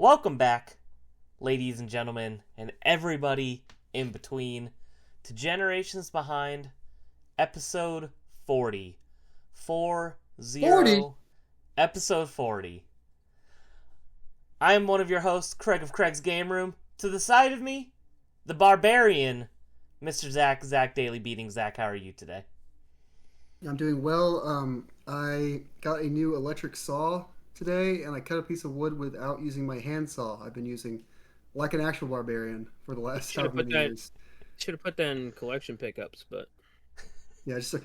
Welcome back, ladies and gentlemen, and everybody in between, to Generations Behind, episode 40. 40? Episode 40. I am one of your hosts, Craig of Craig's Game Room. To the side of me, the barbarian, Mr. Zach Daily Beating. Zach, how are you today? I'm doing well. I got a new electric saw today, and I cut a piece of wood without using my handsaw. I've been using like an actual barbarian for the last Should have however put many that. years. Should have put that in collection pickups, but Yeah, just like,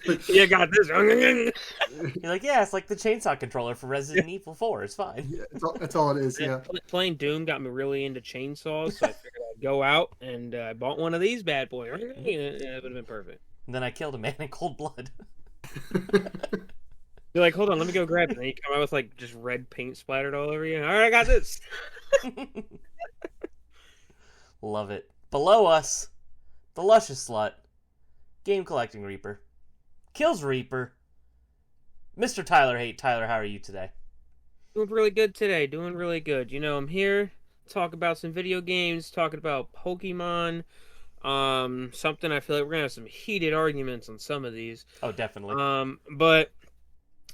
like yeah, got this. You're like, yeah, it's like the chainsaw controller for Resident Evil 4. It's fine. yeah, that's all it is. Yeah. Playing Doom got me really into chainsaws, so I figured I'd go out and I bought one of these bad boys. Yeah, it would have been perfect. And then I killed a man in cold blood. You're like, hold on, let me go grab it. And then you come out with like just red paint splattered all over you. All right, I got this. Love it. Below us, the luscious slut, game collecting Reaper, kills Reaper, Mr. Tyler Hate. Tyler, how are you today? Doing really good today. Doing really good. You know, I'm here to talk about some video games, talking about Pokemon. Something I feel like we're gonna have some heated arguments on some of these. Oh, definitely. But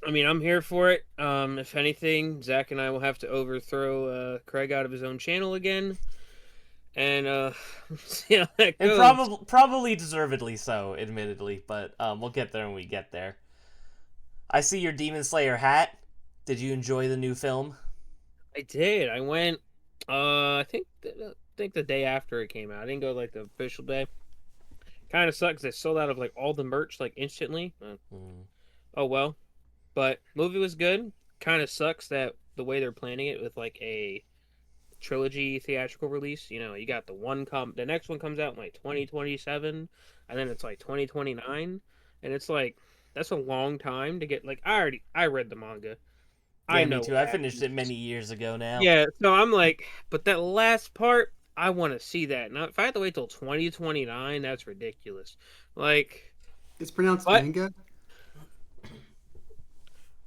I mean, I'm here for it. If anything, Zach and I will have to overthrow Craig out of his own channel again, and see how that goes. And probably deservedly so, admittedly, but we'll get there when we get there. I see your Demon Slayer hat. Did you enjoy the new film? I did. I went. I think the day after it came out. I didn't go like the official day. Kind of sucks. They sold out of like all the merch like instantly. Oh well. But movie was good. Kind of sucks that the way they're planning it with like a trilogy theatrical release. You know, you got the next one comes out in like 2027, and then it's like 2029, and it's like that's a long time to get. Like I read the manga. Yeah, I know me too. I finished it many years ago now. Yeah, so I'm like, but that last part, I want to see that. Now, if I have to wait till 2029, that's ridiculous. Like, It's pronounced what? manga.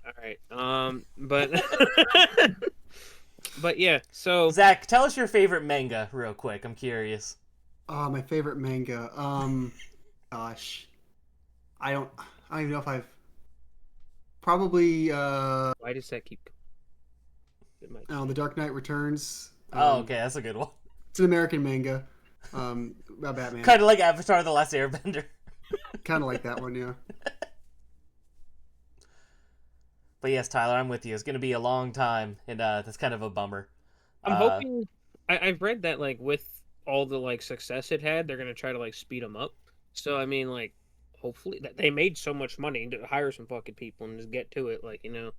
All right, but but yeah. So Zach, tell us your favorite manga real quick. I'm curious. My favorite manga. Gosh, I don't even know if I've probably why does that keep? The Dark Knight Returns. Okay, that's a good one. It's an American manga. About Batman. Kind of like Avatar: The Last Airbender. Kind of like that one, yeah. But yes, Tyler, I'm with you. It's going to be a long time, and that's kind of a bummer. I'm hoping. I've read that like with all the like success it had, they're gonna try to like speed them up. So I mean, like, hopefully that they made so much money to hire some fucking people and just get to it. Like, you know,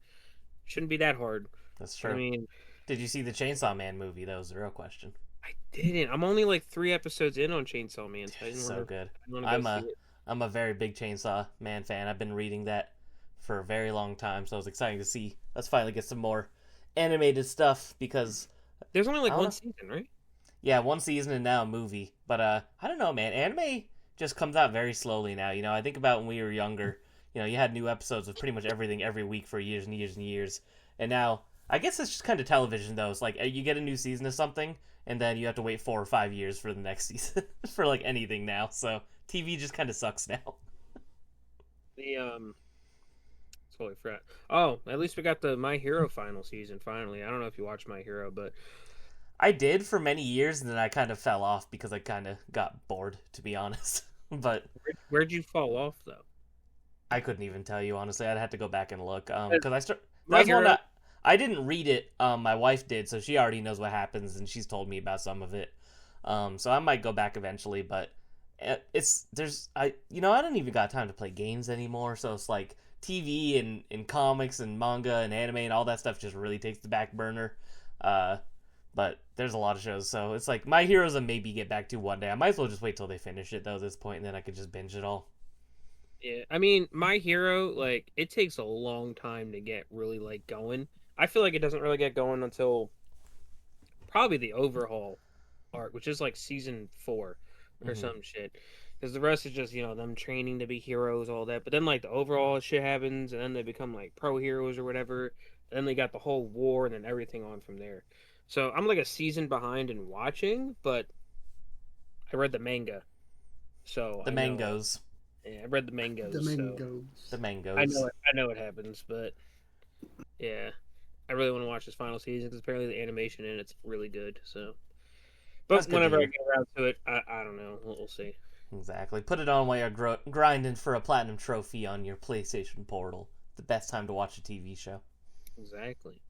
shouldn't be that hard. That's true. I mean, did you see the Chainsaw Man movie? That was the real question. I didn't. I'm only like 3 episodes in on Chainsaw Man. So So good. I'm a very big Chainsaw Man fan. I've been reading that for a very long time, so it was exciting to see. Let's finally get some more animated stuff because there's only like one season, right? Yeah, one season and now a movie. But I don't know, man. Anime just comes out very slowly now. You know, I think about when we were younger. You know, you had new episodes of pretty much everything every week for years and years and years, and now I guess it's just kind of television, though. It's like you get a new season of something, and then you have to wait 4 or 5 years for the next season for like anything now. So TV just kind of sucks now. Totally forgot. Oh, at least we got the My Hero final season finally. I don't know if you watched My Hero, but I did for many years, and then I kind of fell off because I kind of got bored, to be honest. But where'd you fall off though? I couldn't even tell you honestly. I'd have to go back and look because I didn't read it. My wife did, so she already knows what happens, and she's told me about some of it. So I might go back eventually, but I don't even got time to play games anymore. So it's like TV and comics and manga and anime and all that stuff just really takes the back burner. But there's a lot of shows, so it's like My Hero's a maybe get back to one day. I might as well just wait till they finish it though at this point, and then I could just binge it all. Yeah, I mean, My Hero, like, it takes a long time to get really, like, going. I feel like it doesn't really get going until probably the overhaul arc, which is, like, season 4 or some shit. Because the rest is just, you know, them training to be heroes, all that. But then, like, the overall shit happens, and then they become, like, pro heroes or whatever. then they got the whole war and then everything on from there. So I'm like a season behind in watching, but I read the manga, so The I know. mangoes. Yeah, I read the The mangoes, so The mangoes. mangoes. I know what happens. But yeah, I really want to watch this final season because apparently the animation in it's really good. So, That's but good to whenever I hear. get around to it, I don't know. We'll see. Exactly. Put it on while you're grinding for a platinum trophy on your PlayStation Portal. The best time to watch a TV show. Exactly.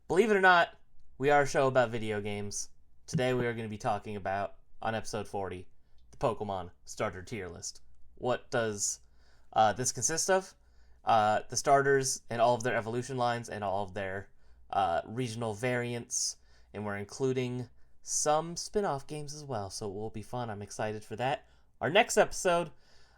Believe it or not, we are a show about video games. Today we are going to be talking about, on episode 40, the Pokemon Starter Tier List. What does this consist of? The starters and all of their evolution lines and all of their regional variants. And we're including some spin-off games as well, so it will be fun. I'm excited for that. Our next episode,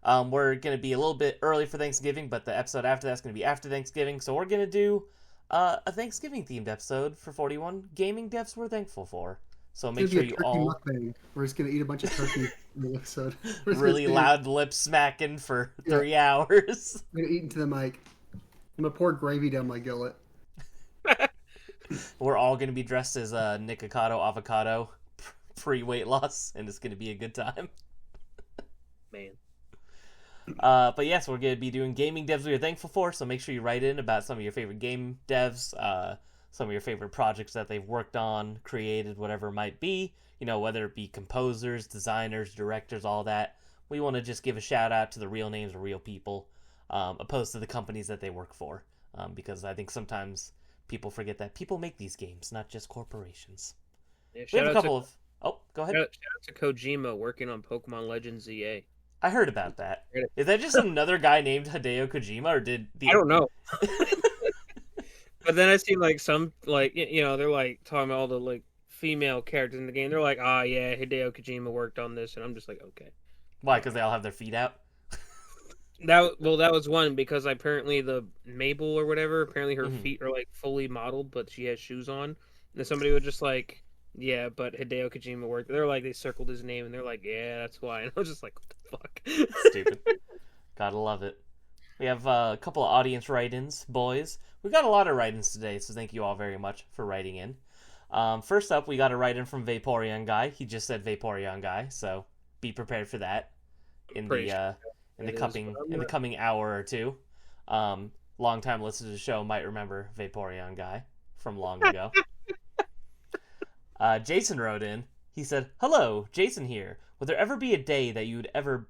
we're going to be a little bit early for Thanksgiving, but the episode after that's going to be after Thanksgiving, so we're going to do a Thanksgiving-themed episode for 41 gaming devs we're thankful for. So It's make gonna be sure a you turkey all mukbang. We're just gonna eat a bunch of turkey in the episode. We're just really gonna loud lip smacking for yeah, 3 hours. we're gonna eat into the mic. I'm gonna pour gravy down my gullet. We're all going to be dressed as Nikocado Avocado pre-weight loss, and it's going to be a good time. Man. But yes, we're going to be doing gaming devs we are thankful for, so make sure you write in about some of your favorite game devs, some of your favorite projects that they've worked on, created, whatever it might be. You know, whether it be composers, designers, directors, all that. We want to just give a shout out to the real names of real people, opposed to the companies that they work for, because I think sometimes people forget that people make these games, not just corporations. Yeah, We have a couple of... Oh, go ahead. shout out to Kojima working on Pokemon Legends ZA. I heard about that. Is that just another guy named Hideo Kojima, or did the... I don't know. But then I see like some like they're like talking about all the like female characters in the game. They're like, ah, yeah, Hideo Kojima worked on this, and I'm just like, okay. Why? Because they all have their feet out? That was one because apparently the Mabel or whatever, apparently her Mhm. feet are like fully modeled, but she has shoes on. And then somebody would just like, yeah, but Hideo Kojima worked. They're like, they circled his name, and they're like, yeah, that's why. And I was just like, what the fuck? Stupid. Gotta love it. We have a couple of audience write-ins, boys. We got a lot of write-ins today, so thank you all very much for writing in. First up, we got a write-in from Vaporeon Guy. He just said Vaporeon Guy, so be prepared for that in Pretty the sure in the it is, coming but I'm in the not- coming hour or two. Long time listeners to the show might remember Vaporeon Guy from long ago. Jason wrote in. He said, "Hello, Jason here. Would there ever be a day that you would ever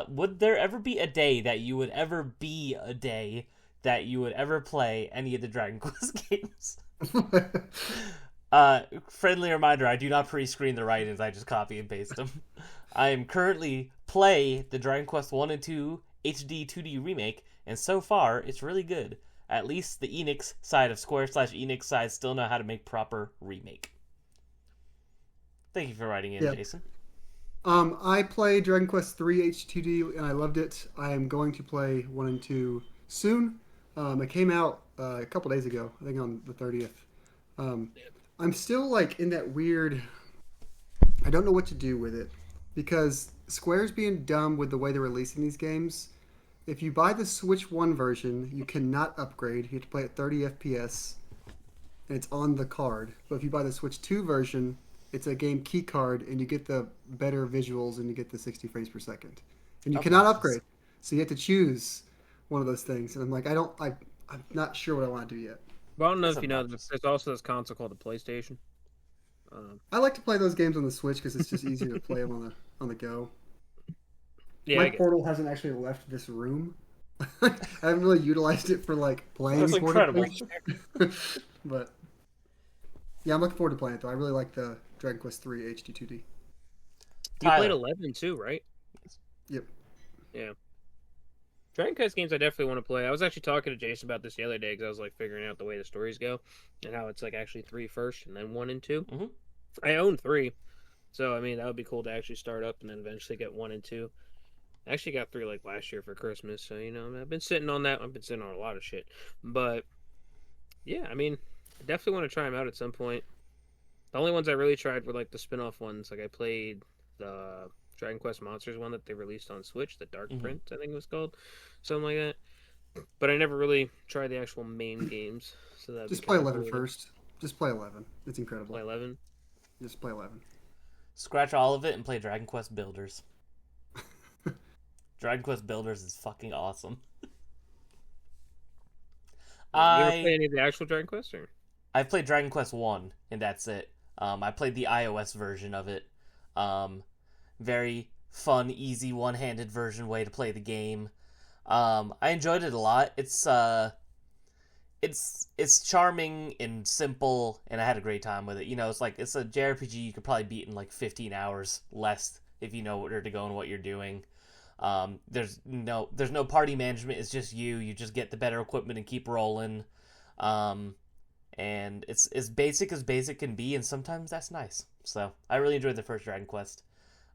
would there ever be a day that you would ever be a day that you would ever play any of the Dragon Quest games?" Friendly reminder, I do not pre-screen the write-ins, I just copy and paste them. I am currently play the Dragon Quest 1 and 2 HD 2D remake, and so far, it's really good. At least the Enix side of Square/Enix side still know how to make proper remake. Thank you for writing in, Yeah. Jason. I played Dragon Quest 3 H2D and I loved it. I am going to play 1 and 2 soon. It came out a couple days ago, I think on the 30th. I'm still like in that weird. I don't know what to do with it because Square's being dumb with the way they're releasing these games. If you buy the Switch 1 version, you cannot upgrade. You have to play at 30 FPS, and it's on the card. But if you buy the Switch 2 version, it's a game key card, and you get the better visuals, and you get the 60 frames per second. And you Okay. cannot upgrade, so you have to choose one of those things. And I'm like, I'm not sure what I want to do yet. But I don't know That's if you know, obnoxious. there's also this console called the PlayStation. I like to play those games on the Switch because it's just easier to play them on the go. Yeah, My I get portal hasn't actually left this room. I haven't really utilized it for like playing. That's incredible. But yeah, I'm looking forward to playing it though. I really like the Dragon Quest 3 HD2D. You Tyler. played 11 too, right? Yep. Yeah. Dragon Quest games I definitely want to play. I was actually talking to Jason about this the other day because I was like figuring out the way the stories go and how it's like actually 3 first and then 1 and 2. Mhm. I own 3, so I mean that would be cool to actually start up and then eventually get 1 and 2. I actually got 3 like last year for Christmas, so I've been sitting on that. I've been sitting on a lot of shit, but yeah, I mean, I definitely want to try them out at some point. The only ones I really tried were like the spin-off ones. Like I played the Dragon Quest Monsters one that they released on Switch, the Dark Mhm. Prince, I think it was called, something like that. but I never really tried the actual main games, so that'd be Just play kind of 11 cool to first. Just play 11. It's incredible. play 11. Just play 11. Scratch all of it and play Dragon Quest Builders. Dragon Quest Builders is fucking awesome. You ever play I any of the actual Dragon Quest? Or? I've played Dragon Quest One, and that's it. I played the iOS version of it. Um, very fun, easy, one-handed version way to play the game. I enjoyed it a lot. It's charming and simple, and I had a great time with it. You know, it's a JRPG you could probably beat in like 15 hours less if you know where to go and what you're doing. There's no party management. It's just you. You just get the better equipment and keep rolling. Um, and it's as basic can be, and sometimes that's nice. So I really enjoyed the first Dragon Quest.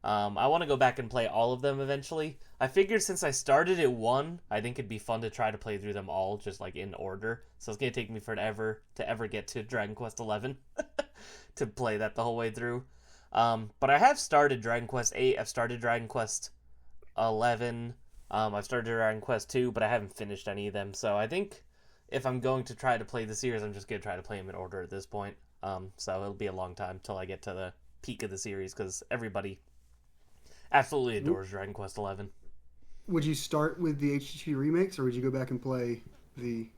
I want to go back and play all of them eventually. I figured since I started at one, I think it'd be fun to try to play through them all, just like in order. So it's gonna take me forever to ever get to Dragon Quest 11 to play that the whole way through. But I have started Dragon Quest 8. I've started Dragon Quest 11. I've started Dragon Quest 2, but I haven't finished any of them. So I think if I'm going to try to play the series, I'm just gonna try to play them in order at this point. So it'll be a long time till I get to the peak of the series because everybody absolutely adores Dragon Quest 11. Would you start with the HTTP remakes, or would you go back and play the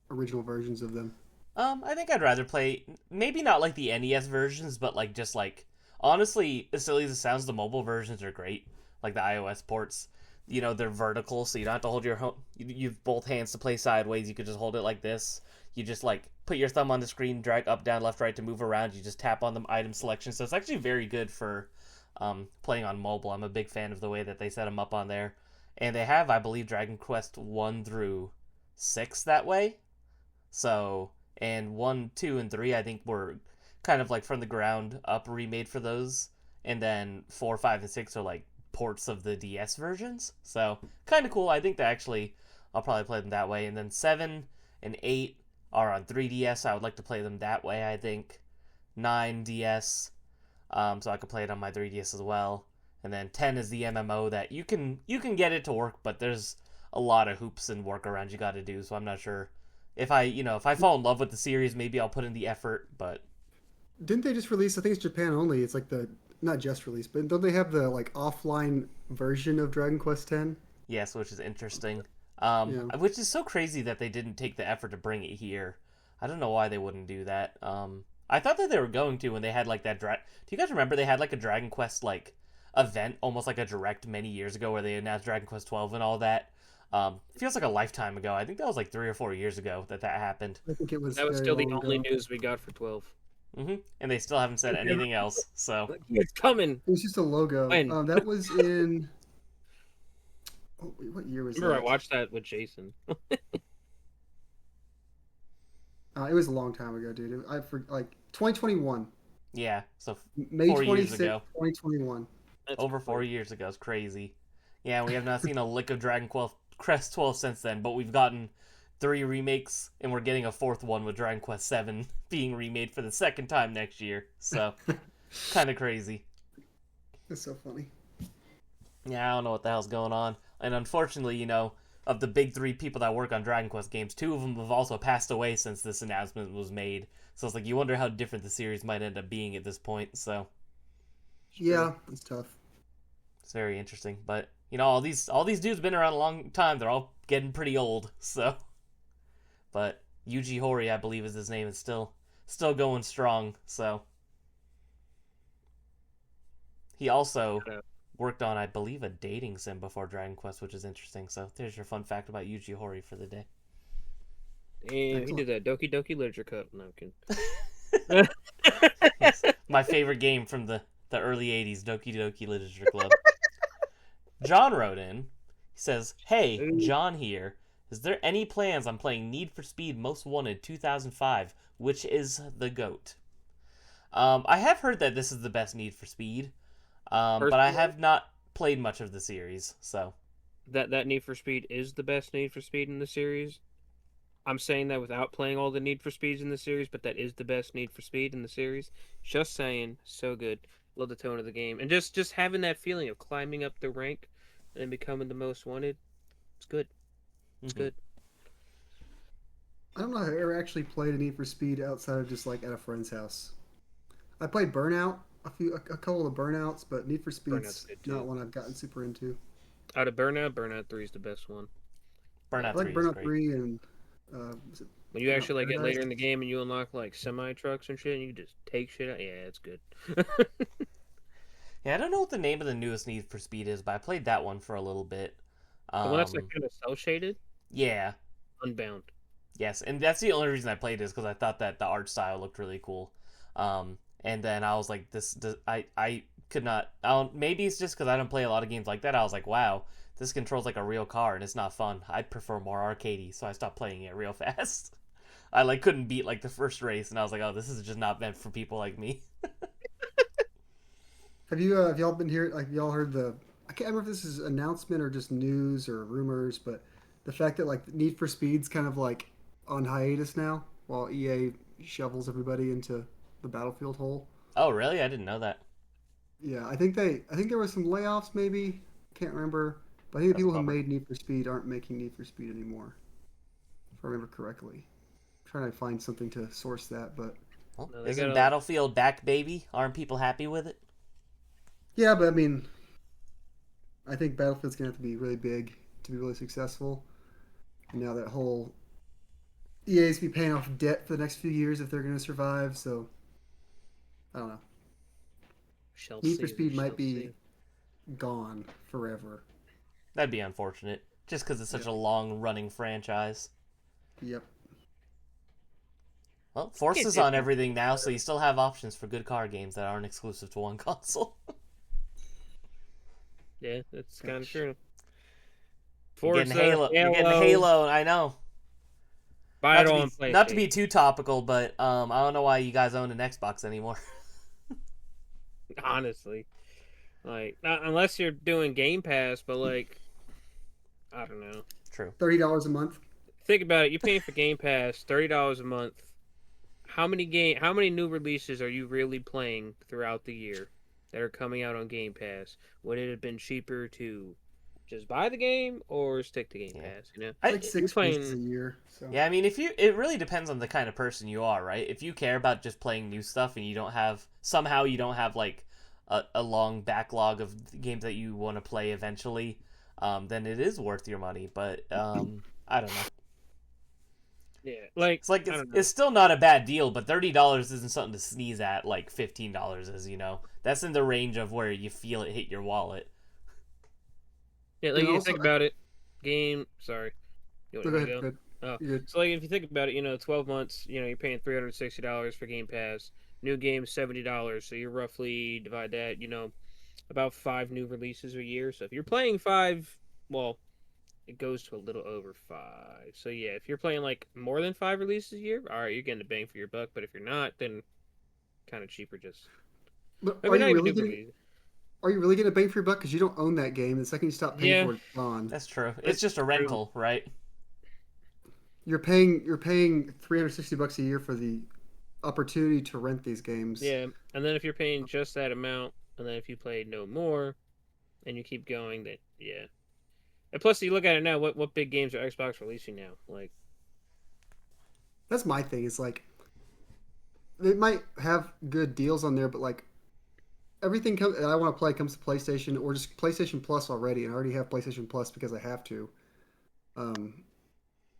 original versions of them? I think I'd rather play maybe not like the NES versions, but like just like honestly, as silly as it sounds, the mobile versions are great. Like the iOS ports, you know, they're vertical, so you don't have to hold your you've both hands to play sideways. You could just hold it like this. You just like put your thumb on the screen, drag up, down, left, right to move around. You just tap on the item selection. So it's actually very good for playing on mobile. I'm a big fan of the way that they set them up on there, and they have, I believe, Dragon Quest 1 through 6 that way. So, and 1, 2, and 3 I think were kind of like from the ground up remade for those, and then 4, 5, and 6 are like ports of the DS versions. So kind of cool. I think that actually I'll probably play them that way. And then 7 and 8 are on 3DS. I would like to play them that way. I think 9 DS, so I could play it on my 3DS as well. And then 10 is the MMO that you can get it to work, but there's a lot of hoops and workarounds you got to do. So I'm not sure if I fall in love with the series, maybe I'll put in the effort. But Didn't they just release? I think it's Japan only. It's like the not just released, but don't they have the like offline version of Dragon Quest X? yes, which is interesting. Yeah. Which is so crazy that they didn't take the effort to bring it here. I don't know why they wouldn't do that. I thought that they were going to when they had like that. Do you guys remember they had like a Dragon Quest like event, almost like a direct many years ago, where they announced Dragon Quest 12 and all that? Feels like a lifetime ago. I think that was like 3 or 4 years ago that happened. I think it was That was very still the long only ago. news we got for 12. And they still haven't said anything else. So It's coming. It was just a logo. When? That was in what year was Remember, I that? watched that with Jason. It was a long time ago, dude. I for like 2021, yeah, so May 4 years 26th, ago, 2021. That's over 4 years ago, it's crazy. Yeah, we have not seen a lick of Dragon Quest 12 since then, but we've gotten 3 remakes, and we're getting a 4th one with Dragon Quest 7 being remade for the 2nd time next year. So, kind of crazy. That's so funny. Yeah, I don't know what the hell's going on. And unfortunately, of the big 3 people that work on Dragon Quest games, 2 of them have also passed away since this announcement was made. So it's like you wonder how different the series might end up being at this point. So Yeah, it's tough. it's very interesting. But all these dudes been around a long time. They're all getting pretty old. So, but Yuji Horii, I believe is his name, is still going strong. So he also worked on, I believe, a dating sim before Dragon Quest, which is interesting. So there's your fun fact about Yuji Horii for the day. And he did that Doki Doki Literature Cup. No, I'm kidding. My favorite game from the early 80s, Doki Doki Literature Club. John wrote in. He says, "Hey, John here. Is there any plans on playing Need for Speed Most Wanted 2005, which is the GOAT?" I have heard that this is the best Need for Speed, but I have not played much of the series, so... That Need for Speed is the best Need for Speed in the series. I'm saying that without playing all the Need for Speeds in the series, but that is the best Need for Speed in the series. Just saying, so good. Love the tone of the game. And just having that feeling of climbing up the rank and becoming the most wanted, it's good. It's Mm-hmm. good. I don't know if I've ever actually played a Need for Speed outside of just like at a friend's house. I played Burnout, a couple of the Burnouts, but Need for Burnout's Speed's good not too. one I've gotten super into. Out of Burnout, Burnout 3 is the best one. Burnout I like 3 is Burnout great. 3 and was it When you Burnout actually like get Paradise? later in the game and you unlock like semi trucks and shit, and you just take shit out. Yeah, it's good. Yeah, I don't know what the name of the newest Need for Speed is, but I played that one for a little bit. The one that's like Um, kind of cell shaded, yeah, Unbound. yes, and that's the only reason I played is because I thought that the art style looked really cool. And then I was like, I could not. Maybe it's just because I don't play a lot of games like that. I was like, wow, this controls like a real car, and it's not fun. I prefer more arcadey, so I stopped playing it real fast. I like couldn't beat like the first race, and I was like, oh, this is just not meant for people like me. Have y'all been here? Like y'all heard the? I can't remember if this is announcement or just news or rumors, but the fact that like Need for Speed's kind of like on hiatus now, while EA shovels everybody into the Battlefield hole. Oh, really? I didn't know that. Yeah, I think there was some layoffs maybe. Can't remember, but I think the That's a people who bummer. made Need for Speed aren't making Need for Speed anymore, if I remember correctly. I'm trying to find something to source that, but Well, No, they got isn't a Battlefield back, baby? Aren't people happy with it? yeah, but I mean, I think Battlefield's gonna have to be really big to be really successful. And now that whole EA's be paying off debt for the next few years if they're going to survive. So I don't know. shall Need for see. We Speed might shall be see. gone forever. That'd be unfortunate, just because it's such Yep. a long-running franchise. Yep. Well, Can't Forza's say on it's everything now, so you still have options for good car games that aren't exclusive to one console. Yeah, that's kind of Gosh. true. You're getting Forza, Halo. You're getting Halo, Halo. I know. buy Not it to on be not to be PlayStation. too topical, but I don't know why you guys own an Xbox anymore. Honestly, like not unless you're doing Game Pass, but like I don't know. True. $30 a month. Think about it. You're paying for Game Pass, $30 a month. How many new releases are you really playing throughout the year that are coming out on Game Pass? Would it have been cheaper to just buy the game or stick to Game Yeah. Pass? You know, It's I like you're six releases a playing. year. So Yeah, I mean, it really depends on the kind of person you are, right? If you care about just playing new stuff and you don't have somehow you don't have like a long backlog of games that you want to play eventually, then it is worth your money. But I don't know. Yeah, like It's like I don't know. it's still not a bad deal, but $30 isn't something to sneeze at like $15 is. That's in the range of where you feel it hit your wallet. Yeah, like and you also, think about it. Game. Sorry, you want go me to ahead. go? Good. Oh, You're good. so like if you think about it, 12 months, you're paying $360 for Game Pass. New game $70, so you're roughly divide that, about five new releases a year. So if you're playing five, well, it goes to a little over five. So yeah, if you're playing like more than five releases a year, all right, you're getting the bang for your buck. But if you're not, then kind of cheaper. Just But maybe not even new are you really getting a bang for your buck? Because you don't own that game. The second you stop paying Yeah, for it, it's gone. That's true. It's that's just a true. rental, right? You're paying $360 a year for the opportunity to rent these games. Yeah, and then if you're paying just that amount, and then if you play no more, and you keep going, then yeah. And plus, you look at it now. What big games are Xbox releasing now? Like, That's my thing. Is like they might have good deals on there, but like everything that I want to play comes to PlayStation or just PlayStation Plus already, and I already have PlayStation Plus because I have to. Um,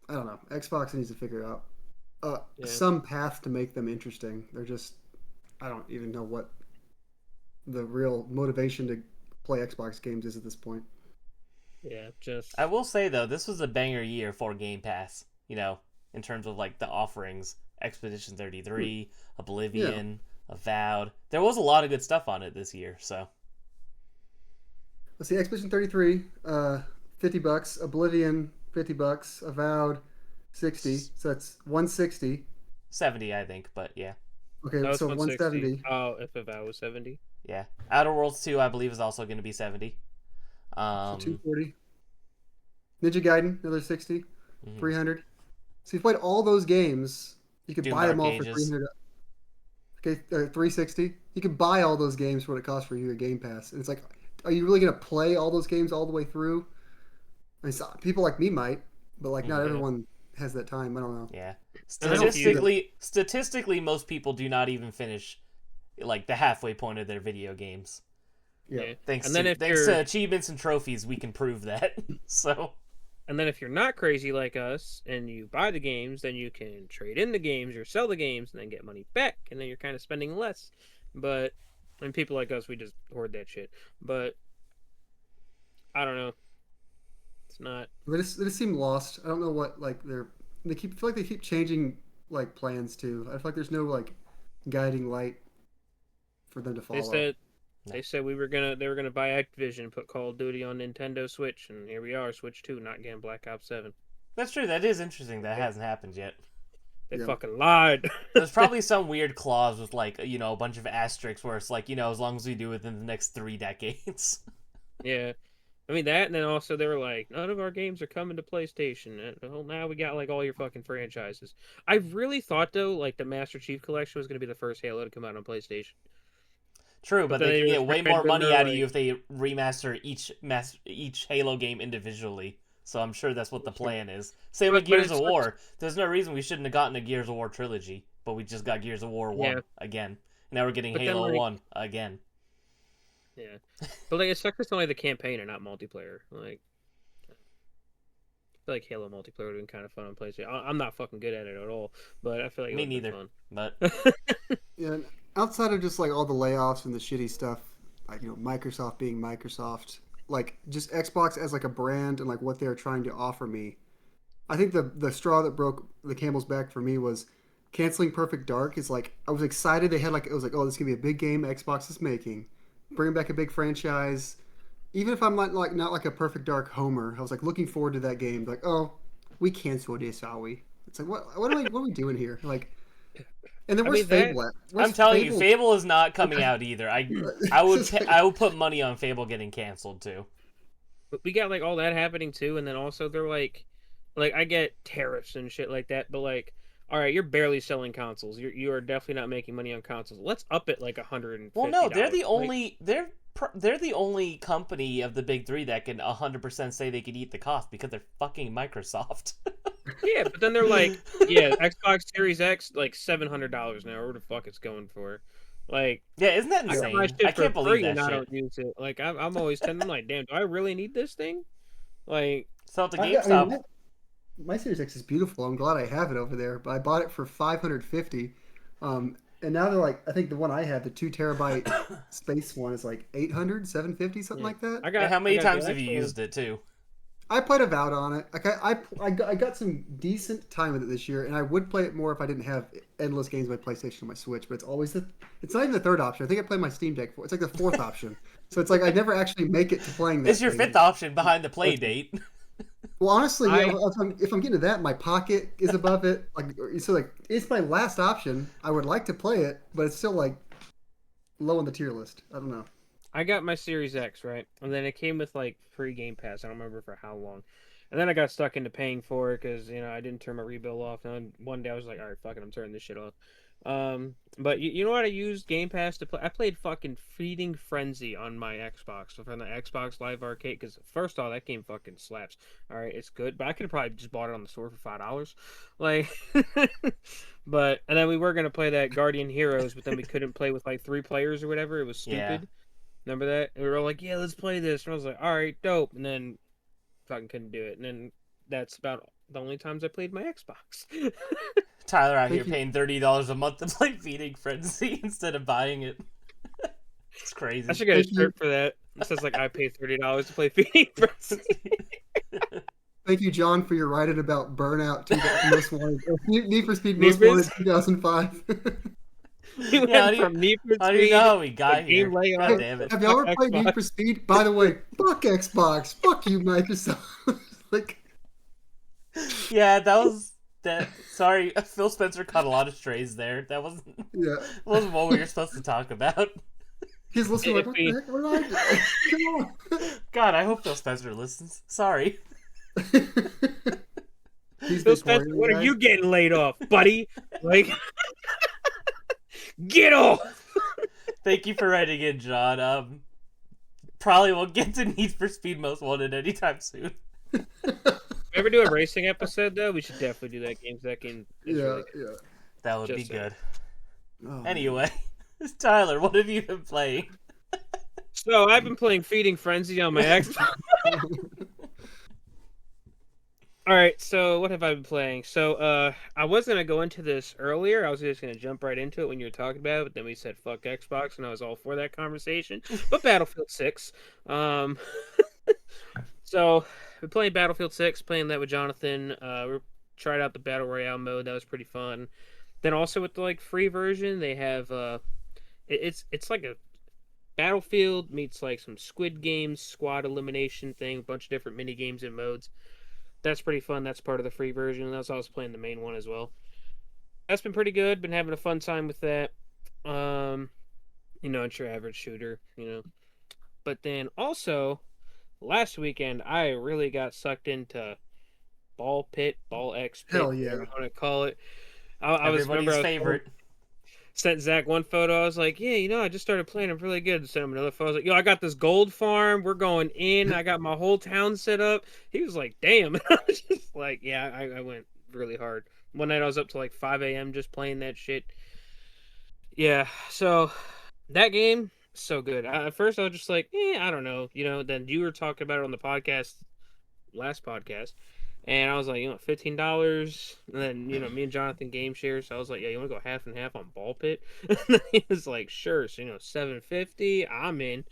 I don't know. Xbox needs to figure out yeah, some path to make them interesting. They're just I don't even know what the real motivation to play Xbox games is at this point. yeah, just I will say though, this was a banger year for Game Pass. In terms of like the offerings, Expedition 33, Yeah. Oblivion, Avowed. There was a lot of good stuff on it this year. So Let's see, Expedition 33, $50. Oblivion, $50. Avowed, 60. So that's 160. 70, I think. But yeah, Okay, that was so 160. 170. Oh, if I was 70. yeah. Outer Worlds 2, I believe, is also going to be 70. So Um, 240. Ninja Gaiden, another 60. mhm. 300. So you played all those games. You could Doom buy them Dark all for Ages. 300. Okay, 360. You could buy all those games for what it costs for your Game Pass. And it's like, are you really going to play all those games all the way through? I mean, people like me might. but like not everyone has that time. I don't know. Yeah. Statistically, most people do not even finish like the halfway point of their video games. Yeah. Thanks to achievements and trophies, we can prove that. So. And then if you're not crazy like us and you buy the games, then you can trade in the games or sell the games and then get money back, and then you're kind of spending less. But and people like us, we just hoard that shit. But I don't know. It's not. They just seem lost. I don't know what like feel like they keep changing like plans too. I feel like there's no like guiding light for them to follow. They said they were gonna buy Activision, put Call of Duty on Nintendo Switch, and here we are, Switch 2, not getting Black Ops 7. That's true. That is interesting. That hasn't happened yet. They fucking lied. There's probably some weird clause with like a bunch of asterisks where it's like as long as we do within the next 3 decades. Yeah, I mean that, and then also they were like, none of our games are coming to PlayStation. Well, now we got like all your fucking franchises. I really thought though, like the Master Chief Collection was gonna be the first Halo to come out on PlayStation. True, but they can get way more money out of you if they remaster each Halo game individually. So I'm sure that's what the plan is. Same with Gears of War. There's no reason we shouldn't have gotten a Gears of War trilogy, but we just got Gears of War 1 again. Now we're getting Halo 1 again. Yeah. But like it sucks it's only the campaign and not multiplayer. Like I feel like Halo multiplayer would have been kind of fun on PlayStation. I'm not fucking good at it at all, but I feel like me neither. Fun. But yeah, outside of just like all the layoffs and the shitty stuff, like Microsoft being Microsoft, like just Xbox as like a brand and like what they're trying to offer me, I think the straw that broke the camel's back for me was canceling Perfect Dark. Is like I was excited. They had it was like, oh, this is gonna be a big game Xbox is making, bringing back a big franchise. Even if I'm not like a Perfect Dark homer, I was like looking forward to that game. Like, oh, we canceled this, are we? It's like what are we doing here? Like, and then where's Fable at? I'm telling you, Fable is not coming out either. I would put money on Fable getting canceled too. But we got like all that happening too, and then also they're like I get tariffs and shit like that, but like, all right, you're barely selling consoles. You are definitely not making money on consoles. Let's up it like $150. Well, no, they're the only they're the only company of the big 3 that can 100% say they could eat the cost because they're fucking Microsoft. Yeah, but then they're like, yeah, Xbox Series X like $700 now, or what the fuck it's going for. Like, yeah, isn't that insane? I can't believe that shit. I don't use it. Like, I'm always telling them, like, damn, do I really need this thing? Like, sell it to GameStop. I mean, my Series X is beautiful. I'm glad I have it over there, but I bought it for $550. And now they're like, I think the one I have, the 2 terabyte space one, is like $800, $750, something like that. How many times have you used it too? I played Avowed on it. Like I got some decent time with it this year, and I would play it more if I didn't have endless games on my PlayStation or my Switch. But it's always it's not even the third option. I think I play my Steam Deck for. It's like the 4th option. So it's like I never actually make it to playing that. It's your 5th option behind the play date. Well, honestly, if I'm getting to that, my Pocket is above it. Like it's my last option. I would like to play it, but it's still like low on the tier list. I don't know. I got my Series X, right? And then it came with like free Game Pass. I don't remember for how long. And then I got stuck into paying for it because I didn't turn my rebuild off. And then one day I was like, all right, fuck it, I'm turning this shit off. But you know what I used Game Pass to play? I played fucking Feeding Frenzy on my Xbox, so from the Xbox Live Arcade. Because first off, that game fucking slaps. All right, it's good, but I could have probably just bought it on the store for $5. Like, but and then we were gonna play that Guardian Heroes, but then we couldn't play with like 3 players or whatever. It was stupid. Yeah. Remember that? And we were all like, yeah, let's play this. And I was like, all right, dope. And then fucking couldn't do it. And then that's about the only times I played my Xbox. Tyler out here paying $30 a month to play Feeding Frenzy instead of buying it. It's crazy. I should get a shirt for that. It says like I pay $30 to play Feeding Frenzy. Thank you, John, for your writing about Burnout 2001. Need for Speed Most Wanted 2005. From Need for Speed. How do you know how we got here? God damn it. Have y'all ever played Need for Speed? By the way, fuck Xbox. Fuck you, Microsoft. Yeah, that was that. Sorry, Phil Spencer caught a lot of strays there. That wasn't what we were supposed to talk about. He's listening like, what the heck? What did I do? Come on. God, I hope Phil Spencer listens. Sorry. Phil Spencer, what are you getting laid off, buddy? Like, get off. Thank you for writing in, John. Probably won't get to Need for Speed Most Wanted anytime soon. we ever do a racing episode though, we should definitely do that game. That game is Yeah, really good. yeah. That would be Just saying. good. Oh, Anyway, Tyler, what have you been playing? So I've been playing Feeding Frenzy on my Xbox. All right, so what have I been playing? So I was gonna go into this earlier. I was just gonna jump right into it when you were talking about it, but then we said fuck Xbox, and I was all for that conversation. But Battlefield 6. Um, so we're playing Battlefield 6, playing that with Jonathan. We tried out the Battle Royale mode. That was pretty fun. Then also with the like free version, they have it's like a Battlefield meets like some Squid Games squad elimination thing, a bunch of different mini games and modes. That's pretty fun. That's part of the free version. And that's why I was playing the main one as well. That's been pretty good. Been having a fun time with that. It's your average shooter. But then also last weekend I really got sucked into Ball Pit, Ball X Pit, hell yeah. whatever you want to call it. Everybody's favorite. Sent Zach one photo. I was like, yeah, I just started playing. I'm really good. Sent him another photo. I was like, yo, I got this gold farm. We're going in. I got my whole town set up. He was like, damn. I was just like, yeah, I went really hard. One night I was up to like 5 a.m. just playing that shit. Yeah, so that game, so good. At first I was just like, I don't know. Then you were talking about it on the last podcast. And I was like, $15. And then, me and Jonathan game share. So I was like, yeah, you want to go half and half on Ball Pit? And then he was like, sure. So, $7.50, I'm in.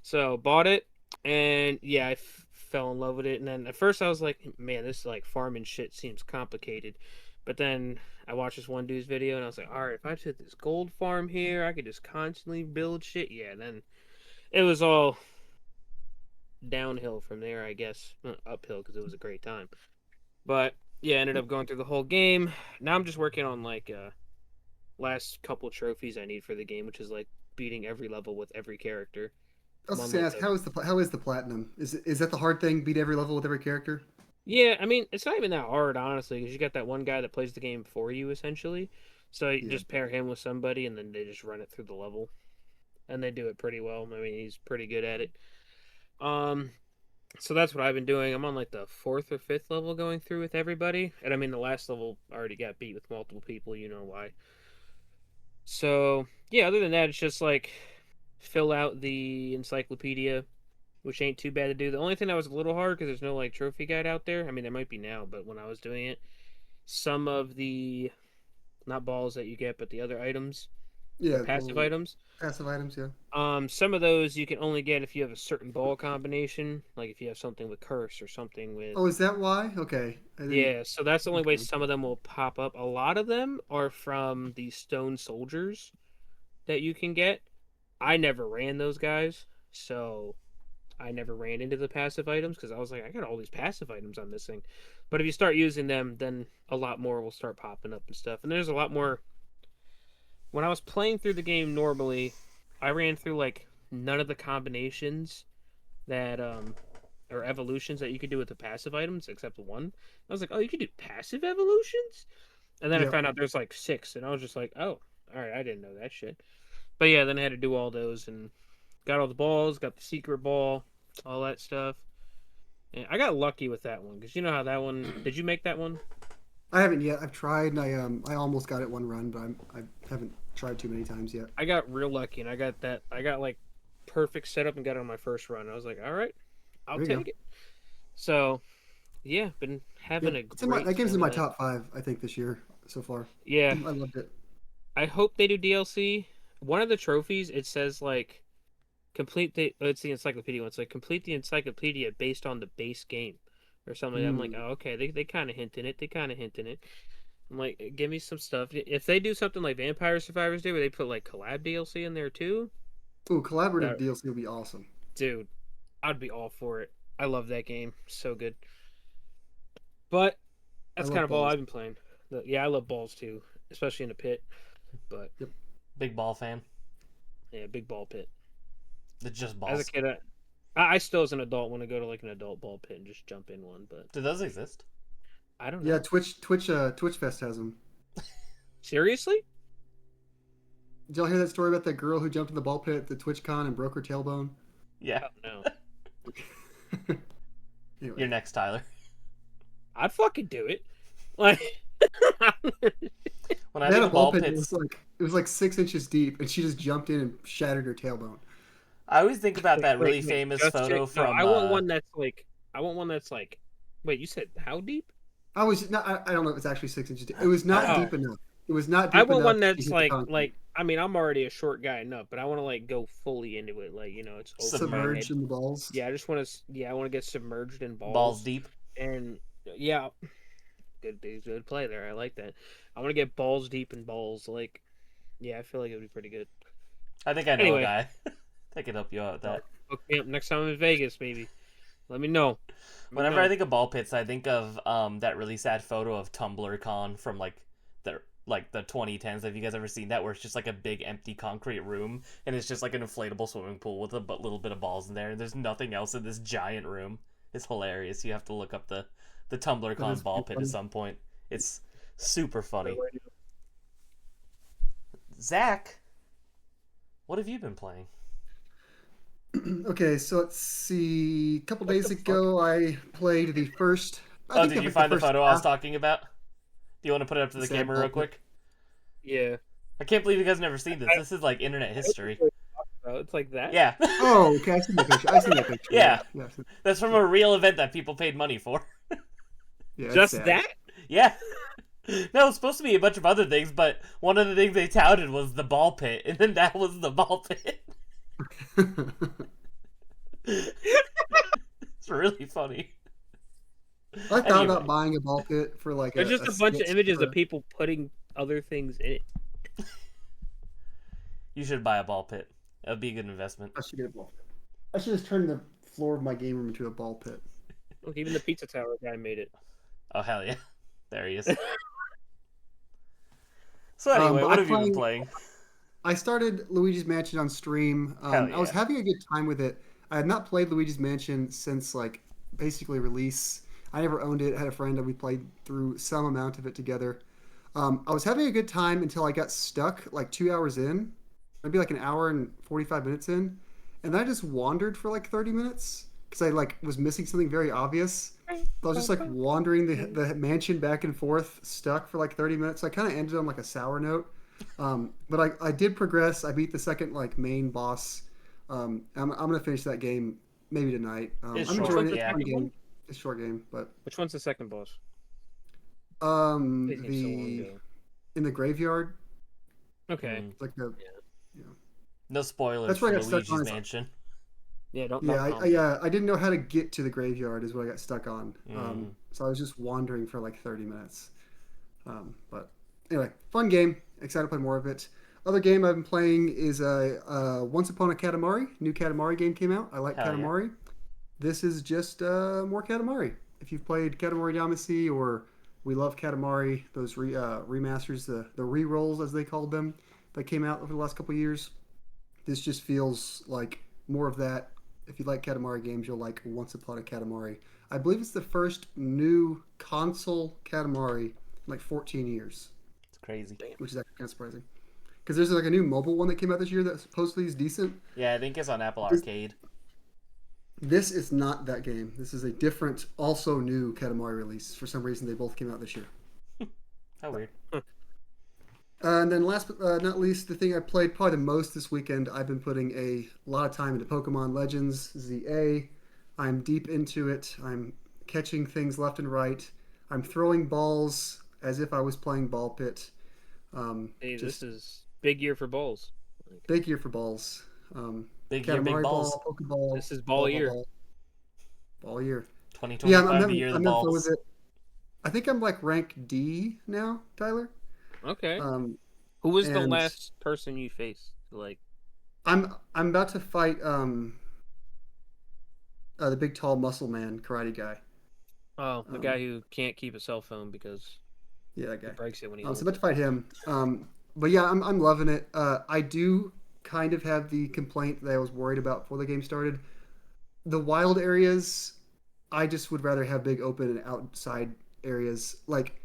So bought it. And yeah, I fell in love with it. And then at first I was like, man, this like farming shit seems complicated. But then I watched this one dude's video and I was like, all right, if I took this gold farm here, I could just constantly build shit. Yeah, and then it was all downhill from there, I guess. Uphill because it was a great time. But yeah, ended up going through the whole game. Now I'm just working on like last couple trophies I need for the game, which is like beating every level with every character. I was going to ask, how is the platinum? Is that the hard thing? Beat every level with every character? Yeah, I mean it's not even that hard honestly, because you got that one guy that plays the game for you essentially. So you just pair him with somebody, and then they just run it through the level, and they do it pretty well. I mean, he's pretty good at it. So that's what I've been doing. I'm on like the 4th or 5th level going through with everybody. And I mean, the last level already got beat with multiple people, you know why. So, yeah, other than that, it's just like fill out the encyclopedia, which ain't too bad to do. The only thing that was a little hard because there's no like trophy guide out there. I mean, there might be now, but when I was doing it, some of the, not balls that you get, but the other items, Yeah, passive items. Passive items, yeah. Some of those you can only get if you have a certain ball combination, like if you have something with curse or something with. Oh, is that why? Okay. Yeah, so that's the only way some of them will pop up. A lot of them are from the stone soldiers that you can get. I never ran those guys, so I never ran into the passive items because I was like, I got all these passive items I'm missing. But if you start using them, then a lot more will start popping up and stuff. And there's a lot more. When I was playing through the game normally, I ran through like none of the combinations that or evolutions that you could do with the passive items except one. I was like, oh, you could do passive evolutions? And then I found out there's like 6, and I was just like, oh, all right, I didn't know that shit. But yeah, then I had to do all those and got all the balls, got the secret ball, all that stuff. And I got lucky with that one because you know how that one. Did you make that one? I haven't yet. I've tried, and I almost got it one run, but I haven't tried too many times yet. I got real lucky, and I got that. I got like perfect setup and got it on my first run. I was like, all right, I'll take it. So, yeah, been having a great. That game's in my top 5, I think, this year so far. Yeah, I loved it. I hope they do DLC. One of the trophies, it says like complete the. It's the encyclopedia one. It's like complete the encyclopedia based on the base game or something. I'm like, oh, okay. They kind of hint in it. I'm like, give me some stuff. If they do something like Vampire Survivors do, where they put like collab DLC in there too. Ooh, collaborative DLC would be awesome. Dude, I'd be all for it. I love that game. So good. But that's kind of all I've been playing. Yeah, I love balls too, especially in the pit. But big ball fan. Yeah, big ball pit. It's just balls. As a kid, I still as an adult want to go to like an adult ball pit and just jump in one. But do those exist? I don't know. Yeah, Twitch Fest has them. Seriously? Did y'all hear that story about that girl who jumped in the ball pit at the TwitchCon and broke her tailbone? Yeah. Oh, no. Anyway. You're next, Tyler. I'd fucking do it. Like, When I They had think a of ball ball pit. pits, It was like 6 inches deep, and she just jumped in and shattered her tailbone. I always think about that wait, really famous just photo no. from. I want one that's like. I want one that's like. Wait, you said how deep? I was not. I don't know if it's actually 6 inches deep. It was not Oh, deep enough. It was not I deep want enough one that she that's hit the concrete. like. I mean, I'm already a short guy enough, but I want to like go fully into it. Like it's open my head. Submerged in the balls. Yeah, I just want to. Yeah, I want to get submerged in Balls balls, deep. and yeah, good play there. I like that. I want to get balls deep in balls. Like, yeah, I feel like it would be pretty good. I think I know a Anyway, guy that can help you out with that. hook me up next time I'm in Vegas, maybe. Let me know. Whenever I think of ball pits, I think of that really sad photo of TumblrCon from the 2010s. Have you guys ever seen that? Where it's just like a big empty concrete room, and it's just like an inflatable swimming pool with a little bit of balls in there, and there's nothing else in this giant room. It's hilarious. You have to look up the TumblrCon ball pit at some point. It's super funny. Zach, what have you been playing? Okay, so let's see. A couple days ago, I played the first. I Oh, think did I you picked the find the first photo I was half. talking about? Do you want to put it up to the Sad camera ball real pit. quick? Yeah. I can't believe you guys never seen this. This is like internet history. It's like that. Yeah. Oh, okay. I seen that picture. I seen that picture. Yeah. Yeah, That's from a real event that people paid money for. yeah. It's Just sad. that? Yeah. No, it's supposed to be a bunch of other things, but one of the things they touted was the ball pit, and then that was the ball pit. It's really funny. I thought Anyway, about buying a ball pit for like There's just a bunch of sketch images for- of people putting other things in it. you should buy a ball pit. It would be a good investment. I should get a ball pit. I should just turn the floor of my game room into a ball pit. Look, even the pizza tower guy made it. Oh, hell yeah. There he is. So anyway, but what I have you been play- playing? I started Luigi's Mansion on stream. Hell I was yeah. having a good time with it. I had not played Luigi's Mansion since like basically release. I never owned it. I had a friend and we played through some amount of it together. I was having a good time until I got stuck like 2 hours in, maybe like an hour and 45 minutes in, and then I just wandered for like 30 minutes because I like was missing something very obvious. So I was just like wandering the mansion back and forth, stuck for like 30 minutes. So I kind of ended on like a sour note. But I did progress. I beat the second like main boss. I'm gonna finish that game maybe tonight. It's I'm short, enjoying it. yeah. It's a fun game. It's a short game, but Which one's the second boss? It seems so long the ago. in the graveyard, Okay. Mm. like the No spoilers That's for where I got stuck Luigi's on. Mansion. Yeah, don't. I didn't know how to get to the graveyard is what I got stuck on. Mm. So I was just wandering for like 30 minutes. But anyway, fun game. Excited to play more of it. Other game I've been playing is Once Upon a Katamari. New Katamari game came out. I like Hell yeah. Katamari. This is just more Katamari. If you've played Katamari Damacy or We Love Katamari, those remasters, the re-rolls as they called them, that came out over the last couple of years, this just feels like more of that. If you like Katamari games, you'll like Once Upon a Katamari. I believe it's the first new console Katamari in like 14 years, It's crazy. which is actually kind of surprising. Because there's like a new mobile one that came out this year that supposedly is decent. Yeah, I think it's on Apple Arcade. This is not that game. This is a different, also new Katamari release. For some reason, they both came out this year. How weird. And then last but not least, the thing I played probably the most this weekend, I've been putting a lot of time into Pokemon Legends ZA. I'm deep into it. I'm catching things left and right. I'm throwing balls as if I was playing ball pit. Hey, Just this is big year for balls. big year for balls. Big year, big Katamari balls. ball, Pokeball. This is ball year. Ball year. 2025, Yeah, I'm the year of the having fun balls. with it. I think I'm like rank D now, Tyler. Okay. Um, Who was the and- last person you faced? Like, I'm about to fight the big tall muscle man karate guy. oh, the Um, guy who can't keep a cell phone because Yeah, that he guy. breaks it when he So I'm holds about it. to fight him. But yeah, I'm loving it. I do kind of have the complaint that I was worried about before the game started. The wild areas, I just would rather have big open and outside areas. Like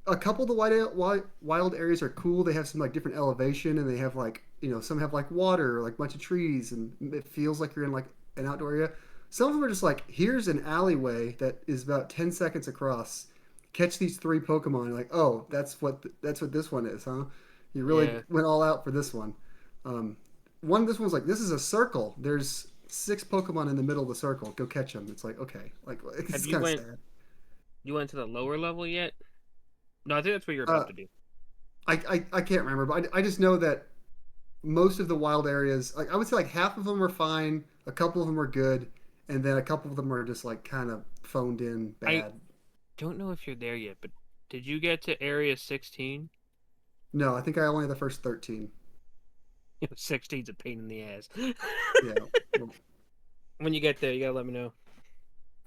a couple of the wild areas are cool. They have some like different elevation, and they have like some have like water, or, like a bunch of trees, and it feels like you're in like an outdoor area. Some of them are just like here's an alleyway that is about 10 seconds across, catch these three Pokemon. You're like, oh, that's what this one is, huh? You really Yeah. went all out for this one. Um, this one's like, this is a circle. There's six Pokemon in the middle of the circle. Go catch them. It's like, okay, like Have it's kind of sad. you went to the lower level yet? No, I think that's what you're Uh, about to do. I can't remember, but I just know that most of the wild areas, like I would say, like half of them are fine, a couple of them are good, and then a couple of them are just like kind of phoned in I bad. don't know if you're there yet, but did you get to Area 16? No, I think I only have the first 13. 16's a pain in the ass. Yeah. Well, When you get there, you gotta let me know.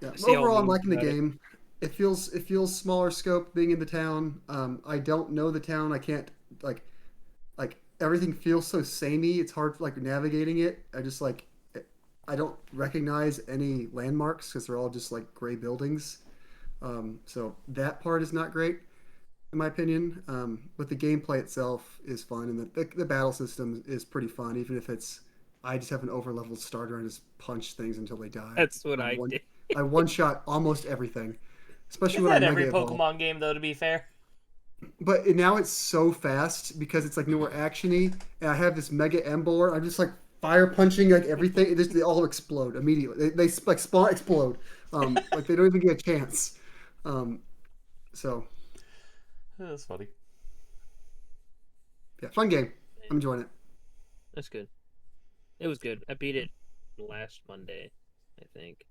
yeah. See all Overall, I'm memes liking the about it. game. It feels smaller scope being in the town. I don't know the town. I can't like like everything feels so samey. It's hard like navigating it. I don't recognize any landmarks because they're all just like gray buildings. So that part is not great in my opinion. But the gameplay itself is fun, and the battle system is pretty fun, even if it's I just have an overleveled starter and just punch things until they die. That's what I did. I one shot almost everything, especially Is when I that mega every evolve. Pokemon game though? To be fair. But now it's so fast because it's like newer actiony, and I have this mega Emboar. I'm just like fire punching like everything. They all explode immediately. They like spawn explode. Like they don't even get a chance. Um, so That's funny. yeah, fun game. I'm enjoying it. That's good. It was good. I beat it last Monday, I think.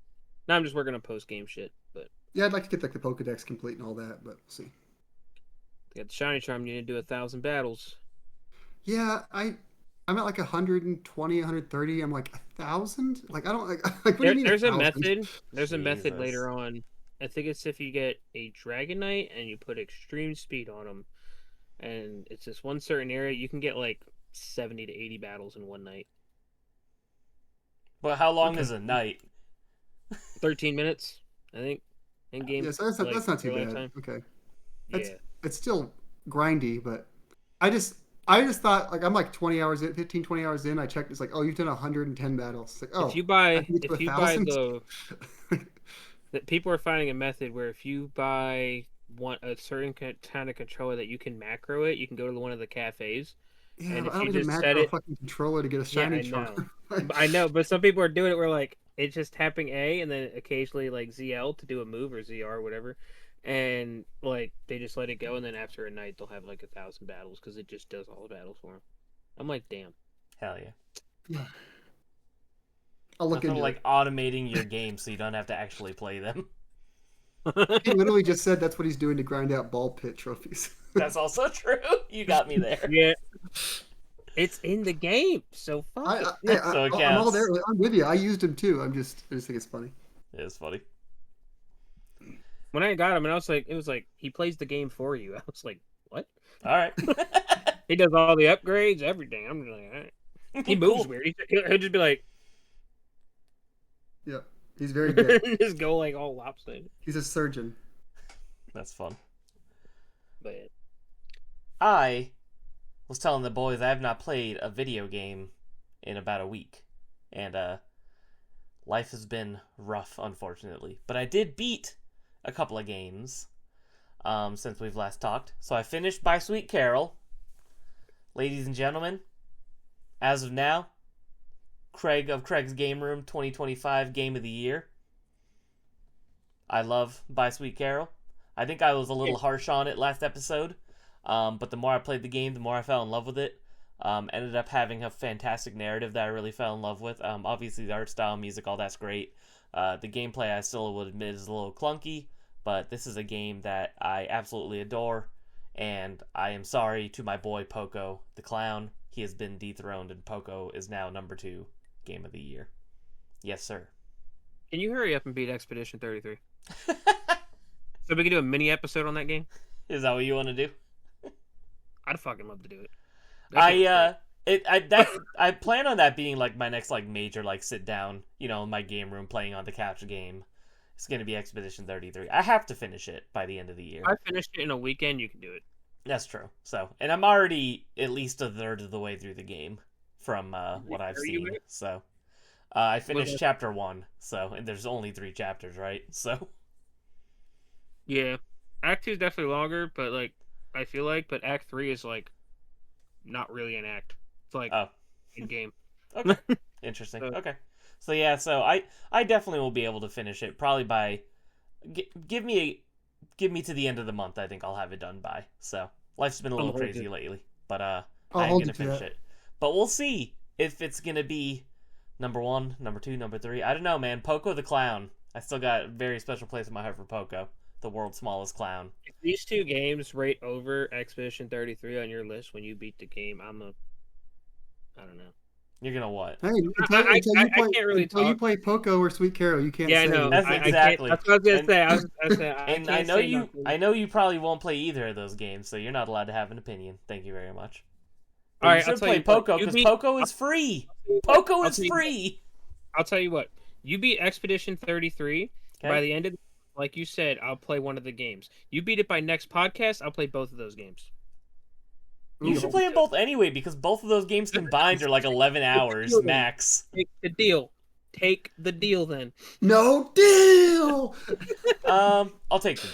Now I'm just working on post game shit, but Yeah, I'd like to get like the Pokedex complete and all that, but we'll see. got the shiny charm. You need to do 1,000 battles. Yeah, I'm at like 120, 130. I'm like 1,000. Like I don't like. What do you mean There's a 1,000? method. There's a method Jesus. later on. I think it's if you get a Dragonite and you put extreme speed on them, and it's this one certain area, you can get like 70 to 80 battles in one night. But how long Okay. is a night? 13 minutes, I think, in game. Yeah, so that's not too real life bad. time. Okay, that's Yeah. it's still grindy, but I just I just thought like I'm like 20 hours in, 15, 20 hours in. I checked. It's like, oh, you've done 110 battles. It's like, If oh, you I can get to if a you buy thousand. that people are finding a method where if you buy a certain kind of controller that you can macro it, you can go to one of the cafes, Yeah, and but I if you don't need a just set macro it, fucking controller to get a yeah, shiny charm. I know, but some people are doing it where like it's just tapping A and then occasionally like ZL to do a move or ZR or whatever, and like they just let it go, and then after a night they'll have like 1,000 battles because it just does all the battles for them. I'm like, damn. Hell yeah. I'll look Nothing into like it. automating your game so you don't have to actually play them. He literally just said that's what he's doing to grind out ball pit trophies. That's also true. You got me there. Yeah, it's in the game, so fuck it. Yeah, So it I'm all there. counts. I'm with you. I used him too. I just think it's funny. It is funny. When I got him, and I was like, it was like he plays the game for you. I was like, what? All right. He does all the upgrades, everything. I'm just like, all right. He moves Cool. weird. He'll just be like, Yeah, he's very good. just go like all lopsided. He's a surgeon. That's fun. But I was telling the boys I have not played a video game in about a week. And life has been rough, unfortunately. But I did beat a couple of games since we've last talked. So I finished By Sweet Carol. Ladies and gentlemen, as of now, Craig of Craig's Game Room 2025 Game of the Year. I love By Sweet Carol. I think I was a little harsh on it last episode, but the more I played the game, the more I fell in love with it. Ended up having a fantastic narrative that I really fell in love with. Obviously, the art style, music, all that's great. The gameplay, I still would admit, is a little clunky, but this is a game that I absolutely adore, and I am sorry to my boy Poco the Clown. He has been dethroned, and Poco is now number 2 Game of the Year. Yes, sir. can you hurry up and beat Expedition 33? So we can do a mini episode on that game? Is that what you want to do? I'd fucking love to do it. That shit was great. I plan on that being like my next like major like sit down, in my game room playing on the couch game. It's gonna be Expedition 33. I have to finish it by the end of the year. If I finished it in a weekend, you can do it. That's true. So, and I'm already at least a third of the way through the game from what I've Are you seen. at? So, I finished chapter 1. So, and there's only 3 chapters, right? So, Yeah. Act 2 is definitely longer, but like I feel like, but Act 3 is like not really an act. It's like Oh, in game. okay, interesting. So, Okay, so yeah, so I definitely will be able to finish it probably by give me to the end of the month. I think I'll have it done by. So life's been a I'm little holding. crazy lately, but I'll I am hold gonna you to finish that. it. But we'll see if it's gonna be number 1, number 2, number 3. I don't know, man. Poco the clown. I still got a very special place in my heart for Poco, the world's smallest clown. If these two games rate over Expedition 33 on your list when you beat the game, I don't know. You're gonna what? Hey, until you I play can't really talk. Poco or Sweet Carol, you can't Yeah, I say know. you're. That's I can't. exactly. That's what I was gonna And say. I was saying I and can't say nothing. I know you probably won't play either of those games, so you're not allowed to have an opinion. Thank you very much. But All you right, I'll should tell play you what. Poco You because beat. Poco is free. Poco I'll is tell you. free. I'll tell you what. You beat Expedition 33. By Okay. the end of, like you said, I'll play one of the games. You beat it by next podcast. I'll play both of those games. You Ooh. should play them both anyway because both of those games combined are like 11 hours max. Take the deal. Take the deal then. No deal. I'll take the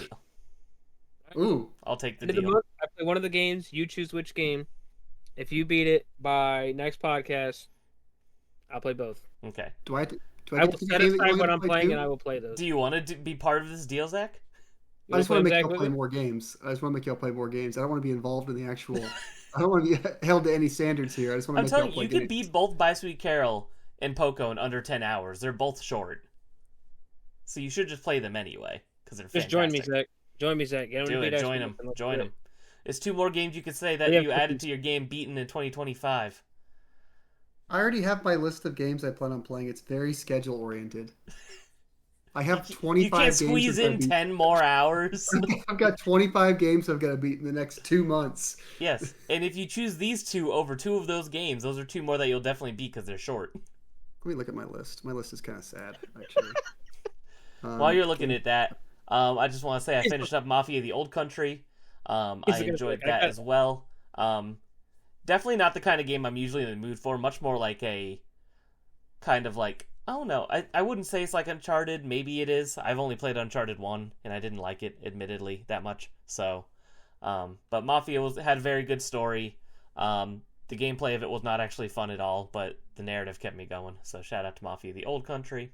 deal. Ooh. I'll take the End of the deal. month, I play one of the games. You choose which game. If you beat it by next podcast, I'll play both. Okay. Do I? Do I I get will to pick set a game that aside you what want I'm to play playing too? and I will play those. Do you want to be part of this deal, Zach? I just want to make y'all with play me? more games. I just want to make y'all play more games. I don't want to be involved in the actual. I don't want to be held to any standards here. I just want to I'm make y'all telling you, play you games. could beat both By Sweet Carol and Poco in under 10 hours. They're both short. So you should just play them anyway because they're Just fantastic. join me, Zach. Join me, Zach. Get him Do to beat it. Join Expedition. them. Let's Join do them. It's 2 more games you could say that We have you added cookies. to your game beaten in 2025. I already have my list of games I plan on playing. It's very schedule oriented. I have 25 You can't games. squeeze in 10 more hours. I've got 25 games I've got to beat in the next 2 months. Yes, and if you choose these 2 over 2 of those games, those are 2 more that you'll definitely beat because they're short. Let me look at my list. My list is kind of sad, actually. While you're looking at that, I just want to say I finished up Mafia: The Old Country. I enjoyed that as well. Definitely not the kind of game I'm usually in the mood for. Much more like a kind of like, I don't know. I wouldn't say it's like Uncharted. Maybe it is. I've only played Uncharted 1, and I didn't like it, admittedly, that much. So, but Mafia had a very good story. The gameplay of it was not actually fun at all, but the narrative kept me going. So shout out to Mafia: The Old Country.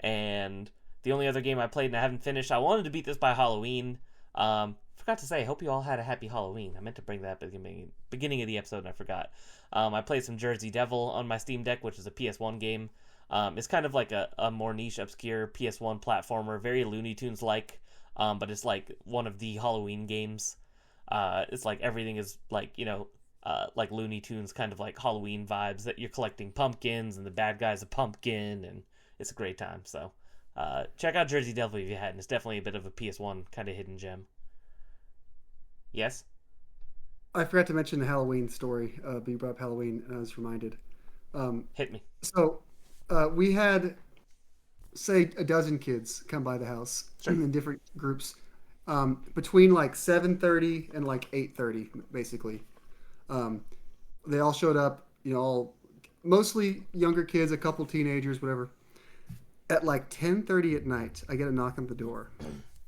And the only other game I played and I haven't finished, I wanted to beat this by Halloween. Forgot to say, I hope you all had a happy Halloween. I meant to bring that up at the beginning of the episode and I forgot. I played some Jersey Devil on my Steam Deck, which is a PS1 game. It's kind of like a more niche, obscure PS1 platformer, very Looney Tunes-like, but it's like one of the Halloween games. It's like everything is like, like Looney Tunes, kind of like Halloween vibes, that you're collecting pumpkins and the bad guy's a pumpkin, and it's a great time. So check out Jersey Devil if you hadn't. It's definitely a bit of a PS1 kind of hidden gem. Yes? I forgot to mention the Halloween story. You brought up Halloween, and I was reminded. Hit me. So we had, say, a dozen kids come by the house in different groups between like 7:30 and like 8:30, basically. They all showed up, all mostly younger kids, a couple teenagers, whatever. At like 10:30 at night, I get a knock on the door.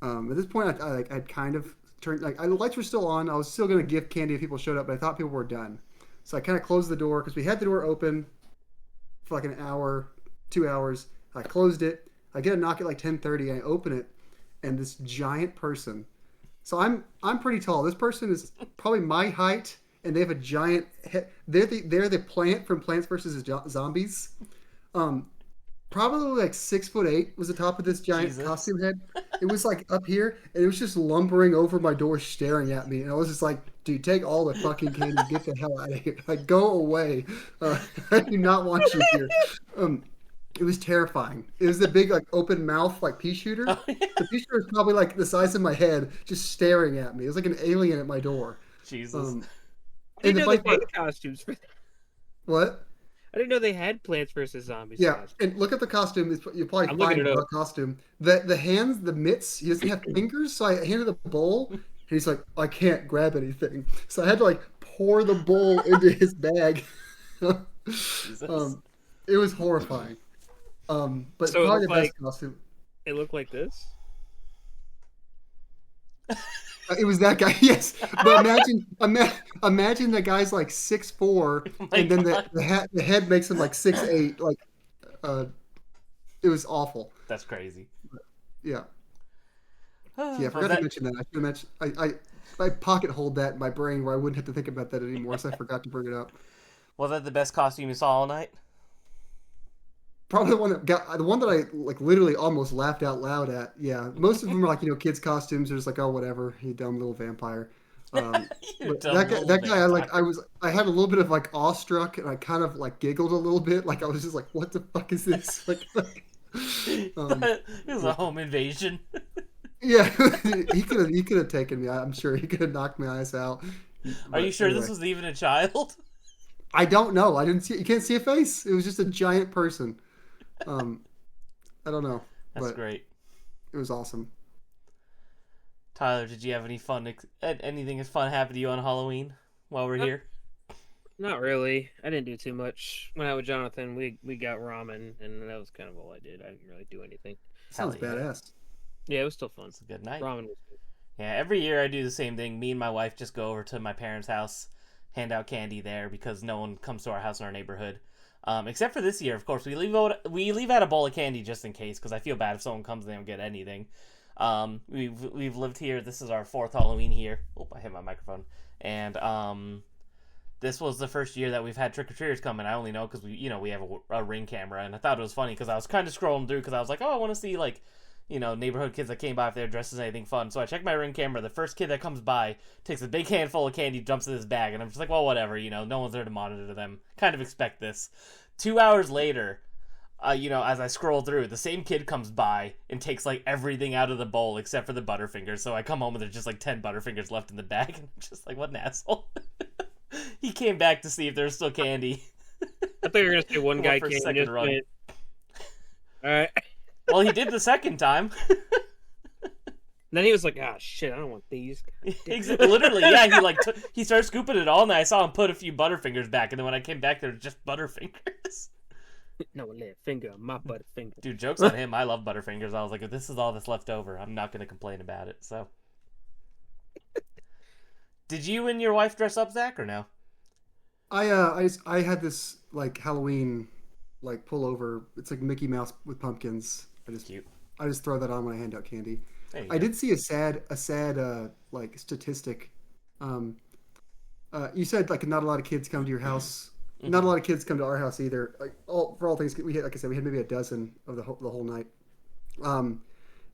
At this point, I'd kind of turned, like, the lights were still on. I was still going to give candy if people showed up, but I thought people were done. So I kind of closed the door because we had the door open for like an hour, 2 hours. I closed it. I get a knock at like 10:30. I open it, and this giant person. So I'm pretty tall. This person is probably my height, and they have a giant head. They're the plant from Plants vs. Zombies. Probably like 6'8" was the top of this giant costume head. It was like up here, and it was just lumbering over my door, staring at me. And I was just like, "Dude, take all the fucking candy, get the hell out of here! Like, go away! I do not want you here." It was terrifying. It was the big, like, open mouth, like pea shooter. Oh, yeah. The pea shooter was probably like the size of my head, just staring at me. It was like an alien at my door. Jesus. I didn't know they made costumes for that. What? I didn't know they had Plants vs. Zombies. Yeah, costumes. and look at the costume. You'll probably I'm find looking it the up. costume. The hands, the mitts, he doesn't have fingers, so I handed the bowl, and he's like, "I can't grab anything." So I had to like pour the bowl into his bag. It was horrifying. But So probably the best costume. It looked like this. It was that guy, yes. But imagine the guy's like 6'4", Oh my and then god, the head makes him like 6'8". Like, it was awful. that's crazy. Yeah. So yeah, I Was forgot to that mention that. I should have mentioned. I pocket hold that in my brain where I wouldn't have to think about that anymore. So I forgot to bring it up. was that the best costume you saw all night? Probably the one that I like literally almost laughed out loud at. Yeah, most of them are like kids costumes. They're just like, oh whatever, you dumb little vampire. Um, You but dumb little that guy, vampire. I had a little bit of like awestruck, and I kind of like giggled a little bit. Like I was just like, what the fuck is this? Um, It was a home invasion. yeah, he could have taken me. I'm sure he could have knocked my eyes out. Are you But sure this anyway, was even a child? I don't know. I didn't see. You can't see a face. It was just a giant person. Um, I don't know, That's but great. it was awesome. Tyler, did you have any anything as fun happen to you on Halloween while we're Uh, here? Not really. I didn't do too much. When I was Jonathan, we got ramen, and that was kind of all I did. I didn't really do anything. Hell Sounds yeah. badass. Yeah, it was still fun. It's a good night. Ramen was good. Yeah, every year I do the same thing. Me and my wife just go over to my parents' house, hand out candy there because no one comes to our house in our neighborhood. Except for this year, of course, we leave out a bowl of candy just in case because I feel bad if someone comes and they don't get anything. We've lived here. This is our fourth Halloween here. Oh, I hit my microphone. And this was the first year that we've had trick or treaters come, and I only know because we have a Ring camera, and I thought it was funny because I was kind of scrolling through because I was like, oh, I want to see like neighborhood kids that came by if they're dressed as anything fun. So I checked my Ring camera. The first kid that comes by takes a big handful of candy, jumps in his bag, and I'm just like, well, whatever. No one's there to monitor them. Kind of expect this. 2 hours later, as I scroll through, the same kid comes by and takes like everything out of the bowl except for the Butterfingers. So I come home and there's just like 10 Butterfingers left in the bag, and I'm just like, what an asshole. He came back to see if there was still candy. I thought you were gonna say one guy For a came and second just run. went. All right. Well, he did the second time. Then he was like, "Ah, shit, I don't want these." Literally, yeah. He started scooping it all, and I saw him put a few Butterfingers back. And then when I came back, there was just Butterfingers. No, left finger, my butterfinger. Dude, jokes on him. I love Butterfingers. I was like, if this is all that's left over, I'm not going to complain about it. So, did you and your wife dress up, Zach, or no? I had this like Halloween like pullover. It's like Mickey Mouse with pumpkins. Cute. I just throw that on when I hand out candy. There you I go. did see a sad like statistic. Um, you said like not a lot of kids come to your house. Mm-hmm. Not a lot of kids come to our house either. Like for all things, we had, like I said, we had maybe a dozen of the whole night.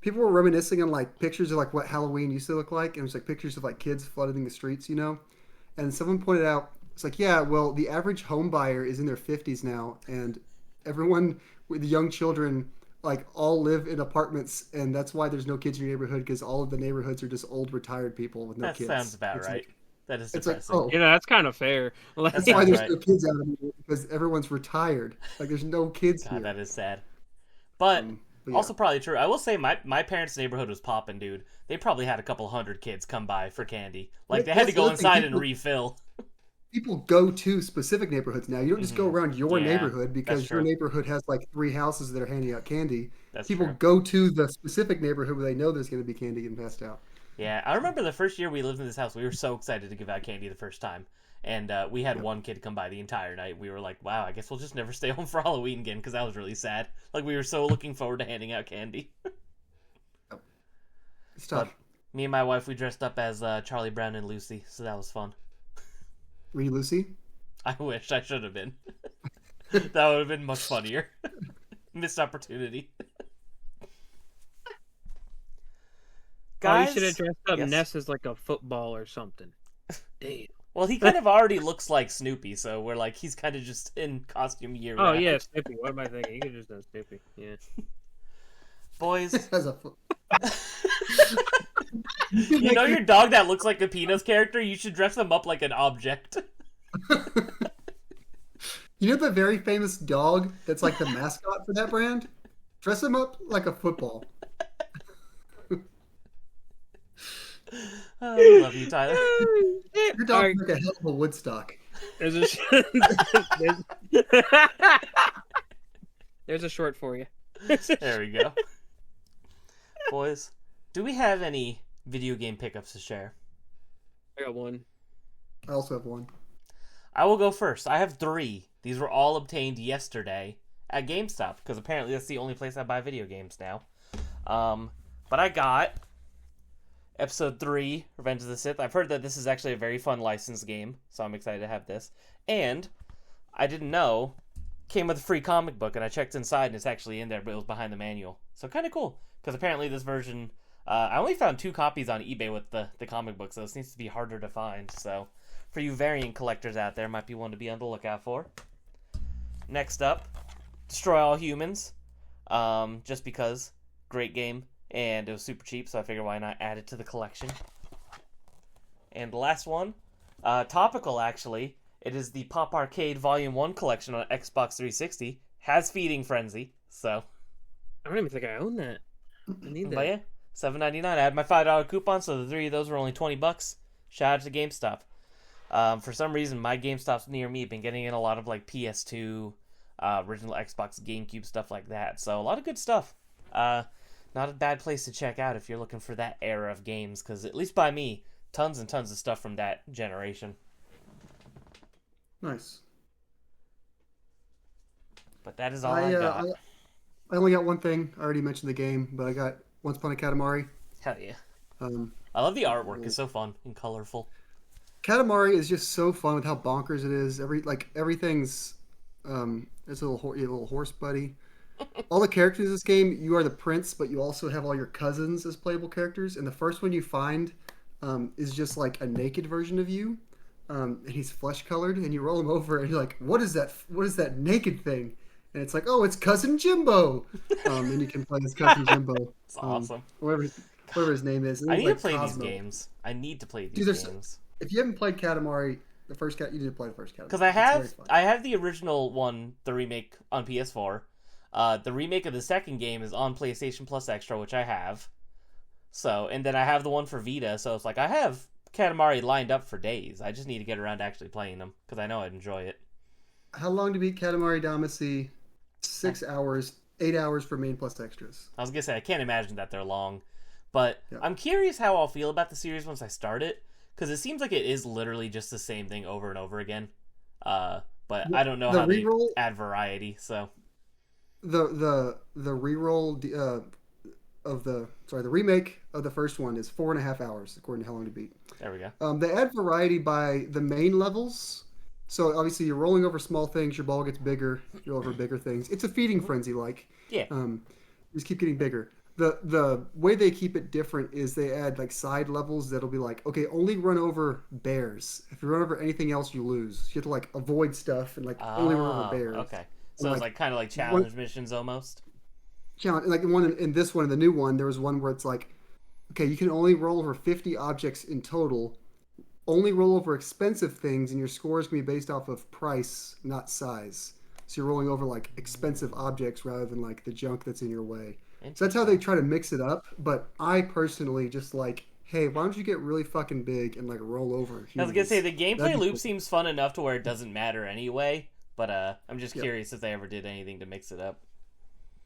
People were reminiscing on like pictures of like what Halloween used to look like, and it was like pictures of like kids flooding the streets, And someone pointed out, it's like, yeah, well, the average home buyer is in their 50s now, and everyone with young children like all live in apartments, and that's why there's no kids in your neighborhood because all of the neighborhoods are just old retired people with no That kids. sounds about It's right. like, That is it's like, depressing. oh, That's kind of fair. Like, That that's why sounds there's right. no kids out anymore because everyone's retired. Like there's no kids God, here. that is sad. But But yeah. also probably true. I will say my parents' neighborhood was popping, dude. They probably had a couple hundred kids come by for candy. Like they had to That's the go other thing. inside and refill. People go to specific neighborhoods now. You don't just go around your Yeah, neighborhood because that's your true. neighborhood has like 3 houses that are handing out candy. That's People true. go to the specific neighborhood where they know there's going to be candy getting passed out. Yeah, I remember the first year we lived in this house, we were so excited to give out candy the first time. And we had one kid come by the entire night. We were like, wow, I guess we'll just never stay home for Halloween again because that was really sad. Like, we were so looking forward to handing out candy. It's tough. Me and my wife, we dressed up as Charlie Brown and Lucy, so that was fun. Were you Lucy? I wish I should have been. That would have been much funnier. Missed opportunity. Guys, you should have dressed up yes. Ness as like a football or something. Damn. Well, he kind of already looks like Snoopy, so we're like, he's kind of just in costume year Oh round. yeah, Snoopy. What am I thinking? You could just done Snoopy. Yeah. Boys, As a you know your dog that looks like a Peanuts character? You should dress him up like an object. You know the very famous dog that's like the mascot for that brand? Dress him up like a football. Oh, I love you, Tyler. Your dog's like a hell of a Woodstock. There's a there's a short for you. There we go. Boys, do we have any video game pickups to share? I got one. I also have one. I will go first. I have 3. These were all obtained yesterday at GameStop, because apparently that's the only place I buy video games now. But I got Episode 3, Revenge of the Sith. I've heard that this is actually a very fun licensed game, so I'm excited to have this. And I didn't know, came with a free comic book, and I checked inside, and it's actually in there, but it was behind the manual. So kind of cool, because apparently this version, I only found 2 copies on eBay with the comic book, so this needs to be harder to find. So for you variant collectors out there, might be one to be on the lookout for. Next up, Destroy All Humans, just because, great game, and it was super cheap, so I figured why not add it to the collection. And the last one, topical actually, it is the Pop Arcade Volume 1 collection on Xbox 360, has Feeding Frenzy, so. I don't even think I own that. I need that. But yeah, $7.99. I had my $5 coupon, so the 3 of those were only $20. Shout out to GameStop. For some reason, my GameStops near me have been getting in a lot of like PS2, original Xbox, GameCube, stuff like that. So a lot of good stuff. Not a bad place to check out if you're looking for that era of games, because at least by me, tons and tons of stuff from that generation. Nice. But that is all I got. I only got one thing. I already mentioned the game, but I got Once Upon a Katamari. Hell yeah. I love the artwork. It's so fun and colorful. Katamari is just so fun with how bonkers it is. Everything's there's a little horse buddy. All the characters in this game, you are the prince, but you also have all your cousins as playable characters. And the first one you find is just like a naked version of you, and he's flesh colored. And you roll him over, and you're like, "What is that? What is that naked thing?" And it's like, "Oh, it's Cousin Jimbo." And you can play as Cousin Jimbo. It's awesome. Whatever his name is. I need to play these games. I need to play these games. If you haven't played Katamari, you need to play the first Katamari. Because I have the original one, the remake on PS4. The remake of the second game is on PlayStation Plus Extra, which I have. So, and then I have the one for Vita, so it's like I have Katamari lined up for days. I just need to get around to actually playing them, because I know I'd enjoy it. How long to beat Katamari Damacy? 6 hours, 8 hours for main plus extras. I was going to say, I can't imagine that they're long. But yeah. I'm curious how I'll feel about the series once I start it, because it seems like it is literally just the same thing over and over again. But I don't know how they add variety, so... The reroll the remake of the first one is 4.5 hours according to how long to beat. There we go. They add variety by the main levels. So obviously you're rolling over small things, your ball gets bigger, you roll over bigger things. It's a feeding frenzy like. Yeah. You just keep getting bigger. The way they keep it different is they add like side levels that'll be like, okay, only run over bears. If you run over anything else, you lose. You have to like avoid stuff and like only run over bears. Okay. So it's like kind of like challenge missions almost. Challenge, like in this one, in the new one, there was one where it's like, okay, you can only roll over 50 objects in total. Only roll over expensive things, and your scores can be based off of price, not size. So you're rolling over like expensive objects rather than like the junk that's in your way. So that's how they try to mix it up. But I personally just like, hey, why don't you get really fucking big and like roll over humans? I was gonna say the gameplay loop seems fun enough to where it doesn't matter anyway. But I'm just curious if they ever did anything to mix it up.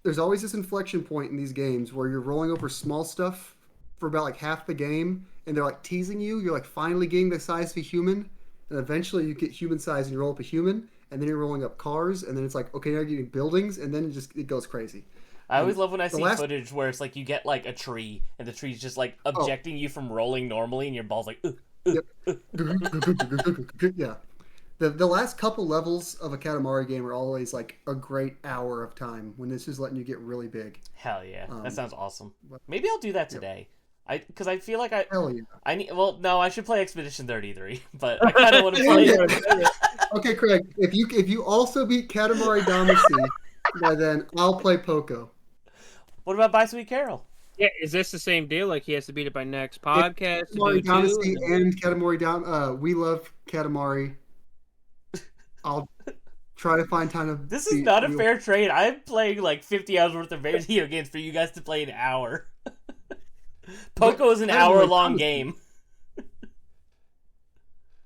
There's always this inflection point in these games where you're rolling over small stuff for about like half the game, and they're like teasing you. You're like finally getting the size of a human, and eventually you get human size and you roll up a human, and then you're rolling up cars, and then it's like, okay, now you're getting buildings, and then it goes crazy. I always love when I see footage where it's like you get like a tree, and the tree's just like objecting you from rolling normally, and your ball's like, yeah. The last couple levels of a Katamari game are always like a great hour of time when this is letting you get really big. Hell yeah, that sounds awesome. Maybe I'll do that today. Because I feel like Hell yeah. I should play Expedition 33, but I kind of want to play it. Okay, Craig, if you also beat Katamari Damacy, then I'll play Poco. What about By Sweet Carol? Yeah, is this the same deal? Like he has to beat it by next podcast? Katamari Damacy and Katamari we love Katamari. I'll try to find time to... This is not a fair trade. I'm playing like 50 hours worth of video games for you guys to play an hour. Poco is an hour-long game.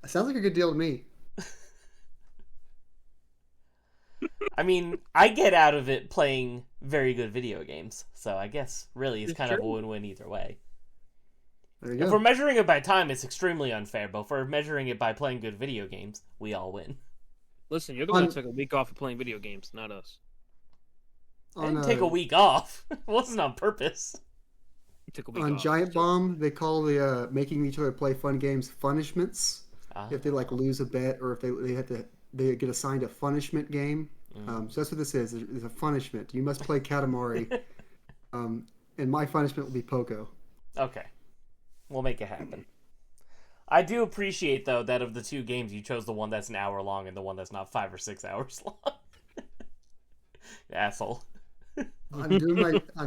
Sounds like a good deal to me. I mean, I get out of it playing very good video games, so I guess really it's kind of a win-win either way. There you If go. we're measuring it by time, it's extremely unfair. But if we're measuring it by playing good video games, we all win. Listen, you're the one that took a week off of playing video games, not us. I didn't take a week off. It wasn't on purpose. You took a week on off. Giant Bomb, they call the making each other play fun games punishments. If they like lose a bet or if they get assigned a punishment game. So that's what this is. It's a punishment. You must play Katamari. And my punishment will be Poco. Okay. We'll make it happen. I do appreciate, though, that of the two games, you chose the one that's an hour long and the one that's not 5 or 6 hours long. Asshole. I'm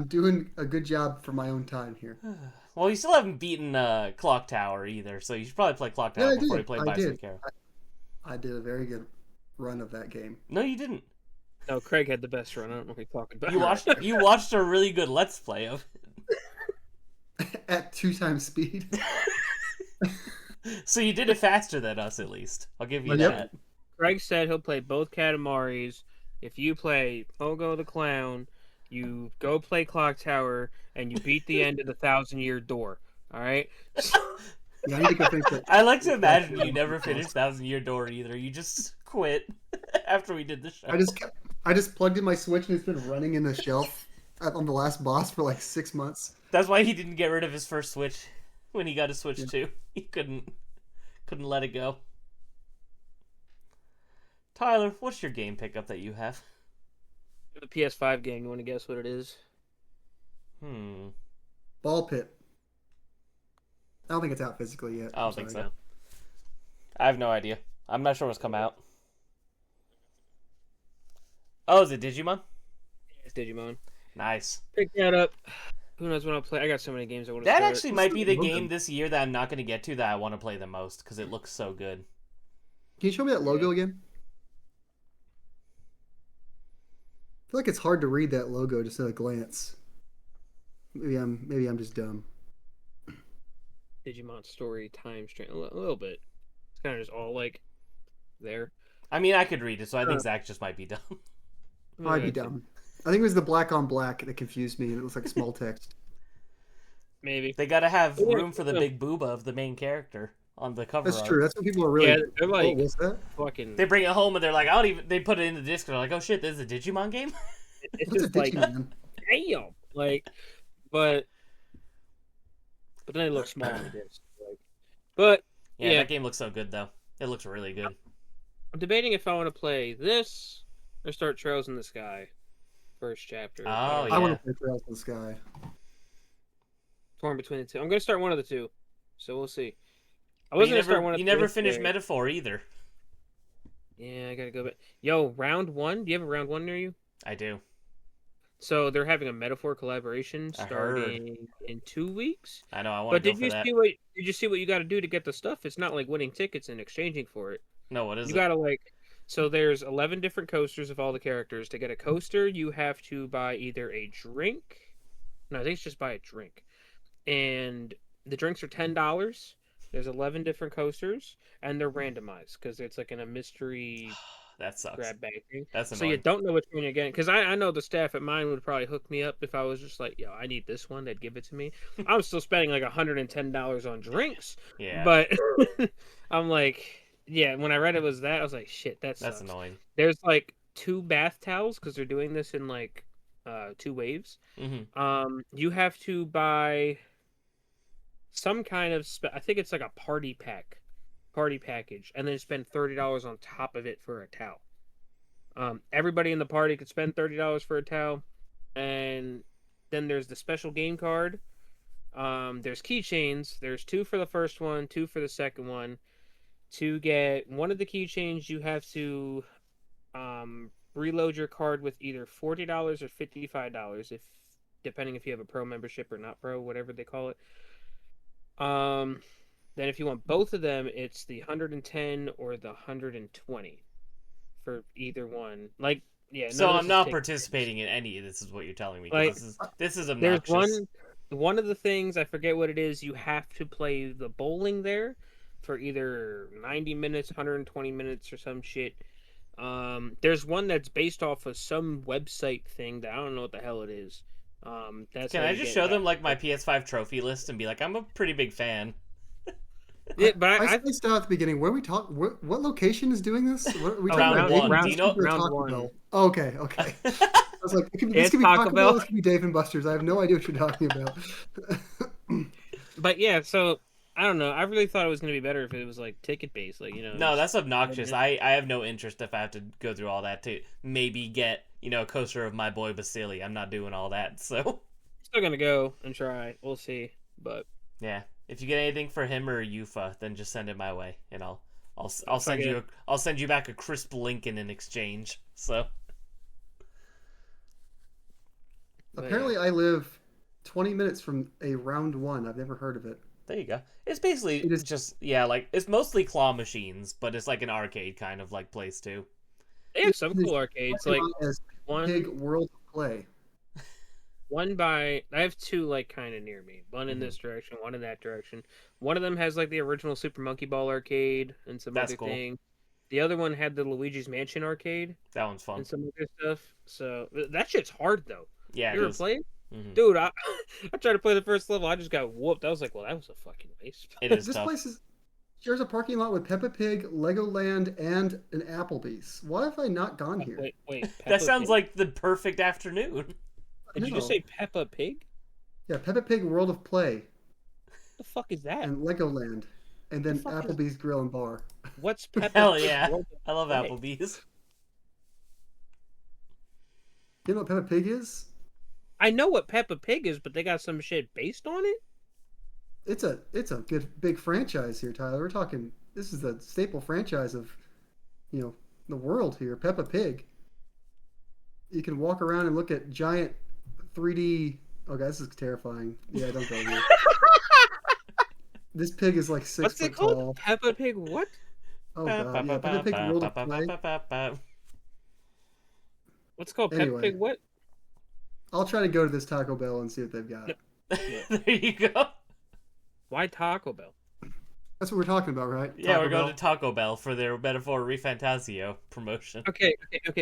doing a good job for my own time here. Well, you still haven't beaten Clock Tower either, so you should probably play Clock Tower before you play Bicycle Hero. I did a very good run of that game. No, you didn't. No, Craig had the best run. I don't know what you're talking about. You watched a really good Let's Play of it. At 2 times speed. So you did it faster than us, at least. I'll give you that. Craig said he'll play both Katamaris. If you play Pogo the Clown, you go play Clock Tower, and you beat the end of the 1,000-Year Door. All right? Yeah, I need to go finish it. I like to imagine you never finished 1,000-Year Door either. You just quit after we did the show. I just plugged in my Switch, and it's been running in the shelf on the last boss for like 6 months. That's why he didn't get rid of his first Switch when he got a Switch 2. He couldn't let it go. Tyler, what's your game pickup that you have? The PS5 game. You want to guess what it is? Ball Pit. I don't think it's out physically yet. I don't think so. I have no idea. I'm not sure what's come out. Oh, is it Digimon? Yeah, it's Digimon. Nice. Pick that up. Who knows when I'll play? I got so many games I want to That start. actually might be the game this year that I'm not going to get to that I want to play the most because it looks so good. Can you show me that logo again? I feel like it's hard to read that logo just at a glance. Maybe I'm just dumb. Digimon story time strain a little bit. It's kind of just all like there. I mean, I could read it, so I think Zach just might be dumb. I'd be dumb. I think it was the black on black that confused me, and it looks like small text. Maybe they got to have room for the big booba of the main character on the cover. That's true. That's what people are really. Yeah, they're like, what's that? Fucking. They bring it home and they're like, I don't even. They put it in the disc. And they're like, oh shit, this is a Digimon game. It's just like, damn, like, but then it looks small on the disc. Like, but yeah, that game looks so good though. It looks really good. I'm debating if I want to play this or start Trails in the Sky. First chapter. Oh, yeah. I want to play Trails in the Sky. Torn between the two. I'm going to start one of the two. So we'll see. I wasn't going to start one of the two. You never finished Metaphor either. Yeah, I got to go back. Yo, round 1? Do you have a round 1 near you? I do. So they're having a Metaphor collaboration starting in 2 weeks. I know. I want to go for that. Did you see what you got to do to get the stuff? It's not like winning tickets and exchanging for it. No, what is it? You got to like. So there's 11 different coasters of all the characters. To get a coaster, you have to buy either a drink. No, I think it's just buy a drink. And the drinks are $10. There's 11 different coasters, and they're randomized because it's like in a mystery. That sucks. Grab bag thing. That's annoying. So you don't know which one you're getting. Because I know the staff at mine would probably hook me up if I was just like, yo, I need this one. They'd give it to me. I'm still spending like $110 on drinks. Yeah. But I'm like, yeah, when I read it was that, I was like, shit, that's annoying. There's like 2 bath towels because they're doing this in like 2 waves. Mm-hmm. You have to buy some kind of, I think it's like a party package, and then spend $30 on top of it for a towel. Everybody in the party could spend $30 for a towel, and then there's the special game card. There's keychains. There's 2 for the first one, 2 for the second one. To get one of the keychains, you have to reload your card with either $40 or $55, depending if you have a pro membership or not pro, whatever they call it. Then if you want both of them, it's the 110 or the 120 for either one. Like, yeah. So I'm not participating in any of this, is what you're telling me. Like, this is obnoxious. There's one of the things, I forget what it is, you have to play the bowling there for either 90 minutes, 120 minutes, or some shit. There's one that's based off of some website thing that I don't know what the hell it is. That's Can how I you just get show that. them like my PS5 trophy list and be like, I'm a pretty big fan? Yeah, but I I spaced out at the beginning. Where are we talk? What location is doing this? What are we oh, talking about? Round Dave and one. Do you know? Buster's or round Taco one. Bell? Oh, okay, okay. I was like, this It's could be Taco Taco Bell. Bell. This could be Dave and Buster's. I have no idea what you're talking about. But yeah, so I don't know. I really thought it was gonna be better if it was like ticket based, like No, just that's obnoxious. I have no interest if I have to go through all that to maybe get, a coaster of my boy Basili. I'm not doing all that, so. still gonna go and try. We'll see. But Yeah. If you get anything for him or Yufa, then just send it my way, and I'll if I get- I'll send you back a crisp Lincoln in exchange. So. but Apparently, I live 20 minutes from a round one. I've never heard of it. There you go. It's basically It is just like it's mostly claw machines, but it's like an arcade kind of like place too. they have some it is cool arcades. Like as one Big World of Play. I have two like kind of near me. One in this direction, one in that direction. One of them has like the original Super Monkey Ball arcade and some That's other cool. thing. The other one had the Luigi's Mansion arcade That one's fun. and some other stuff. So that shit's hard though. Yeah, You it ever is. played? Mhm. Dude, I tried to play the first level. I just got whooped. I was like, well, that was a fucking waste. It is This tough. place shares a parking lot with Peppa Pig, Legoland, and an Applebee's. Why have I not gone here? Wait. That Peppa sounds Pig? like the perfect afternoon. Did you just No. say Peppa Pig? Yeah, Peppa Pig World of Play What the fuck is that? and Legoland, and then fuck is- Applebee's Grill and Bar. What's Peppa Hell Pig? yeah. World I love Play? Applebee's. You know what Peppa Pig is? I know what Peppa Pig is, but they got some shit based on it? It's a good big franchise here, Tyler. We're talking. This is the staple franchise of, the world here. Peppa Pig. You can walk around and look at giant 3D. Oh, God, this is terrifying. Yeah, don't go here. This pig is like 6 What's foot it called? tall. Peppa Pig what? Oh God, yeah, Peppa Pig World of Play. What's it called? Anyway. Peppa Pig what? I'll try to go to this Taco Bell and see what they've got. There you go. Why Taco Bell? That's what we're talking about, right? Yeah, Taco we're going Bell. to Taco Bell for their Metaphor Refantasio promotion. Okay.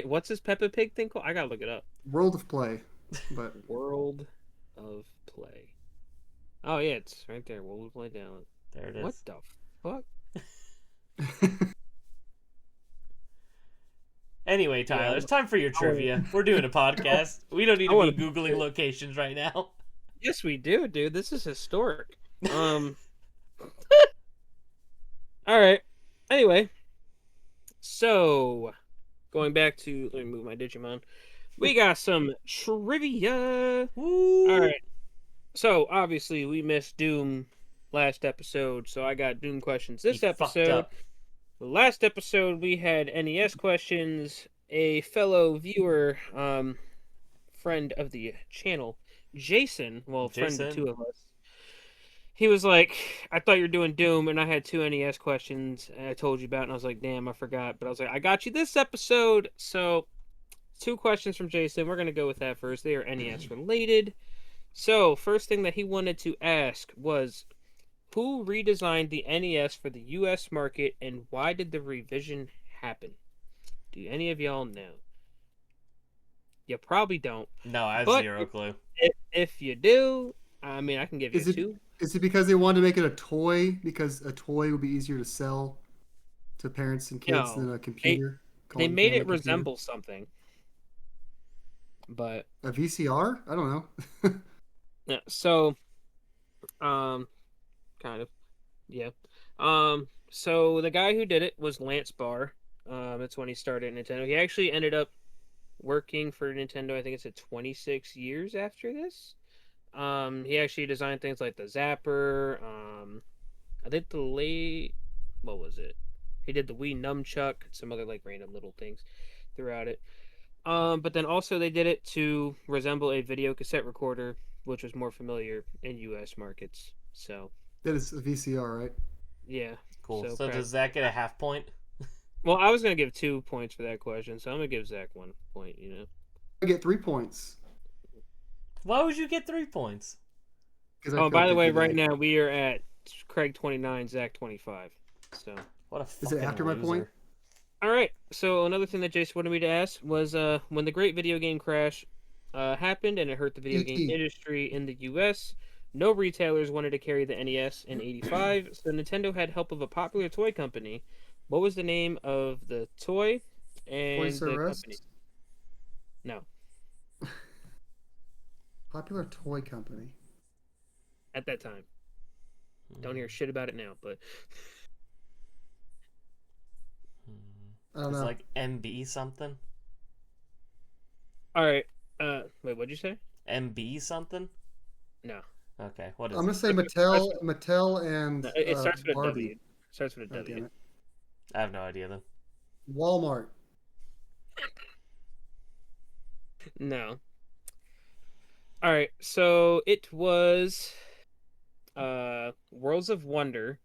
What's this Peppa Pig thing called? I gotta look it up. World of Play, but World of Play. Oh yeah, it's right there. World of Play down. There it is. What the fuck? Anyway, Tyler, Yeah. it's time for your trivia. We're doing a podcast. We don't need I to wanna- be Googling locations right now. Yes, we do, dude. This is historic. All right. Anyway, so going back to let me move my Digimon. We got some trivia. Woo! All right. So obviously we missed Doom last episode, so I got Doom questions this You fucked episode. up. Last episode we had NES questions. A fellow viewer, friend of the channel, Jason, friend Jason. of two of us. He was like, I thought you were doing Doom, and I had two NES questions I told you about, and I was like, damn, I forgot. But I was like, I got you this episode. So, two questions from Jason. We're going to go with that first. They are NES related. So, first thing that he wanted to ask was, who redesigned the NES for the US market, and why did the revision happen? Do any of y'all know? You probably don't. No, I have But- zero clue. If you do, I mean, I can give you two. Is it because they wanted to make it a toy? Because a toy would be easier to sell to parents and kids No. than a computer? They Calling made a it computer? resemble something. But A VCR? I don't know. yeah, so kind of. Yeah. So the guy who did it was Lance Barr. That's when he started at Nintendo. He actually ended up working for Nintendo, I think it's at 26 years after this. He actually designed things like the Zapper, I think what was it? He did the Wii Nunchuck, some other like random little things throughout it. But then also they did it to resemble a video cassette recorder, which was more familiar in US markets. So That is a VCR, right? yeah. Cool. So So does Zach get a half point? Well, I was gonna give 2 points for that question, so I'm gonna give Zach 1 point. I get 3 points. Why would you get 3 points? 'Cause I Oh, feel by the good way, today. right now we are at Craig 29, Zach 25. So, What a Is fucking it after my loser. point? all right. So another thing that Jason wanted me to ask was, when the Great Video Game Crash happened, and it hurt the video game E.T. industry in the U.S. No retailers wanted to carry the NES in '85, so Nintendo had help of a popular toy company. What was the name of the toy and Toys the R Us. company? No, Popular toy company. at that time. Don't hear shit about it now, but I don't It's know. like MB something. all right. Wait, what'd you say? MB something. No, Okay, what is I'm gonna it? say Mattel, and no, it starts with a Barbie. W. It starts with a Oh, W. damn it. I have no idea then. Walmart. No. All right, so it was Worlds of Wonder,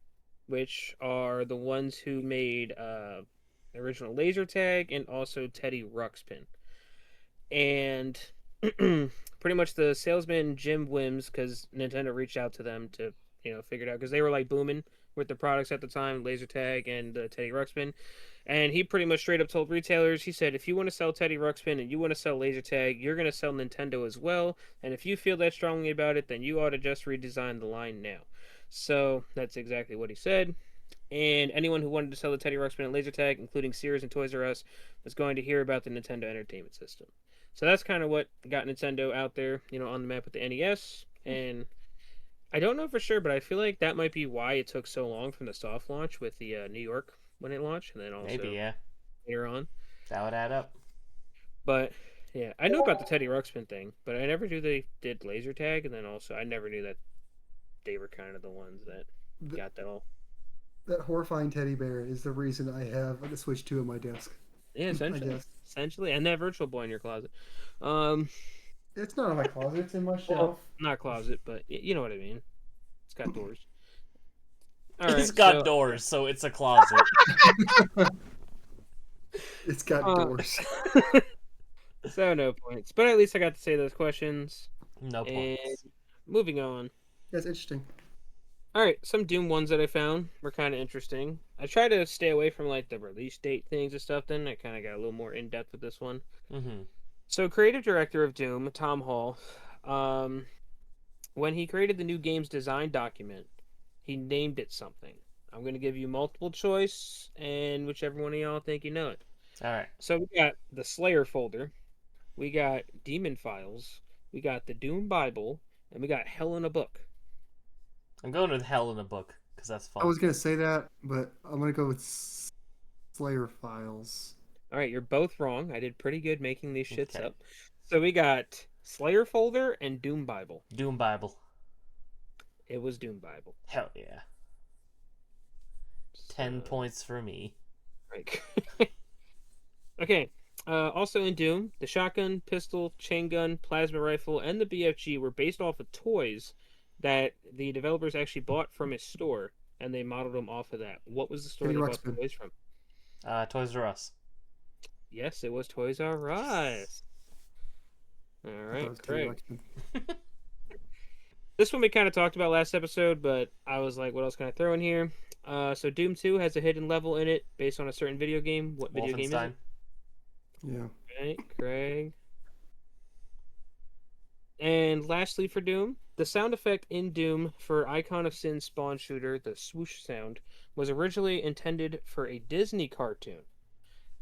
which are the ones who made original laser tag and also Teddy Ruxpin. And pretty much the salesman Jim Wims, because Nintendo reached out to them to figure it out because they were like booming with the products at the time, laser tag and Teddy Ruxpin. And he pretty much straight up told retailers, he said, if you want to sell Teddy Ruxpin and you want to sell laser tag, you're going to sell Nintendo as well. And if you feel that strongly about it, then you ought to just redesign the line now. So that's exactly what he said. And anyone who wanted to sell the Teddy Ruxpin and laser tag, including Sears and Toys R Us, was going to hear about the Nintendo Entertainment System. So that's kind of what got Nintendo out there, on the map with the NES. And I don't know for sure, but I feel like that might be why it took so long from the soft launch with the New York when it launched, and then also Maybe, yeah. later on. That would add up. But yeah, I knew about the Teddy Ruxpin thing, but I never knew they did laser tag, and then also I never knew that they were kind of the ones that got that all. That horrifying teddy bear is the reason I have the Switch 2 on my desk. Yeah, essentially, and that Virtual Boy in your closet. It's not in my closet. It's in my shelf. Well, not closet, but you know what I mean. It's got doors. All It's got doors, so it's a closet. It's got doors. So no points, but at least I got to say those questions. No points. And moving on. That's interesting. All right, some Doom ones that I found were kind of interesting. I try to stay away from like the release date things and stuff. Then I kind of got a little more in depth with this one. Mm-hmm. So, creative director of Doom, Tom Hall, when he created the new game's design document, he named it something. I'm going to give you multiple choice, and whichever one of y'all think you know it. All right. So we got the Slayer folder, we got Demon Files, we got the Doom Bible, and we got Hell in a Book. I'm going with Hell in a Book because that's fun. I was gonna say that, but I'm gonna go with Slayer Files. All right, you're both wrong. I did pretty good making these shits up. So we got Slayer folder and Doom Bible. Doom Bible. It was Doom Bible. Hell yeah. 10 points for me. Right. Okay. Also in Doom, the shotgun, pistol, chain gun, plasma rifle, and the BFG were based off of toys that the developers actually bought from his store, and they modeled them off of that. What was the store they bought the toys from? Toys R Us. Yes, it was Toys R Us. All right, Craig. This one we kind of talked about last episode, but I was like, what else can I throw in here? So Doom 2 has a hidden level in it based on a certain video game. What video game is it? Yeah. Right, Craig. And lastly for Doom, the sound effect in Doom for Icon of Sin spawn shooter, the swoosh sound, was originally intended for a Disney cartoon.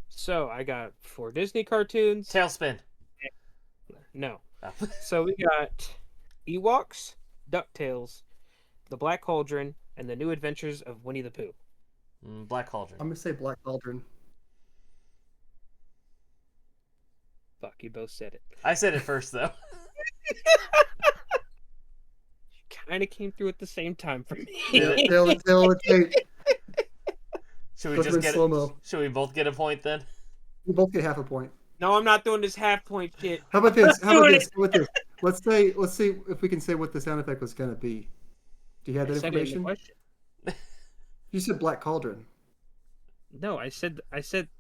So I got 4 Disney cartoons. Tailspin. No. Oh. So we got Ewoks, DuckTales, The Black Cauldron, and The New Adventures of Winnie the Pooh. Black Cauldron. I'm gonna say Black Cauldron. Fuck, you both said it. I said it first, though. Kind of came through at the same time for me. Yeah, tail of the tape. Should we just get slow-mo? Should we both get a point then? We both get half a point. No, I'm not doing this half point shit. How about this? How about this? With this? Let's see if we can say what the sound effect was gonna be. Do you have that information? You said Black Cauldron. No, I said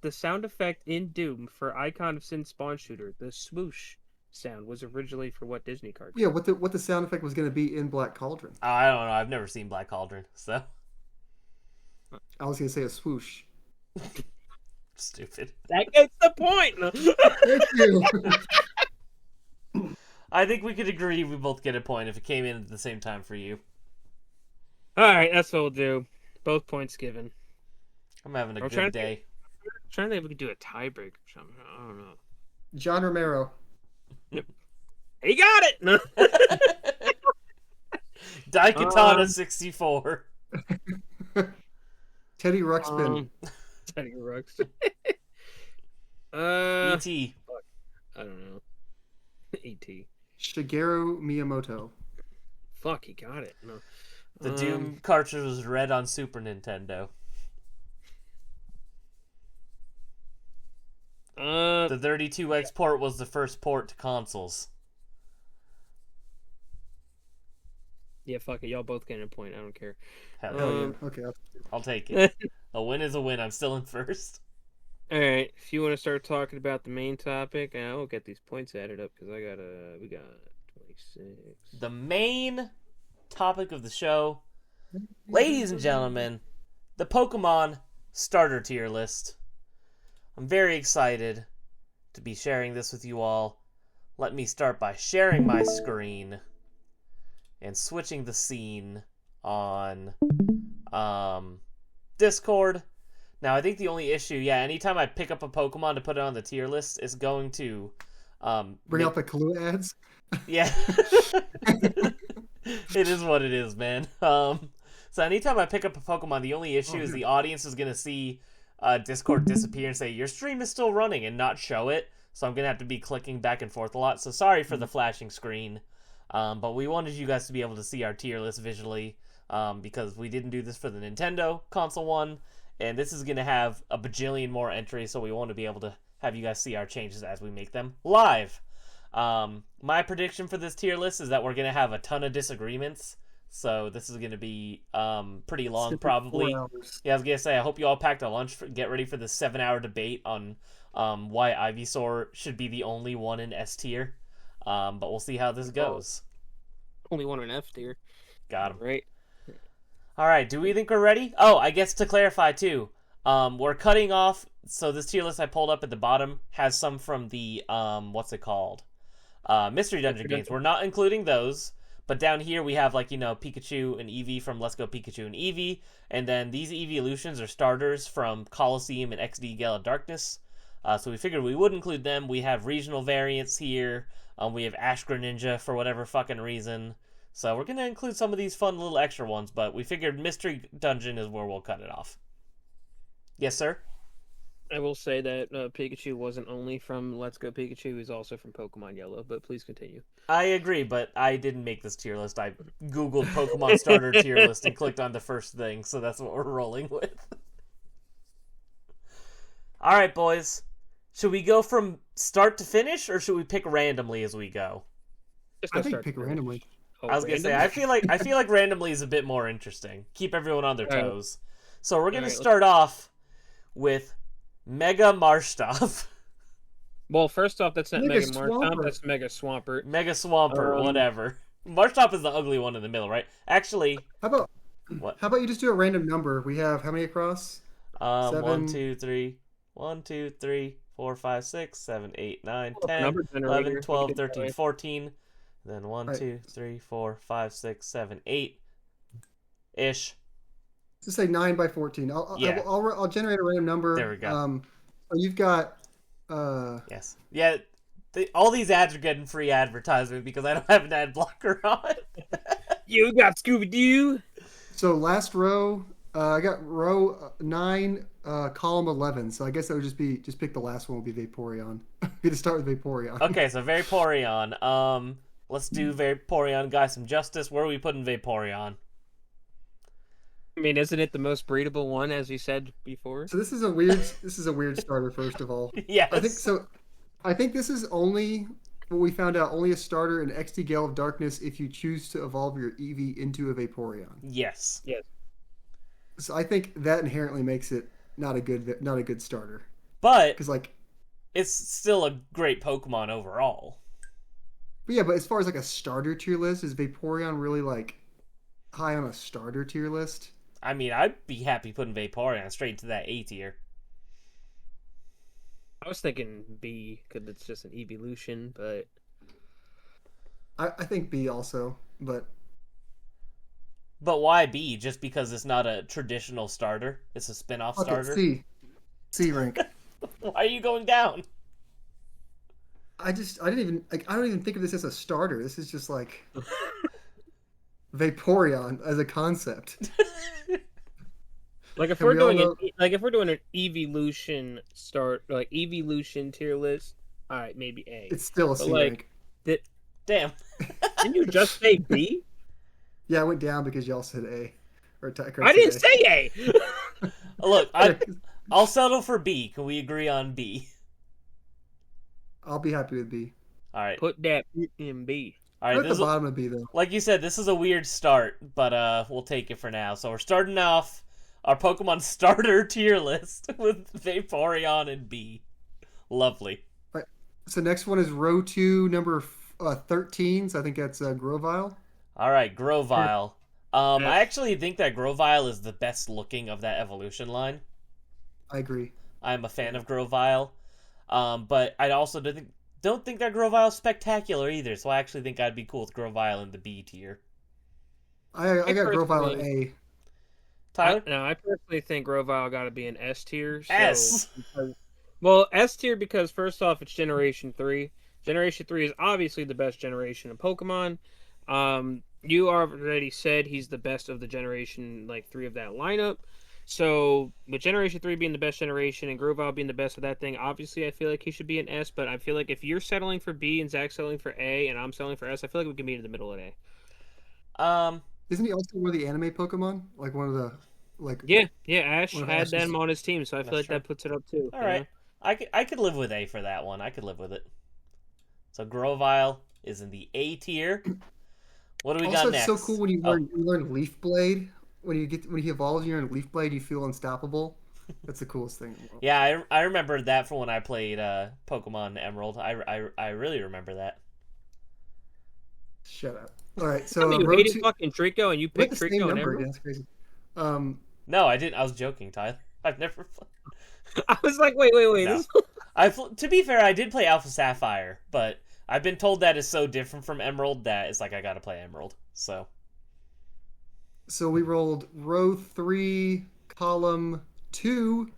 the sound effect in Doom for Icon of Sin spawn shooter, the swoosh sound, was originally for what Disney cartoon? Yeah, what the sound effect was going to be in Black Cauldron. I don't know. I've never seen Black Cauldron, so. I was going to say a swoosh. Stupid. That gets the point. Thank you. I think we could agree we both get a point if it came in at the same time for you. All right, that's what we'll do. Both points given. I'm having a good day. Trying to think if we could do a tiebreak or something. I don't know. John Romero. Yep. He got it! No. Daikatana 64. Teddy Ruxpin. Teddy Ruxpin. E.T. I don't know. E.T. Shigeru Miyamoto. Fuck, he got it. No. The Doom cartridge was red on Super Nintendo. The 32X port was the first port to consoles. Yeah, fuck it. Y'all both getting a point. I don't care. Hell yeah. Okay. I'll take it. A win is a win. I'm still in first. All right. If you want to start talking about the main topic, I will get these points added up because we got 26. The main topic of the show, ladies and gentlemen, the Pokemon Starter Tier List. I'm very excited to be sharing this with you all. Let me start by sharing my screen and switching the scene on Discord. Now, I think the only issue, anytime I pick up a Pokemon to put it on the tier list, it's going to bring out the Kahlua ads. Yeah. It is what it is, man. So anytime I pick up a Pokemon, the only issue is the audience is going to see Discord disappear and say, your stream is still running, and not show it. So I'm going to have to be clicking back and forth a lot. So sorry for the flashing screen. But we wanted you guys to be able to see our tier list visually, because we didn't do this for the Nintendo console one, and this is going to have a bajillion more entries, so we want to be able to have you guys see our changes as we make them live. My prediction for this tier list is that we're going to have a ton of disagreements, so this is going to be pretty long, probably. Yeah, I was going to say, I hope you all packed a lunch. Get ready for the 7-hour debate on why Ivysaur should be the only one in S tier. But we'll see how this goes. Only one in F tier. Got him. Right. All right, do we think we're ready? Oh, I guess to clarify, too, we're cutting off, so this tier list I pulled up at the bottom has some from the, what's it called? Mystery Dungeon games. We're not including those, but down here we have, Pikachu and Eevee from Let's Go Pikachu and Eevee, and then these evolutions are starters from Colosseum and XD Gale of Darkness, so we figured we would include them. We have regional variants here. We have Ash Greninja for whatever fucking reason. So we're going to include some of these fun little extra ones, but we figured Mystery Dungeon is where we'll cut it off. Yes, sir? I will say that Pikachu wasn't only from Let's Go Pikachu, he was also from Pokemon Yellow, but please continue. I agree, but I didn't make this tier list. I Googled Pokemon Starter Tier List and clicked on the first thing, so that's what we're rolling with. All right, boys. Should we go from start to finish, or should we pick randomly as we go? I think pick randomly. I was gonna say, I feel like randomly is a bit more interesting. Keep everyone on their toes. So we're gonna start off with Mega Marshtomp. Well, first off, that's not Mega Marshtomp, that's Mega Swampert. Mega Swampert, whatever. Marshtomp is the ugly one in the middle, right? Actually, how about you just do a random number? We have how many across? 7. 1, 2, 3, 1, 2, 3, 4, 5, 6, 7, 8, 9, 10, 11, 12, 13, 14. Then 1, 2, 3, 4, 5, 6, 7, 8 ish. Just say 9 by 14. I'll generate a random number. There we go. You've got. Yes. Yeah. All these ads are getting free advertisement because I don't have an ad blocker on. You got Scooby Doo. So last row, I got row 9, column 11. So I guess that would just pick the last one. Would be Vaporeon. Be to start with Vaporeon. Okay, so Vaporeon. Let's do Vaporeon, guys, some justice. Where are we putting Vaporeon? I mean, isn't it the most breedable one, as you said before? So this is a weird starter. First of all, yes. I think this is only what we found out. Only a starter in XD Gale of Darkness if you choose to evolve your Eevee into a Vaporeon. Yes. Yes. So I think that inherently makes it not a good starter. But because it's still a great Pokemon overall. But yeah, but as far as a starter tier list, is Vaporeon really high on a starter tier list? I mean, I'd be happy putting Vaporeon straight to that A tier. I was thinking B because it's just an evolution, but I think B also, but But why B? Just because it's not a traditional starter? It's a spin-off fuck it, starter? C rank. Why are you going down? I didn't even like I don't even think of this as a starter. This is just like Vaporeon as a concept. Like if And we're we all doing know if we're doing an evolution evolution tier list, all right, maybe A. it's still a But C like, rank. did Damn. didn't you just say B? Yeah, I went down because y'all said A. Or I Kurt didn't said say A. Look, A. I'll settle for B. Can we agree on B? I'll be happy with B. All right. Put that in B. All right. Put at the This is, bottom of B though. like you said, this is a weird start, but we'll take it for now. So we're starting off our Pokemon Starter Tier List with Vaporeon and B. Lovely. All right. So next one is row 2, number 13. So I think that's Grovyle. All right, Grovyle. I F. actually think that Grovyle is the best looking of that evolution line. I agree. I'm a fan of Grovyle, but I also don't think that Grovyle's spectacular either. So I actually think I'd be cool with Grovyle in the B tier. I got Grovyle personally- at A. Tyler, I personally think Grovyle got to be an S tier. So, S. Well, S tier because first off, it's Generation 3. Generation 3 is obviously the best generation of Pokemon. You already said he's the best of the Generation 3 of that lineup. So, with Generation 3 being the best generation and Grovyle being the best of that thing, obviously I feel like he should be an S, but I feel like if you're settling for B and Zach's settling for A and I'm settling for S, I feel like we can meet in the middle at A. Isn't he also one of the anime Pokemon? Like one of the Yeah, Ash one of had Ash's- them on his team, so I feel That's like true. that puts it up too. All right, I could live with A for that one. I could live with it. So Grovyle is in the A tier. What do we Also, got it's next? so cool when you learn Leaf Blade. When he evolves, you learn Leaf Blade. You feel unstoppable. That's the coolest thing. Yeah, I remember that from when I played Pokemon Emerald. I really remember that. Shut up. All right, So so you row hated 2. fucking Trico and you We have picked the same Trico and number Emerald? again. That's crazy. No, I didn't. I was joking, Tyler. I've never. I was like, wait. No. This... To be fair, I did play Alpha Sapphire, but I've been told that is so different from Emerald that it's like I gotta play Emerald. So we rolled row 3, column 2.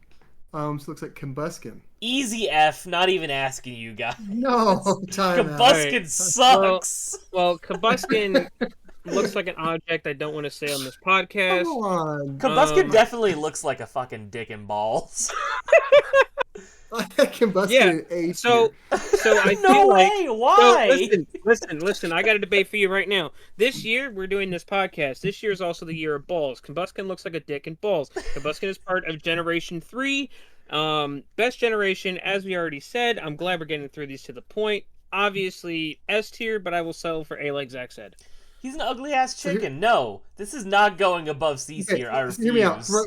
So it looks like Combuskin. easy F. Not even asking you guys. No, time out. Combuskin sucks. Well, Combuskin looks like an object I don't want to say on this podcast. Come on. Combuskin definitely looks like a fucking dick and balls. I had Combuskin Yeah, at A. So I No feel like way. Why? listen. I got a debate for you right now. This year we're doing this podcast. This year is also the year of balls. Combuskin looks like a dick and balls. Combuskin is part of Generation 3. Best generation, as we already said. I'm glad we're getting through these to the point. Obviously S tier, but I will settle for A like Zach said. He's an ugly ass chicken. No, this is not going above C tier. I refuse. Hear me out. For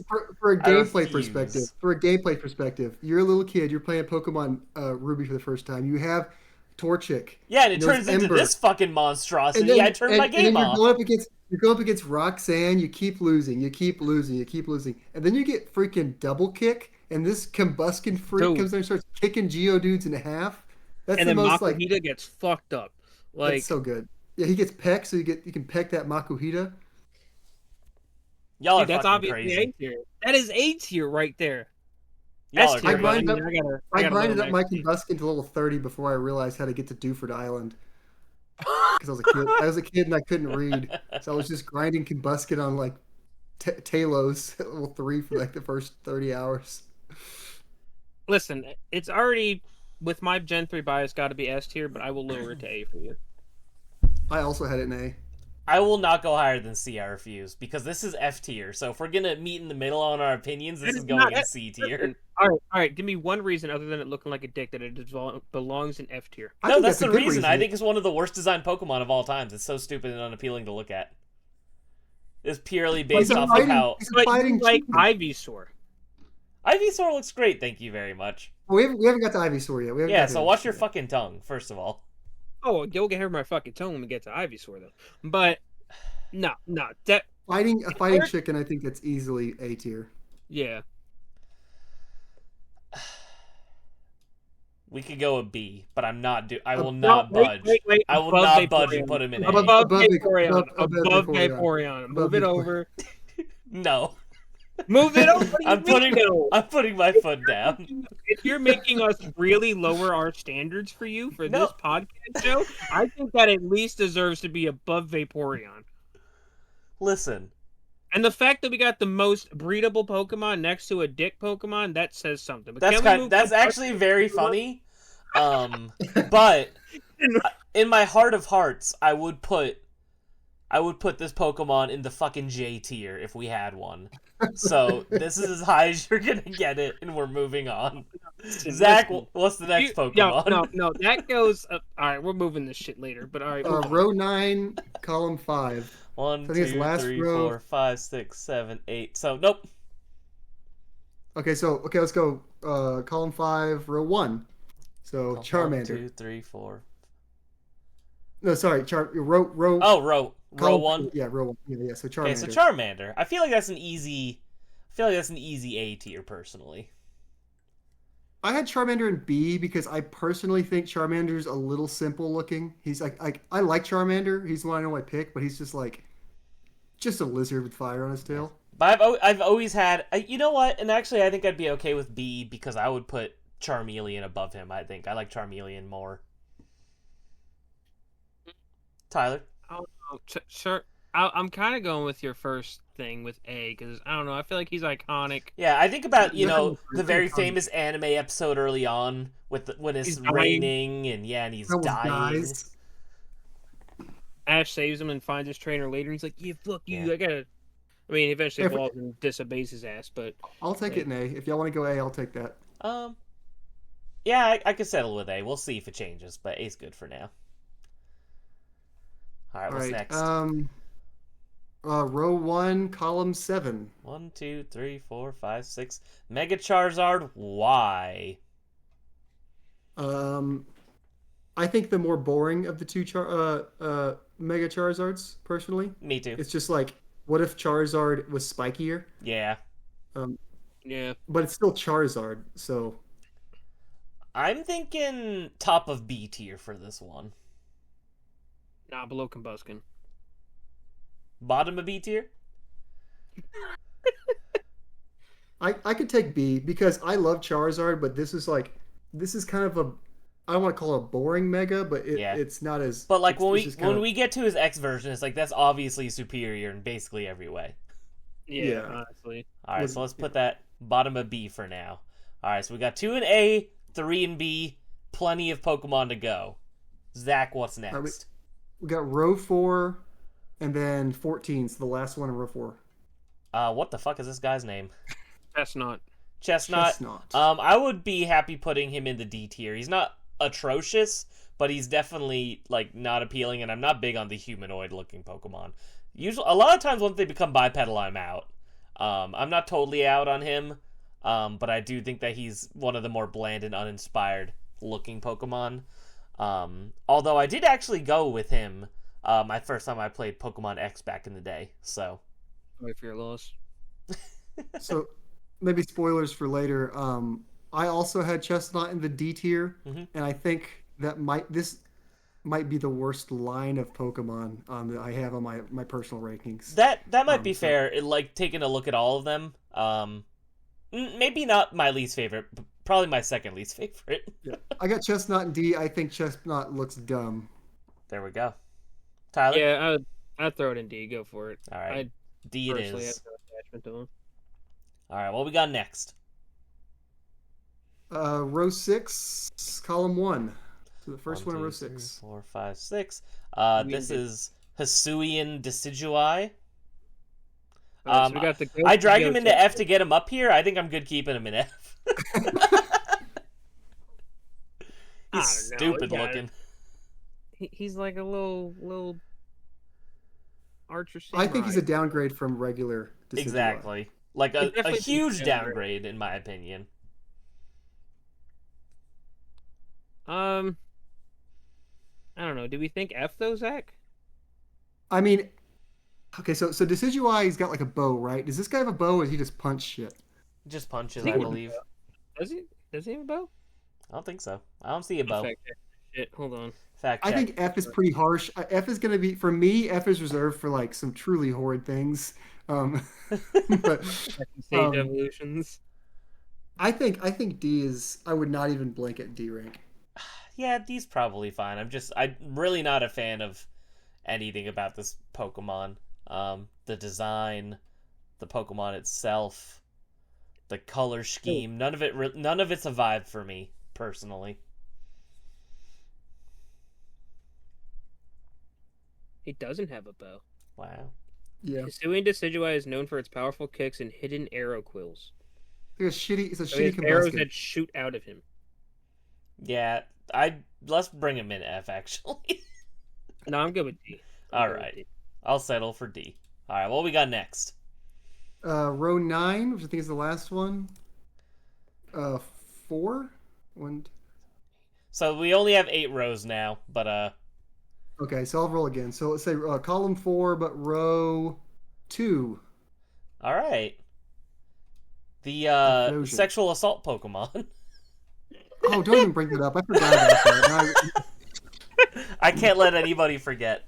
a I gameplay refuse. perspective, you're a little kid. You're playing Pokemon Ruby for the first time. You have Torchic. Yeah, and it There's turns into Ember. this fucking monstrosity. I turned my game you're off. going up against Roxanne. You keep losing. And then you get freaking double kick, and this Combuskin freak Dude. comes there and starts kicking Geodudes in half. That's And the then most Makuhita gets fucked up. Like that's so good. Yeah, he gets pecked, so you can peck that Makuhita. Y'all are dude, that's fucking obviously crazy. A tier. That is A tier right there. Y'all are S tier. I crazy. grind up- I gotta grinded lower up my my Combuskin to level 30 before I realized how to get to Dewford Island. Because I was a kid. I was a kid and I couldn't read, so I was just grinding Combuskin on like Talos at level 3 for like the first 30 hours. Listen, it's already with my Gen 3 bias got to be S tier, but I will lower it to A for you. I also had it in A. I will not go higher than C. I refuse because this is F tier. So if we're gonna meet in the middle on our opinions, this It is is going not in F- C tier. All right. Give me one reason other than it looking like a dick that it belongs in F tier. I No, think that's a the good reason. I think it's one of the worst designed Pokemon of all times. It's so stupid and unappealing to look at. It's purely based He's a off of fighting- how he's a But fighting you like chicken. Ivysaur. Ivysaur looks great. Thank you very much. Well, we haven't got to Ivysaur yet. We haven't Yeah, got to so watch your Ivysaur yet. fucking tongue, first of all. Oh, you'll get her my fucking tongue when we get to Ivysaur though. But no, that fighting chicken. I think that's easily A tier. yeah. We could go a B, but I'm not I will No, not budge. wait. I will Above not budge and Vaporeon. put him in A. Above Vaporeon. Vaporeon. Move it over. No. Move it over. What do you mean, no? I'm putting my foot down. If you're making us really lower our standards for you for this podcast show, I think that at least deserves to be above Vaporeon. Listen. And the fact that we got the most breedable Pokemon next to a dick Pokemon, that says something. But that's actually very funny. But in my heart of hearts, I would put this Pokemon in the fucking J tier if we had one. So this is as high as you're gonna get it, and we're moving on. Zach, what's the next Pokemon? No, that goes. All right, we're moving this shit later. But all right, row 9, column 5. 1, 2, 3, 4, 5, 6, 7, 8. So nope. Okay, let's go. Column 5, row 1. So Charmander. 1, 2, 3, 4. No, sorry, row. Oh, row 1. Yeah, row 1. Yeah. So Charmander. Okay, so Charmander. I feel like that's an easy A tier personally. I had Charmander in B because I personally think Charmander's a little simple looking. He's like I like Charmander. He's the one I know I pick, but he's just a lizard with fire on his tail. But I've always had, you know what? And actually, I think I'd be okay with B because I would put Charmeleon above him. I think I like Charmeleon more. Tyler? Sure. I'm kind of going with your first thing with A because I don't know. I feel like he's iconic. Yeah, I think about the very famous anime episode early on when it's raining and he's dying. Ash saves him and finds his trainer later. He's like, "Yeah, fuck you. Yeah. I gotta." I mean, eventually evolves and disobeys his ass, but I'll take it in A. If y'all want to go A, I'll take that. Yeah, I could settle with A. We'll see if it changes, but A's good for now. All right, what's next? Row 1, column 7. 1, 2, 3, 4, 5, 6. Mega Charizard. Why? I think the more boring of the two Mega Charizards, personally. Me too. It's just like, what if Charizard was spikier? Yeah. Yeah. But it's still Charizard, so. I'm thinking top of B tier for this one. Nah, below Combuskin. Bottom of B tier? I could take B because I love Charizard, but this is kind of a, I don't want to call it a boring Mega, but it's not as. But like when we get to his X version, it's like that's obviously superior in basically every way. Yeah. Honestly. All right, so let's put that bottom of B for now. All right, so we got 2 in A, 3 in B, plenty of Pokemon to go. Zach, what's next? We got row 4, and then 14. So the last one in row 4. What the fuck is this guy's name? Chestnut. I would be happy putting him in the D tier. He's not atrocious, but he's definitely not appealing, and I'm not big on the humanoid looking Pokemon. Usually, a lot of times once they become bipedal, I'm out. I'm not totally out on him, but I do think that he's one of the more bland and uninspired looking Pokemon. Although I did actually go with him my first time I played Pokemon X back in the day. So, wait for your loss. So, maybe spoilers for later. I also had Chestnut in the D tier, and I think that this might be the worst line of Pokemon that I have on my personal rankings. That might be fair. Taking a look at all of them. Maybe not my least favorite, but probably my second least favorite. Yeah. I got Chestnut in D. I think Chestnut looks dumb. There we go. Tyler? Yeah, I'd throw it in D. Go for it. All right. D it is. Attachment to him. All right, what we got next? Row 6, column 1. So the first 1, one in row 2, 3, 6. 4, 5, 6. This is Hisuian Decidueye. So we got the I drag him into F to get him up here. I think I'm good keeping him in F. He's stupid looking. He's like a little archer samurai. I think he's a downgrade from regular Decidueye. Exactly. Like a huge downgrade, in my opinion. I don't know. Do we think F though, Zach? I mean, okay, so Decidueye, he's got like a bow, right? Does this guy have a bow, or does he just punch shit? Just punches, I believe. Does he? Does he have a bow? I don't think so. I don't see a bow. Fact check shit. Hold on. Fact I check. think F is pretty harsh. F is going to be for me. F is reserved for like some truly horrid things. Um, but Second stage um, evolutions. I think D is. I would not even blink at D rank. Yeah, D's probably fine. I'm really not a fan of anything about this Pokemon. The design, the Pokemon itself, the color scheme. None of it's a vibe for me personally. He doesn't have a bow. Wow. Yeah, Hisuian Decidueye is known for its powerful kicks and hidden arrow quills. it's a So he shitty has arrows combustion. that shoot out of him. Yeah, I let's bring him in F actually. No, I'm good with D. All right, I'll settle for D. All right, what we got next? Row 9, which I think is the last one. 4. One. So we only have 8 rows now, but Okay, so I'll roll again. So let's say column 4, but row 2. all right. The Explosion. sexual assault Pokemon. Oh, don't even bring that up. I forgot about that. I can't let anybody forget.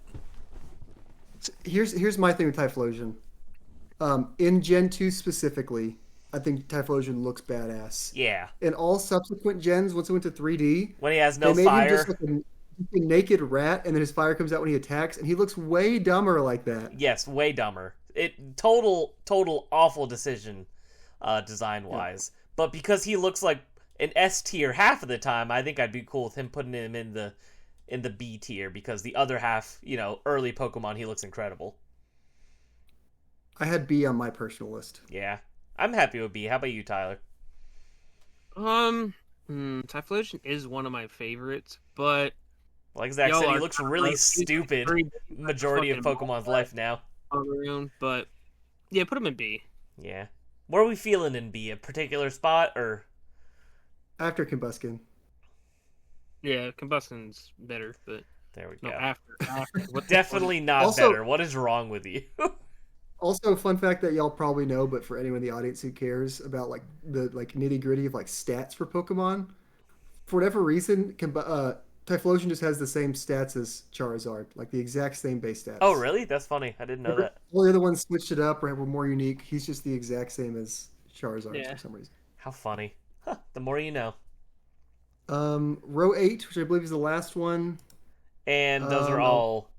Here's my thing with Typhlosion. In Gen 2 specifically, I think Typhlosion looks badass. Yeah. In all subsequent gens, once it went to 3D, When he has no they made fire. him just like a naked rat, and then his fire comes out when he attacks, and he looks way dumber like that. Yes, way dumber. Total awful decision, design wise. Yeah. But because he looks like an S tier half of the time, I think I'd be cool with him putting him in the B tier, because the other half, early Pokemon, he looks incredible. I had B on my personal list. Yeah, I'm happy with B. How about you, Tyler? Typhlosion is one of my favorites, but like Zach said, he looks really stupid majority of Pokemon's life now. But yeah, put him in B. Yeah. What are we feeling in B? A particular spot or after Combuskin? Yeah, Combuskin's better, but there we go. No, after. Definitely not also, better. What is wrong with you? Also, fun fact that y'all probably know, but for anyone in the audience who cares about like the nitty gritty of like stats for Pokemon, for whatever reason, Typhlosion just has the same stats as Charizard, like the exact same base stats. Oh, really? That's funny. I didn't know that. All the other ones switched it up or were more unique. He's just the exact same as Charizard for some reason. How funny. Huh, the more you know. Row 8, which I believe is the last one. And those are all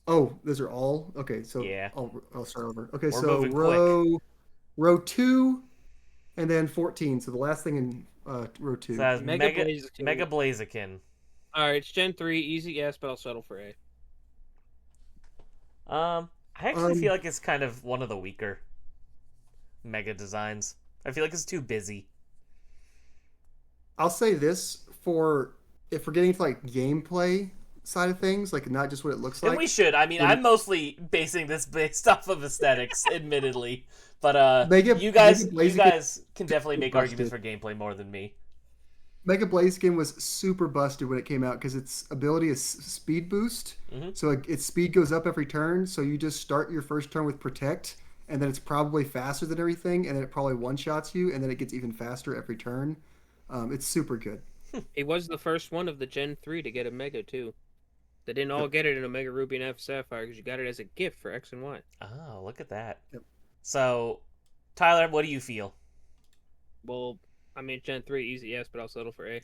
Oh, those are all? Okay, so yeah. I'll start over. Okay, so row 2 and then 14. So the last thing in row 2. So that's Mega Blaziken. Alright, it's Gen 3, easy yes, but I'll settle for A. I actually feel like it's kind of one of the weaker Mega designs. I feel like it's too busy. I'll say this, if we're getting to like gameplay side of things, like not just what it looks like. And we should. I mean, I'm mostly basing this based off of aesthetics, admittedly. But you guys can definitely make arguments for gameplay more than me. Mega Blaziken was super busted when it came out because its ability is speed boost. Mm-hmm. So its speed goes up every turn. So you just start your first turn with Protect, and then it's probably faster than everything, and then it probably one-shots you, and then it gets even faster every turn. It's super good. It was the first one of the Gen 3 to get a Mega, too. They didn't all get it in Omega Ruby and F Sapphire because you got it as a gift for X and Y. Oh, look at that. Yep. So, Tyler, what do you feel? Well, I mean, Gen 3, easy yes, but I'll settle for A.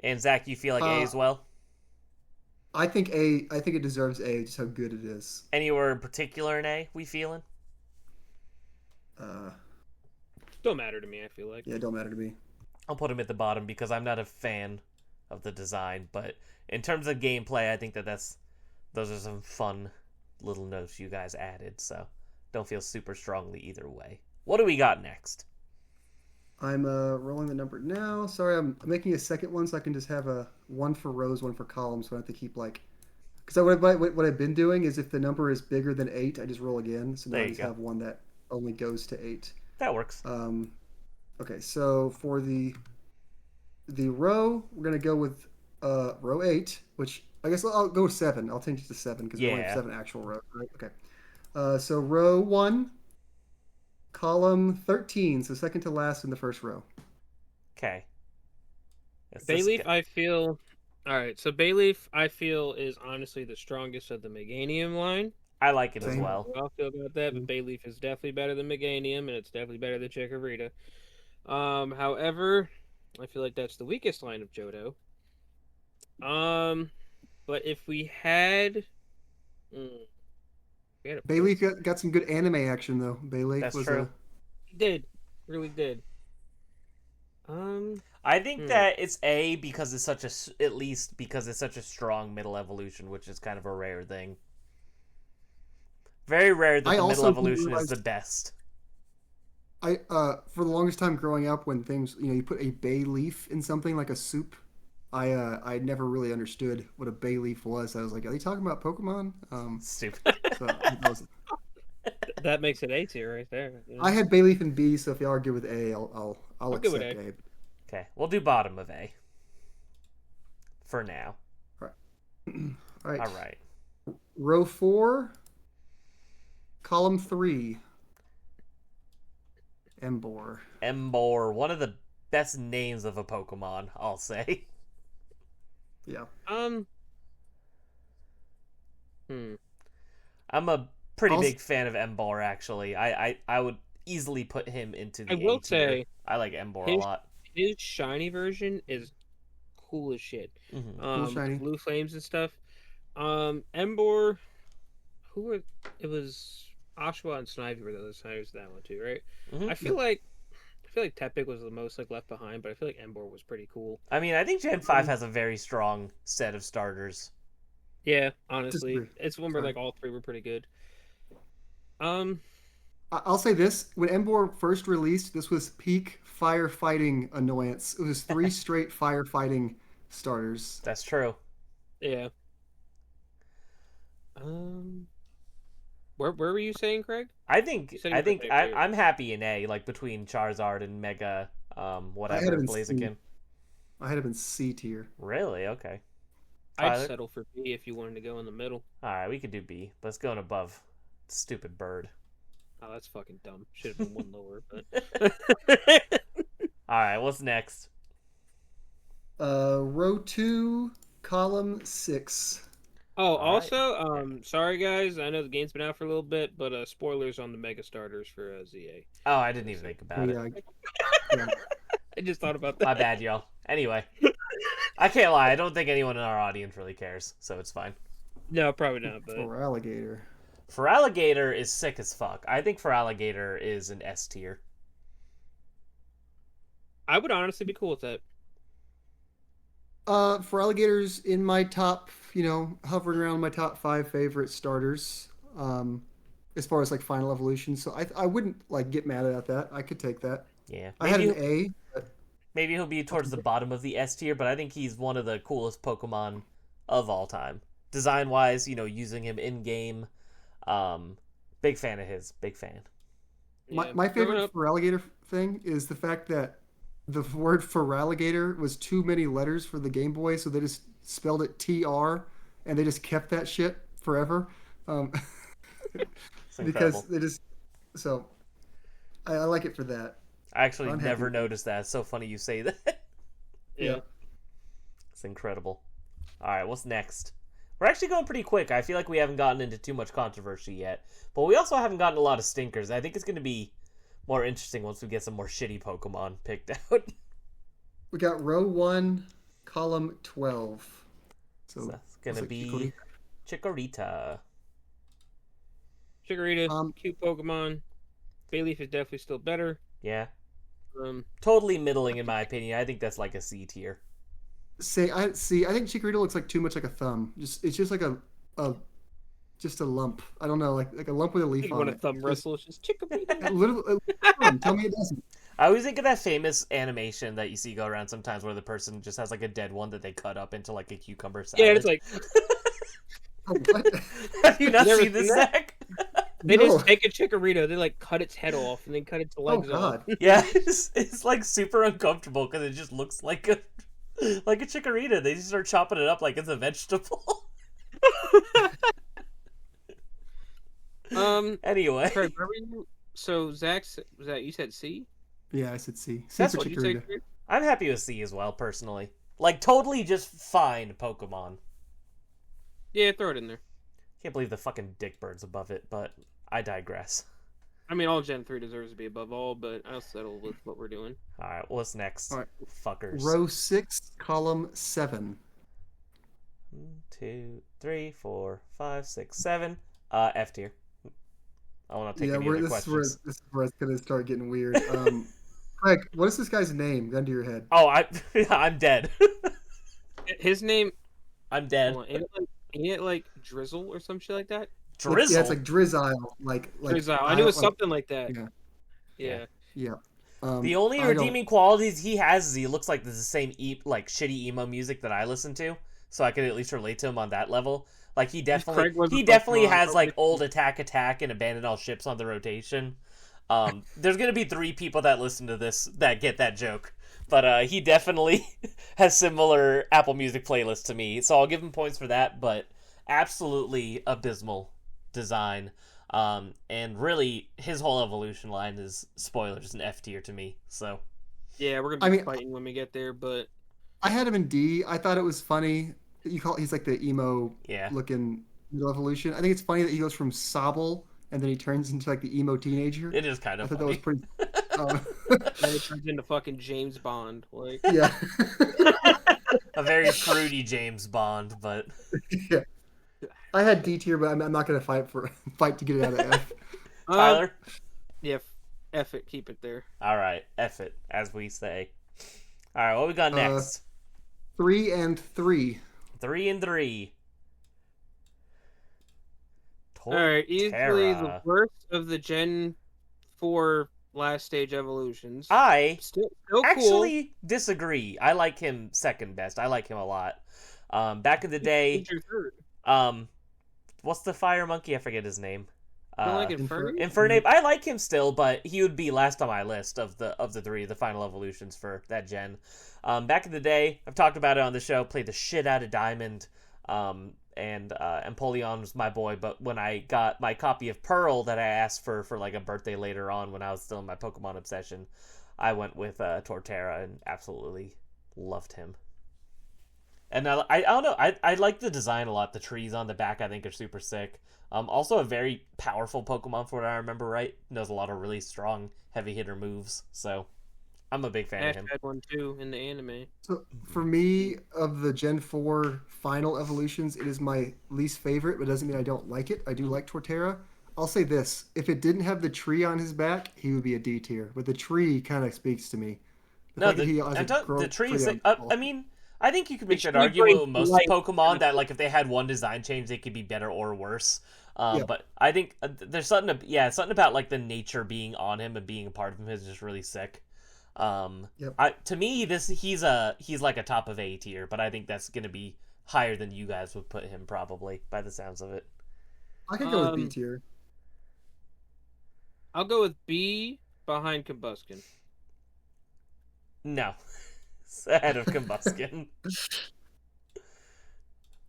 And Zach, you feel like A as well? I think A. I think it deserves A, just how good it is. Anywhere in particular in A we feeling? Don't matter to me, I feel like. Yeah, it don't matter to me. I'll put him at the bottom because I'm not a fan of the design, but in terms of gameplay, I think those are some fun little notes you guys added, so don't feel super strongly either way. What do we got next? I'm rolling the number now. Sorry, I'm making a second one so I can just have a one for rows, one for columns, so I have to keep like... Because what I've been doing is if the number is bigger than 8, I just roll again, so now I just have one that only goes to 8. That works. Okay, so for the row, we're going to go with row 8, which I guess I'll go with 7. I'll change it to 7 because we only have 7 actual rows, right? Okay. So row 1, column 13, so second to last in the first row. Okay. It's this Bayleaf, guy. I feel. All right, so Bayleaf, I feel, is honestly the strongest of the Meganium line. I like it as Same. well. I'll feel about that, but Bayleaf is definitely better than Meganium, and it's definitely better than Chikorita. However, I feel like that's the weakest line of Johto. But if we had, mm, we had a Bailey got some good anime action though. Bailey That's was true. a he did, really did. I think that it's A because it's such a at least because it's such a strong middle evolution, which is kind of a rare thing. Very rare that I the middle also didn't evolution is realize the best. I for the longest time growing up when things you put a bay leaf in something like a soup. I never really understood what a bay leaf was. I was like, are they talking about Pokemon? Stupid. So that was, that makes it A tier right there. I had bay leaf and B, so if y'all are good with A, I'll I'm good with accept A. A. Okay, we'll do bottom of A for now. All right. All right. Row 4, column 3. Embor. Embor, one of the best names of a Pokemon, I'll say. Yeah. I'm a pretty big fan of Embor, actually. I would easily put him into the I will A tier. say, I like Embor a lot. His shiny version is cool as shit. Cool shiny. Blue flames and stuff. Embor, it was Oshawott and Snivy were the other sides of that one too, right? I feel like Tepig was the most left behind, but I feel like Embor was pretty cool. I mean, I think Gen 5 has a very strong set of starters. Yeah, honestly. Disagree. It's one where like all three were pretty good. I'll say this: when Embor first released, this was peak firefighting annoyance. It was 3 straight firefighting starters. That's true. Yeah. Where were you saying, Craig? I'm happy in A, like between Charizard and Mega, whatever Blaziken. I had him in C tier. Really? Okay. I'd settle for B if you wanted to go in the middle. All right, we could do B. Let's go in above. Stupid bird. Oh, that's fucking dumb. Should have been one lower, but. All right, what's next? Row 2, column 6. Oh, also, sorry guys, I know the game's been out for a little bit, but spoilers on the Mega Starters for ZA. Oh, I didn't even think about it. Yeah. I just thought about that. My bad, y'all. Anyway, I can't lie. I don't think anyone in our audience really cares, so it's fine. No, probably not. But Feraligatr. Feraligatr is sick as fuck. I think Feraligatr is an S tier. I would honestly be cool with that. Feraligatr's in my top, hovering around my top 5 favorite starters. As far as like final evolution, so I wouldn't like get mad at that. I could take that. Yeah, I had an A. Maybe he'll be towards the bottom of the S tier, but I think he's one of the coolest Pokemon of all time. Design-wise, using him in-game. Big fan of his. Big fan. My favorite Feraligatr thing is the fact that the word Feraligatr was too many letters for the Game Boy, so they just spelled it TR, and they just kept that shit forever. Because they just... So, I like it for that. I actually never noticed that. It's so funny you say that. Yeah. It's incredible. All right, what's next? We're actually going pretty quick. I feel like we haven't gotten into too much controversy yet. But we also haven't gotten a lot of stinkers. I think it's going to be more interesting once we get some more shitty Pokemon picked out. We got row 1, column 12. So that's going to be Chikorita. Chikorita, cute Pokemon. Bayleaf is definitely still better. Yeah. Totally middling in my opinion. I think that's like a C tier. I think Chikorita looks like too much like a thumb. It's just like a lump. I don't know, like a lump with a leaf on it. When a thumb wrestle, it's just Chikorita. Tell me it doesn't. I always think of that famous animation that you see go around sometimes where the person just has like a dead one that they cut up into like a cucumber salad. Yeah, it's like. Oh, what? Have you not seen this, Zach? They just take a Chikorita, they like cut its head off and then cut its legs off. Yeah, it's like super uncomfortable because it just looks like a Chikorita. They just start chopping it up like it's a vegetable. Anyway. Craig, where were you? So Zach, you said C? Yeah, I said C. That's what you said. I'm happy with C as well, personally. Like, totally just fine Pokemon. Yeah, throw it in there. Can't believe the fucking dick bird's above it, but I digress. I mean, all Gen 3 deserves to be above all, but I'll settle with what we're doing. Alright, what's next? All right. Fuckers. Row 6, column 7. 1, 2, 3, 4, 5, 6, 7. F tier. I want to take any other questions. This is where it's gonna start getting weird. Craig, what is this guy's name? Gun to your head. Oh, I'm dead. His name. I'm dead. Ain't it like Drizzle or some shit like that? Drizzle. Yeah, it's like Drizzile. Like Drizzle. I knew it was something like that. Yeah. Yeah. The only redeeming qualities he has is he looks like this is the same like shitty emo music that I listen to, so I could at least relate to him on that level. Like he definitely has like old attack and abandon all ships on the rotation. There's gonna be 3 people that listen to this that get that joke, but he definitely has similar Apple Music playlists to me, so I'll give him points for that. But absolutely abysmal design, and really his whole evolution line is spoilers an F tier to me. So yeah, we're gonna be fighting when we get there, but I had him in D. I thought it was funny. He's like the emo looking middle evolution. I think it's funny that he goes from Sobble and then he turns into like the emo teenager. It is kind of funny. That was pretty. And it turns into fucking James Bond, like yeah. A very fruity James Bond, but yeah. I had D tier, but I'm not gonna fight to get it out of F. Tyler. Yeah, F it, keep it there. All right, F it, as we say. All right, what we got next? 3 and 3. 3 and 3. All right, easily the worst of the Gen 4 last stage evolutions. I still actually disagree. I like him second best. I like him a lot. Back in the day, what's the fire monkey? I forget his name. Like Infernape? Infernape. I like him still, but he would be last on my list of the 3, the final evolutions for that gen. Back in the day, I've talked about it on the show. Played the shit out of Diamond, and Empoleon was my boy. But when I got my copy of Pearl that I asked for like a birthday later on, when I was still in my Pokemon obsession, I went with Torterra and absolutely loved him. And I don't know. I like the design a lot. The trees on the back I think are super sick. Also a very powerful Pokemon for what I remember right. Knows a lot of really strong heavy hitter moves. So I'm a big fan of him. I had one too in the anime. So for me, of the Gen 4 final evolutions, it is my least favorite, but it doesn't mean I don't like it. I do like Torterra. I'll say this. If it didn't have the tree on his back, he would be a D tier. But the tree kind of speaks to me. The tree is like, I mean, I think you could make that argument with most Pokemon that like if they had one design change, they could be better or worse. But I think there's something about like the nature being on him and being a part of him is just really sick. To me, he's like a top of A tier, but I think that's gonna be higher than you guys would put him probably by the sounds of it. I could go with B tier. I'll go with B behind Combuskin. No. It's ahead of Combuskin.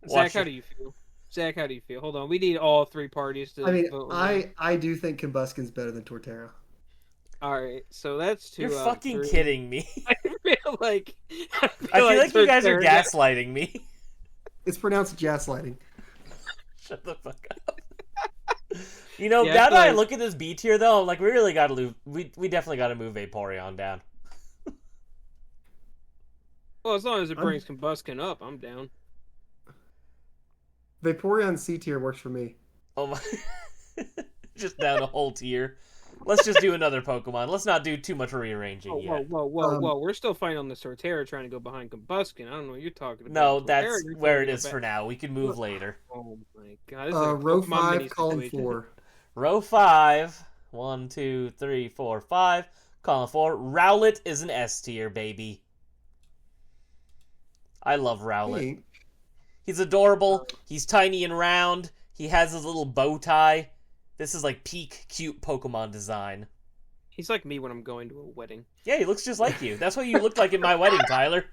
Zach, how do you feel? Hold on, we need all 3 parties to vote. I do think Combuskin's better than Torterra. All right, so that's 2. You're fucking kidding me. I feel like you guys are gaslighting me. It's pronounced gaslighting. Shut the fuck up. Now that I look at this B tier though, I'm like we really got to we definitely got to move Vaporeon down. Well, as long as it brings Combuskin up, I'm down. Vaporeon C tier works for me. Oh my! Just down a whole tier. Let's just do another Pokemon. Let's not do too much rearranging yet. Whoa. We're still fighting on the Torterra trying to go behind Combuskin. I don't know what you're talking about. No, that's where it is for now. We can move later. Oh my god. Row 5, column 4. Row 5. 1, 2, 3, 4, 5. Column 4. Rowlet is an S tier, baby. I love Rowlet. He's adorable. He's tiny and round. He has his little bow tie. This is like peak cute Pokemon design. He's like me when I'm going to a wedding. Yeah, he looks just like you. That's what you looked like at my wedding, Tyler.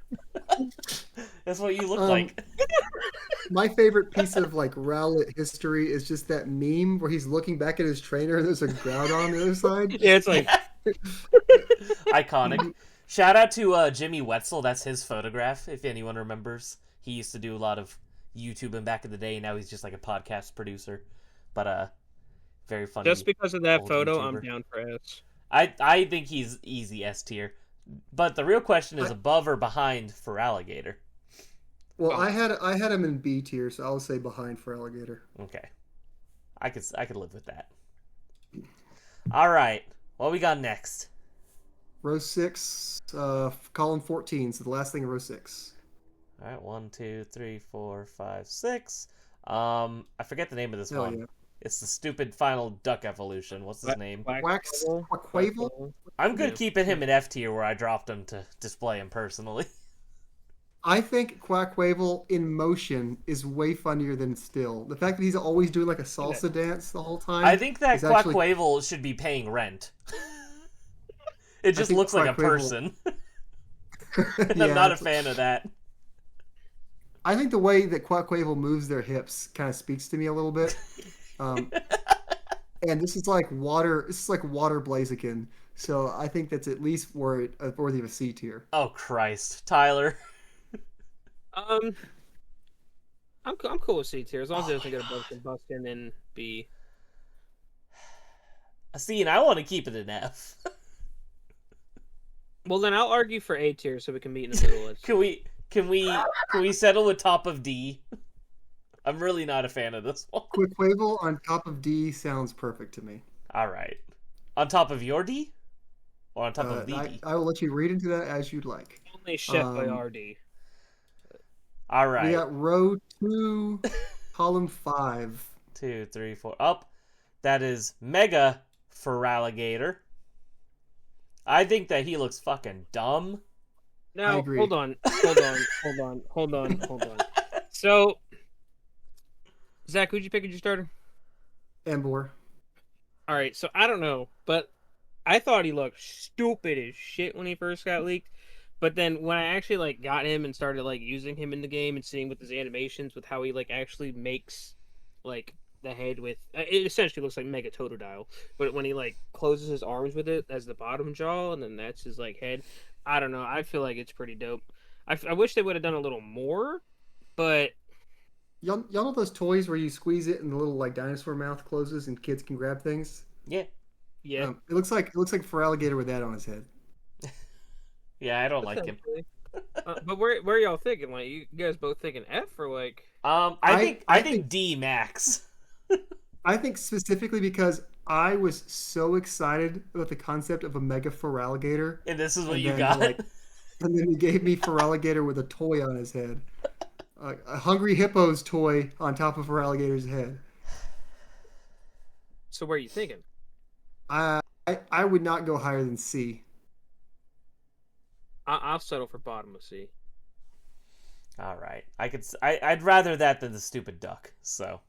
That's what you look like. My favorite piece of like Rowlet history is just that meme where he's looking back at his trainer and there's a Groudon on the other side. Yeah, it's like iconic. Shout out to Jimmy Wetzel. That's his photograph, if anyone remembers. He used to do a lot of YouTubing back in the day. Now he's just like a podcast producer. But very funny. Just because of that photo, YouTuber. I'm down for S. I think he's easy S tier. But the real question is above or behind for Alligator. Well, I had him in B tier, so I'll say behind for Alligator. Okay. I could live with that. All right. What we got next? Row 6, column 14, so the last thing in row 6. All right, 1, 2, 3, 4, 5, 6. I forget the name of this one. Yeah. It's the stupid final duck evolution. What's his name? Quackquavel? I'm good keeping him in F tier where I dropped him to display him personally. I think Quackquavel in motion is way funnier than still. The fact that he's always doing like a salsa dance the whole time. I think that Quackquavel should be paying rent. It just looks like a person. And I'm not a fan of that. I think the way that Quackquavel moves their hips kind of speaks to me a little bit. And this is like water. This is like water Blaziken. So I think that's at least worthy of a C tier. Oh Christ, Tyler. I'm cool with C tier as long as it doesn't get above combustion and B. See, and I want to keep it in F. Well, then I'll argue for A tier so we can meet in the middle. Can we settle with top of D? I'm really not a fan of this one. Quackquavel on top of D sounds perfect to me. All right, on top of your D, or on top of the D? I will let you read into that as you'd like. Only chef by RD. All right. We got row 2, column 5. 2, 3, 4. Up. That is Mega Feraligatr. I think that he looks fucking dumb. Now, hold on. So, Zach, who'd you pick as your starter? Embor. All right, so I don't know, but I thought he looked stupid as shit when he first got leaked. But then when I actually got him and started using him in the game and seeing with his animations with how he actually makes the head with it essentially looks like Mega Totodile, but when he closes his arms with it as the bottom jaw and then that's his head, I don't know. I feel like it's pretty dope. I wish they would have done a little more, but y'all know those toys where you squeeze it and the little dinosaur mouth closes and kids can grab things? Yeah. It looks like Feraligatr with that on his head. Yeah, I don't like him. But where are y'all thinking? You guys both thinking F or I think D max. I think specifically because I was so excited about the concept of a Mega Feraligatr. And this is what you got. And then he gave me Feraligatr with a toy on his head. A Hungry Hippo's toy on top of Feraligator's head. So where are you thinking? I would not go higher than C. I'll settle for bottom of C. All right, I'd rather that than the stupid duck. So,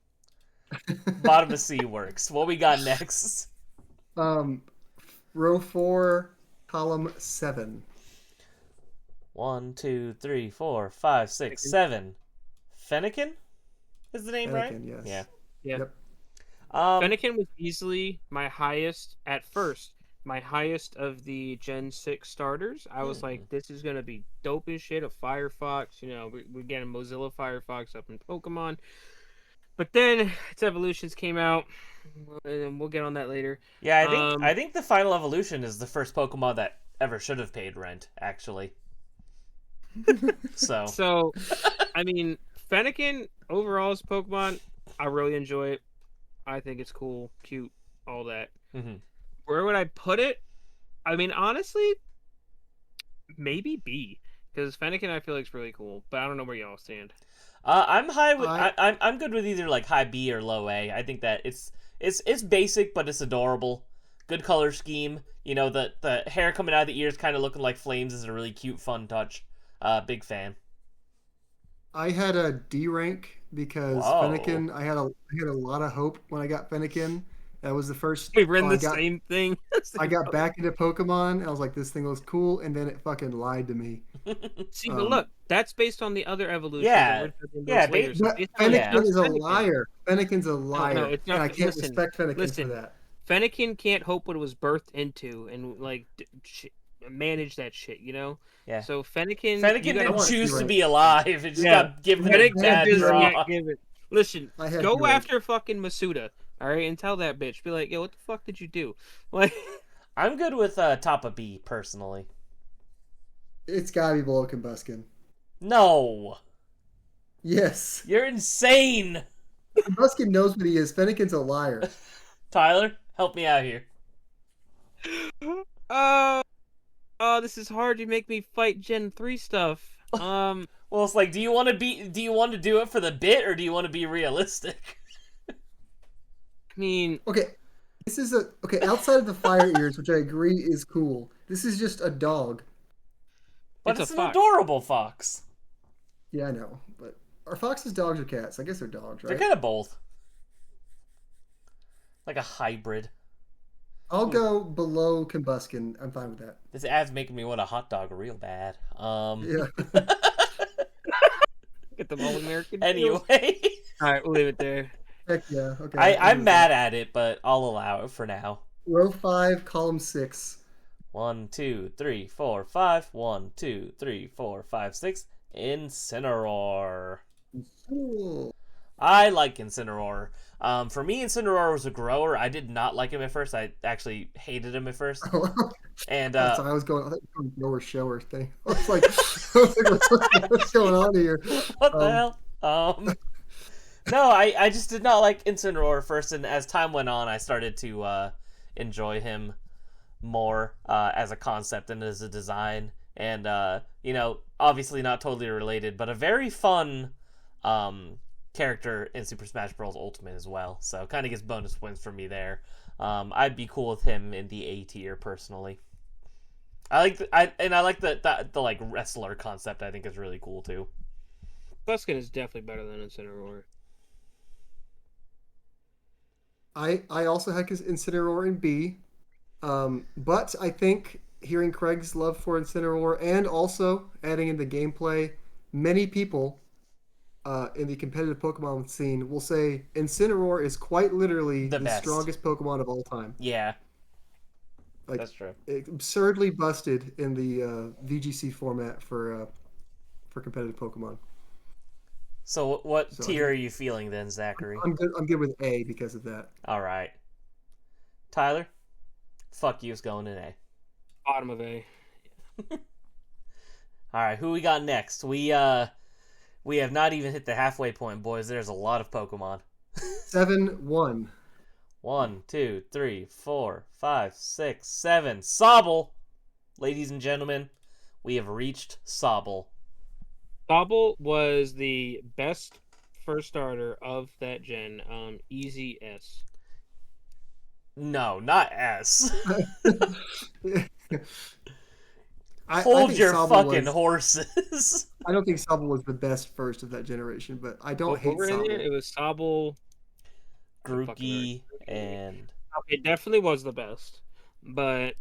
bottom of C works. What we got next? Row 4, column 7. 1, 2, 3, 4, 5, 6, 7. Fennekin is the name, right? Yes. Yeah. Yep. Fennekin was easily my highest at first. My highest of the Gen 6 starters. I was like, this is going to be dope as shit. A Firefox. We're getting Mozilla Firefox up in Pokemon. But then its evolutions came out. And we'll get on that later. Yeah, I think the final evolution is the first Pokemon that ever should have paid rent, actually. So, I mean, Fennekin, overall as Pokemon, I really enjoy it. I think it's cool, cute, all that. Mm-hmm. Where would I put it? I mean, honestly, maybe B, because Fennekin I feel like is really cool, but I don't know where y'all stand. I'm high with I'm good with either high B or low A. I think that it's basic, but it's adorable. Good color scheme. The hair coming out of the ears kind of looking like flames is a really cute, fun touch. Big fan. I had a D rank because Fennekin. I had a lot of hope when I got Fennekin. That was the first. We ran the same thing. I got back into Pokemon. And I was like, this thing looks cool, and then it fucking lied to me. See, but look, that's based on the other evolution. Yeah. Fennekin is a liar. Fennekin's a liar. No, it's not, and I can't respect Fennekin for that. Fennekin can't hope what it was birthed into, and manage that shit, you know. Yeah. So Fennekin, you Fennekin gotta didn't want to see choose to right. be alive. It just yeah. got given a Fennekin bad just right. got draw. given. Listen, I had go you right. after fucking Masuda, all right, and tell that bitch, be like, yo, what the fuck did you do? Like, I'm good with top of B personally. It's gotta be below Combuskin. No, Yes. you're insane. Combuskin knows what he is. Fennekin's a liar. Tyler, help me out here. oh, oh, this is hard. You make me fight Gen 3 stuff. Well, it's like, do you want to do it for the bit, or do you want to be realistic? I mean, Okay, this is okay. Outside of the fire ears, which I agree is cool, this is just a dog. But it's it's a an fox. adorable fox. Yeah, I know, but are foxes dogs or cats? I guess they're dogs, right? They're kind of both. Like a hybrid. I'll go below Combuskin. I'm fine with that. This ad's making me want a hot dog real bad. Yeah. Get them all American. Anyway. All right, we'll leave it there. Heck yeah. Okay. I'm mad at it, but I'll allow it for now. Row 5, column 6. 1, 2, 3, 4, 5. 1, 2, 3, 4, 5, 6. Incineroar. Cool. I like Incineroar. For me, Incineroar was a grower. I did not like him at first. I actually hated him at first. And That's I was going. I thought you were going grower shower thing. I was like, what's going on here? What the hell? No, I just did not like Incineroar at first, and as time went on, I started to enjoy him more as a concept and as a design. And, obviously not totally related, but a very fun character in Super Smash Bros. Ultimate as well. So kind of gets bonus wins for me there. I'd be cool with him in the A tier personally. I like the like wrestler concept. I think is really cool too. Buskin is definitely better than Incineroar. I also had Incineroar in B, but I think hearing Craig's love for Incineroar and also adding in the gameplay, many people in the competitive Pokemon scene will say Incineroar is quite literally the strongest Pokemon of all time. Yeah, like, that's true. Absurdly busted in the VGC format for competitive Pokemon. So what tier are you feeling then, Zachary? I'm good with A because of that. All right, Tyler, fuck you's going in A. Bottom of A. All right, who we got next? We have not even hit the halfway point, boys. There's a lot of Pokemon. 7-1. 1, 2, 3, 4, 5, 6, 7. Sobble! Ladies and gentlemen, we have reached Sobble. Sobble was the best first starter of that gen. Easy S. No, not S. Hold your fucking horses. I don't think Sobble was the best first of that generation, but I don't hate Sobble. It was Sobble, Grookey, and... It definitely was the best. But,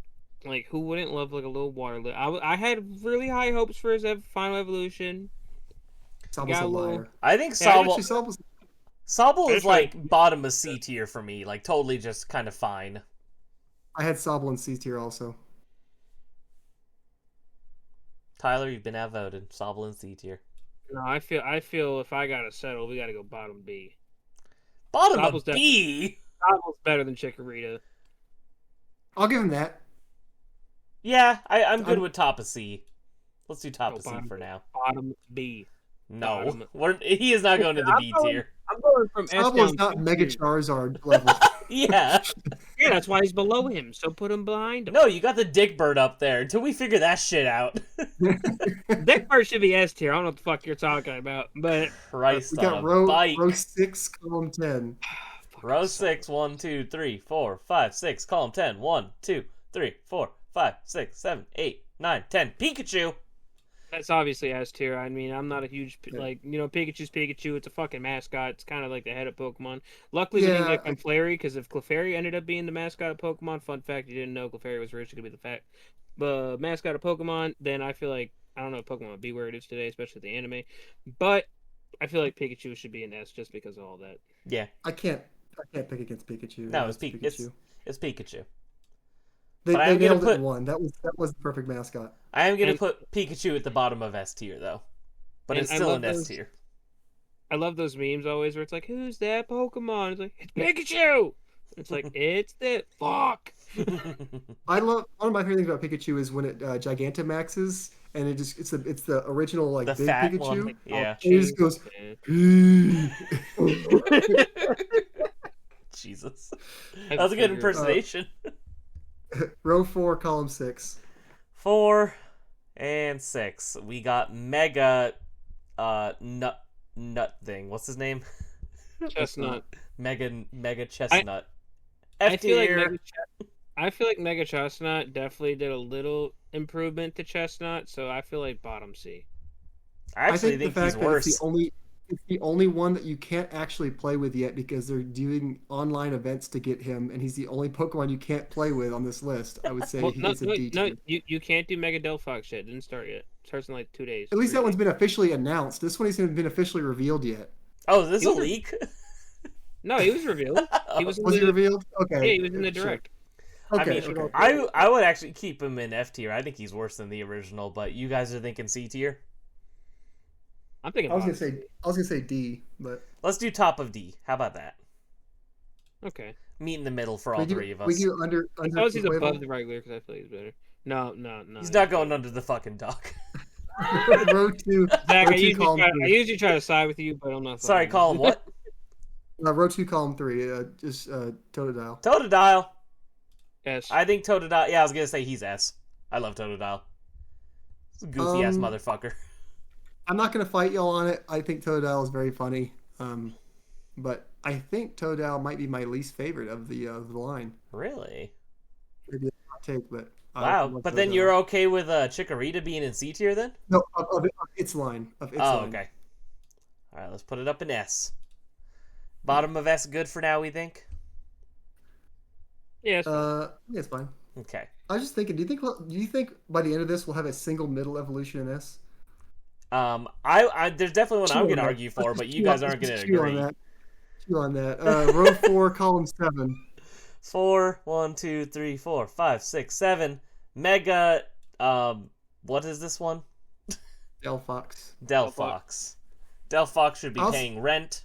like, who wouldn't love, like, a little water? I had really high hopes for his final evolution. Sobble's a liar. I think Sobble... Sobble is, like, bottom of C tier for me. Like, totally just kind of fine. I had Sobble in C tier also. Tyler, you've been outvoted. Sobble in C tier. No, I feel if I gotta settle, we gotta go bottom B. Bottom of B? Sobble's better than Chikorita. I'll give him that. Yeah, I'm good with top of C. Let's do top of C for now. Bottom B. No, he is not going to the B tier. I'm going from S down. Sobble's not Mega Charizard level. Yeah. Yeah, that's why he's below him, so put him behind him. No, you got the Dick Bird up there until we figure that shit out. Dick Bird should be S tier. I don't know what the fuck you're talking about, but... Christ, we got row 6, column 10. Row 6, 1, 2, 3, 4, 5, 6, column 10. 1, 2, 3, 4, 5, 6, 7, 8, 9, 10. Pikachu! That's obviously S tier. I mean, I'm not a huge, Pikachu's Pikachu. It's a fucking mascot. It's kind of like the head of Pokemon. Luckily, we didn't get Clefairy, because if Clefairy ended up being the mascot of Pokemon, fun fact, you didn't know Clefairy was originally going to be the mascot of Pokemon, then I feel like, I don't know if Pokemon would be where it is today, especially the anime, but I feel like Pikachu should be an S just because of all that. Yeah. I can't pick against Pikachu. No, it's Pikachu. It's Pikachu. They But they nailed it in one. That was the perfect mascot. I am gonna And put Pikachu at the bottom of S tier though, but and it's still in S tier. I love those memes always where it's like, "Who's that Pokemon?" It's like, "It's Pikachu." It's like, "It's the fuck." I love one of my favorite things about Pikachu is when it Gigantamaxes and it's the original The like big fat one, Pikachu. All yeah. And it just changed. goes. Jesus, I that was a good figured. impersonation. Row 4, column 6. 4 and 6. We got Mega nut thing. What's his name? Chestnut. Mega Chestnut. I F feel like tier. I feel like Mega Chestnut definitely did a little improvement to Chestnut, so I feel like bottom C. I I actually think the think he's fact that worse. it's the only one that you can't actually play with yet because they're doing online events to get him, and he's the only Pokemon you can't play with on this list. I would say Well, he no, gets a no, D no, tier. you can't do Mega Delphox yet. Didn't start yet. Starts in like 2 days. At least 3 that one's days. been officially announced. This one hasn't been officially revealed yet. Oh, is this He a was leak? No, he was revealed. He was in Was he the revealed? Okay, Yeah, he was in the sure. direct. I Okay, mean, Showed okay. all I would actually keep him in F tier. I think he's worse than the original, but you guys are thinking C tier. I'm thinking I was gonna bottom. say I was gonna say D, but Let's do top of D. How about that? Okay. Meet in the middle for all we do three of we us. do under Suppose he's Fuego? above the regular because I feel he's better. No, no, no. He's not going under the fucking dock. row two, Zach, row two, column I 3. usually try to side with you, but I'm not. Sorry, siding call him with what? Row 2, column 3. Just Totodile. Totodile. you. S. I think Totodile. Yeah, I was gonna say he's S. I love Totodile. He's a goofy ass motherfucker. I'm not gonna fight y'all on it. I think Totodile is very funny. But I think Totodile might be my least favorite of the line. Really? Maybe a hot take, but I Wow. like But then Totodile. you're okay with Chikorita being in C tier then? No, of its line. Of its Oh, line. okay. All right, let's put it up in S. Bottom of S, good for now. We think. Yes. Yeah, it's fine. Okay. I was just thinking. Do you think by the end of this we'll have a single middle evolution in S? I there's definitely one I'm gonna Chew on argue that. for, but you guys aren't gonna Chew on agree. that. Chew on that. Row 4, column 7. 4, 1, 2, 3, 4, 5, 6, 7. Mega. What is this one? Delphox. Delphox. Delphox should be I'll- paying rent.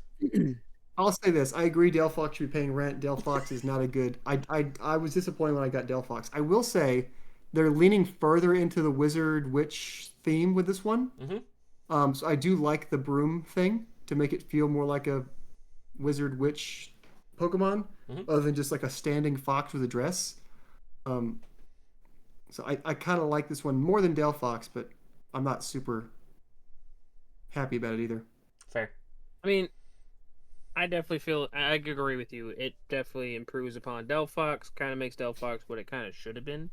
I'll say this. I agree Delphox should be paying rent. Delphox is not a good... I was disappointed when I got Delphox. I will say they're leaning further into the wizard witch theme with this one. Mm-hmm. So I do like the broom thing to make it feel more like a wizard witch Pokemon other than just like a standing fox with a dress. So I kind of like this one more than Delphox, but I'm not super happy about it either. Fair. I mean, I definitely feel I agree with you. It definitely improves upon Delphox. Kind of makes Delphox what it kind of should have been.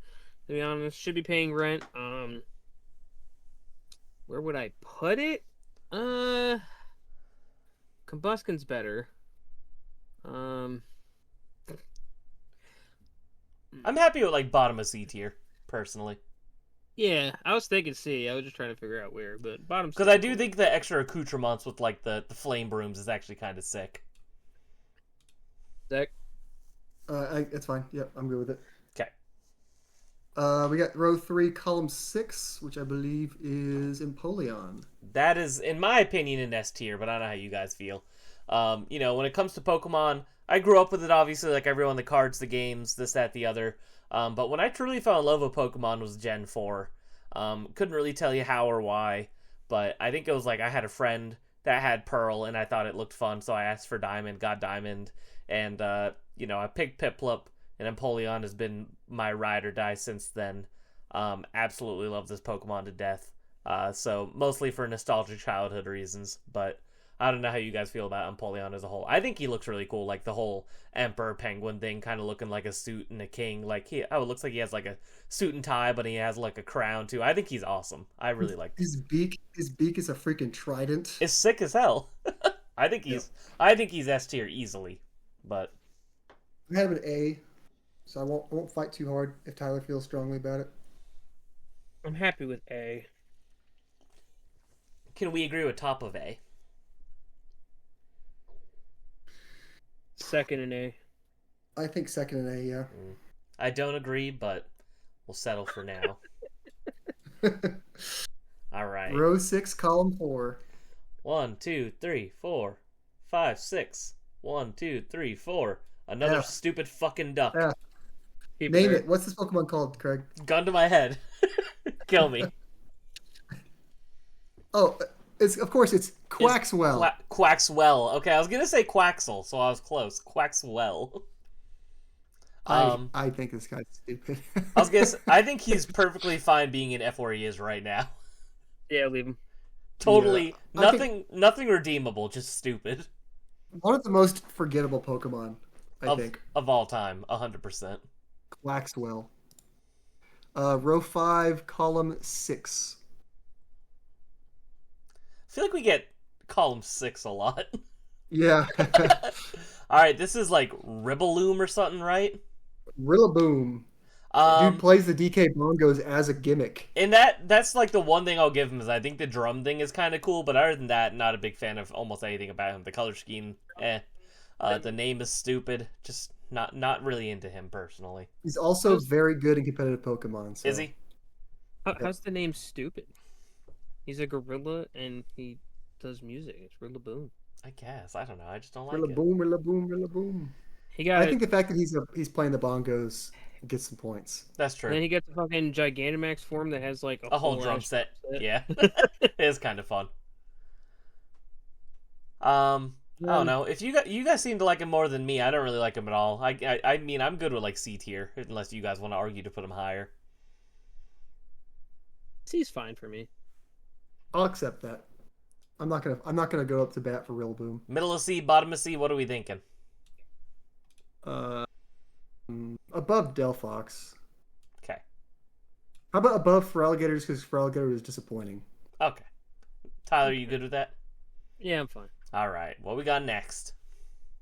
To be honest, should be paying rent. Where would I put it? Combustion's better. I'm happy with like bottom of C tier, personally. Yeah, I was thinking C. I was just trying to figure out where, but bottom. Because I do think the extra accoutrements with like the flame brooms is actually kind of sick. Zach. It's fine. Yep, I'm good with it. Okay. We got row 3, column 6, which I believe is Empoleon. That is, in my opinion, an S tier, but I don't know how you guys feel. When it comes to Pokemon, I grew up with it, obviously, like everyone, the cards, the games, this, that, the other. But when I truly fell in love with Pokemon was Gen 4. Couldn't really tell you how or why, but I think it was like I had a friend that had Pearl, and I thought it looked fun, so I asked for Diamond, got Diamond, and, I picked Piplup, and Empoleon has been my ride or die since then. Absolutely love this Pokemon to death. So mostly for nostalgic childhood reasons, but I don't know how you guys feel about Empoleon as a whole. I think he looks really cool, like the whole Emperor Penguin thing, kind of looking like a suit and a king. Like it looks like he has like a suit and tie, but he has like a crown too. I think he's awesome. I really like His beak is a freaking trident. It's sick as hell. I think he's S tier easily, but I have an A, so I won't fight too hard if Tyler feels strongly about it. I'm happy with A. can we agree with top of A? Second and A. I think second and A, yeah. I don't agree, but we'll settle for now. All right. Row 6, column 4. 1, 2, 3, 4, 5, 6. 1, 2, 3, 4. Another F. stupid fucking duck. F. Keep Name there. it. What's this Pokemon called, Craig? Gun to my head. Kill me. Oh, it's of course it's Quaxwell. Quaxwell. Okay, I was gonna say Quaxel, so I was close. Quaxwell. I think this guy's stupid. I was gonna say, I think he's perfectly fine being in F where he is right now. Yeah, leave him. Totally Yeah, nothing redeemable, just stupid. One of the most forgettable Pokemon, I think. Of all time, 100%. Quaxwell. Row 5, column 6. I feel like we get column 6 a lot. Yeah. Alright, this is like Riboloom or something, right? Rillaboom. Dude plays the DK bongos as a gimmick. And that's like the one thing I'll give him is I think the drum thing is kind of cool, but other than that, not a big fan of almost anything about him. The color scheme, the name is stupid. Just not really into him personally. He's also very good in competitive Pokemon. So. Is he? How's the name stupid? He's a gorilla and he does music. It's Rillaboom. I guess. I don't know. I just don't like Rillaboom, Rillaboom, Rillaboom. I think the fact that he's playing the bongos gets some points. That's true. And then he gets a fucking Gigantamax form that has like a whole drum set. Yeah. It is kind of fun. I don't know. If you guys seem to like him more than me, I don't really like him at all. I mean, I'm good with like C tier, unless you guys want to argue to put him higher. C's fine for me. I'll accept that. I'm not gonna go up to bat for Rillaboom. Middle of C, bottom of C. What are we thinking? Above Delphox. Okay. How about above Feraligatr, because Feraligatr is disappointing. Okay. Tyler, you good with that? Yeah, I'm fine. All right. What we got next?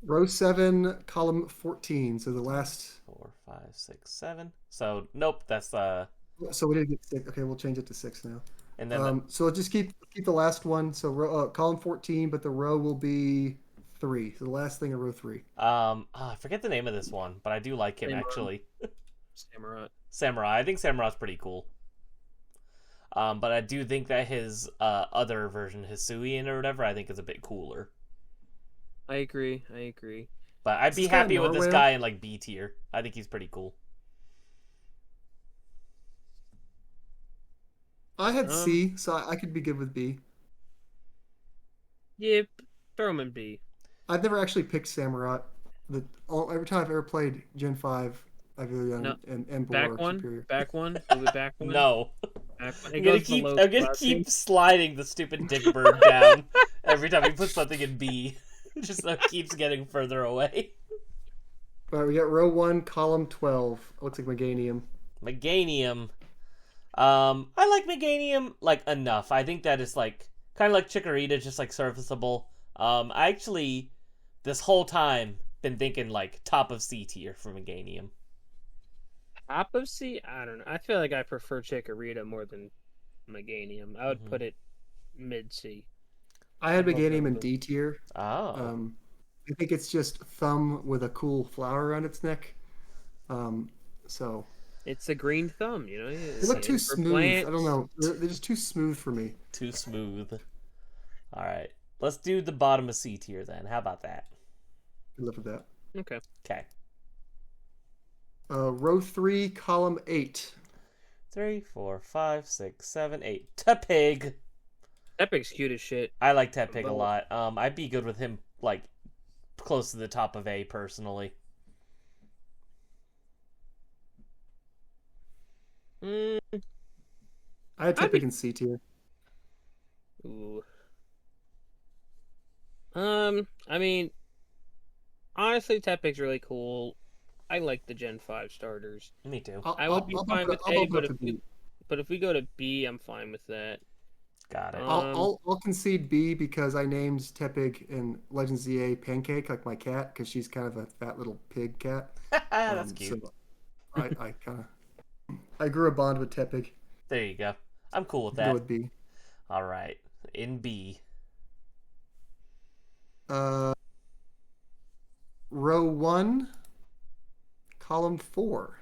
Row 7, column 14. So the last 4, 5, 6, 7. So nope, that's So we did get 6. Okay, we'll change it to 6 now. and then So we'll just keep the last one. So column 14, but the row will be 3. So the last thing in row 3. I forget the name of this one, but I do like him actually. Samurai. I think Samurai's pretty cool. But I do think that his other version, Hisuian or whatever, I think is a bit cooler. I agree. But I'd be happy with this guy in like B tier. I think he's pretty cool. I had C, so I could be good with B. Yep, throw him in B. I've never actually picked Samurott. Every time I've ever played Gen 5, I've either done an Emperor or Superior. Back one? Move it back one? No. Back one. I'm gonna keep sliding the stupid dick bird down every time we put something in B. Just so it keeps getting further away. All right, we got row 1, column 12. Looks like Meganium. Meganium. I like Meganium like enough. I think that it's like kind of like Chikorita, just like serviceable. I actually this whole time been thinking like top of C tier for Meganium. Top of C? I don't know. I feel like I prefer Chikorita more than Meganium. I would put it mid C. I had Meganium in D tier. Oh. I think it's just thumb with a cool flower around its neck. So it's a green thumb, you know. They look too smooth. Plants. I don't know. They're just too smooth for me. Too smooth. All right. Let's do the bottom of C tier then. How about that? Good luck with that. Okay. Okay. Row 3, column 8. 3, 4, 5, 6, 7, 8. Tepig. Tepig's cute as shit. I like Tepig a lot. I'd be good with him like close to the top of A personally. I had Tepig in C tier. Ooh. I mean, honestly, Tepig's really cool. I like the Gen 5 starters. Me too. I would be fine with A, but if we go to B, I'm fine with that. Got it. I'll concede B because I named Tepig in Legends ZA Pancake, like my cat, because she's kind of a fat little pig cat. That's cute. So I grew a bond with Tepig. There you go. I'm cool with that. Go with B. All right. In B. Row 1, column 4.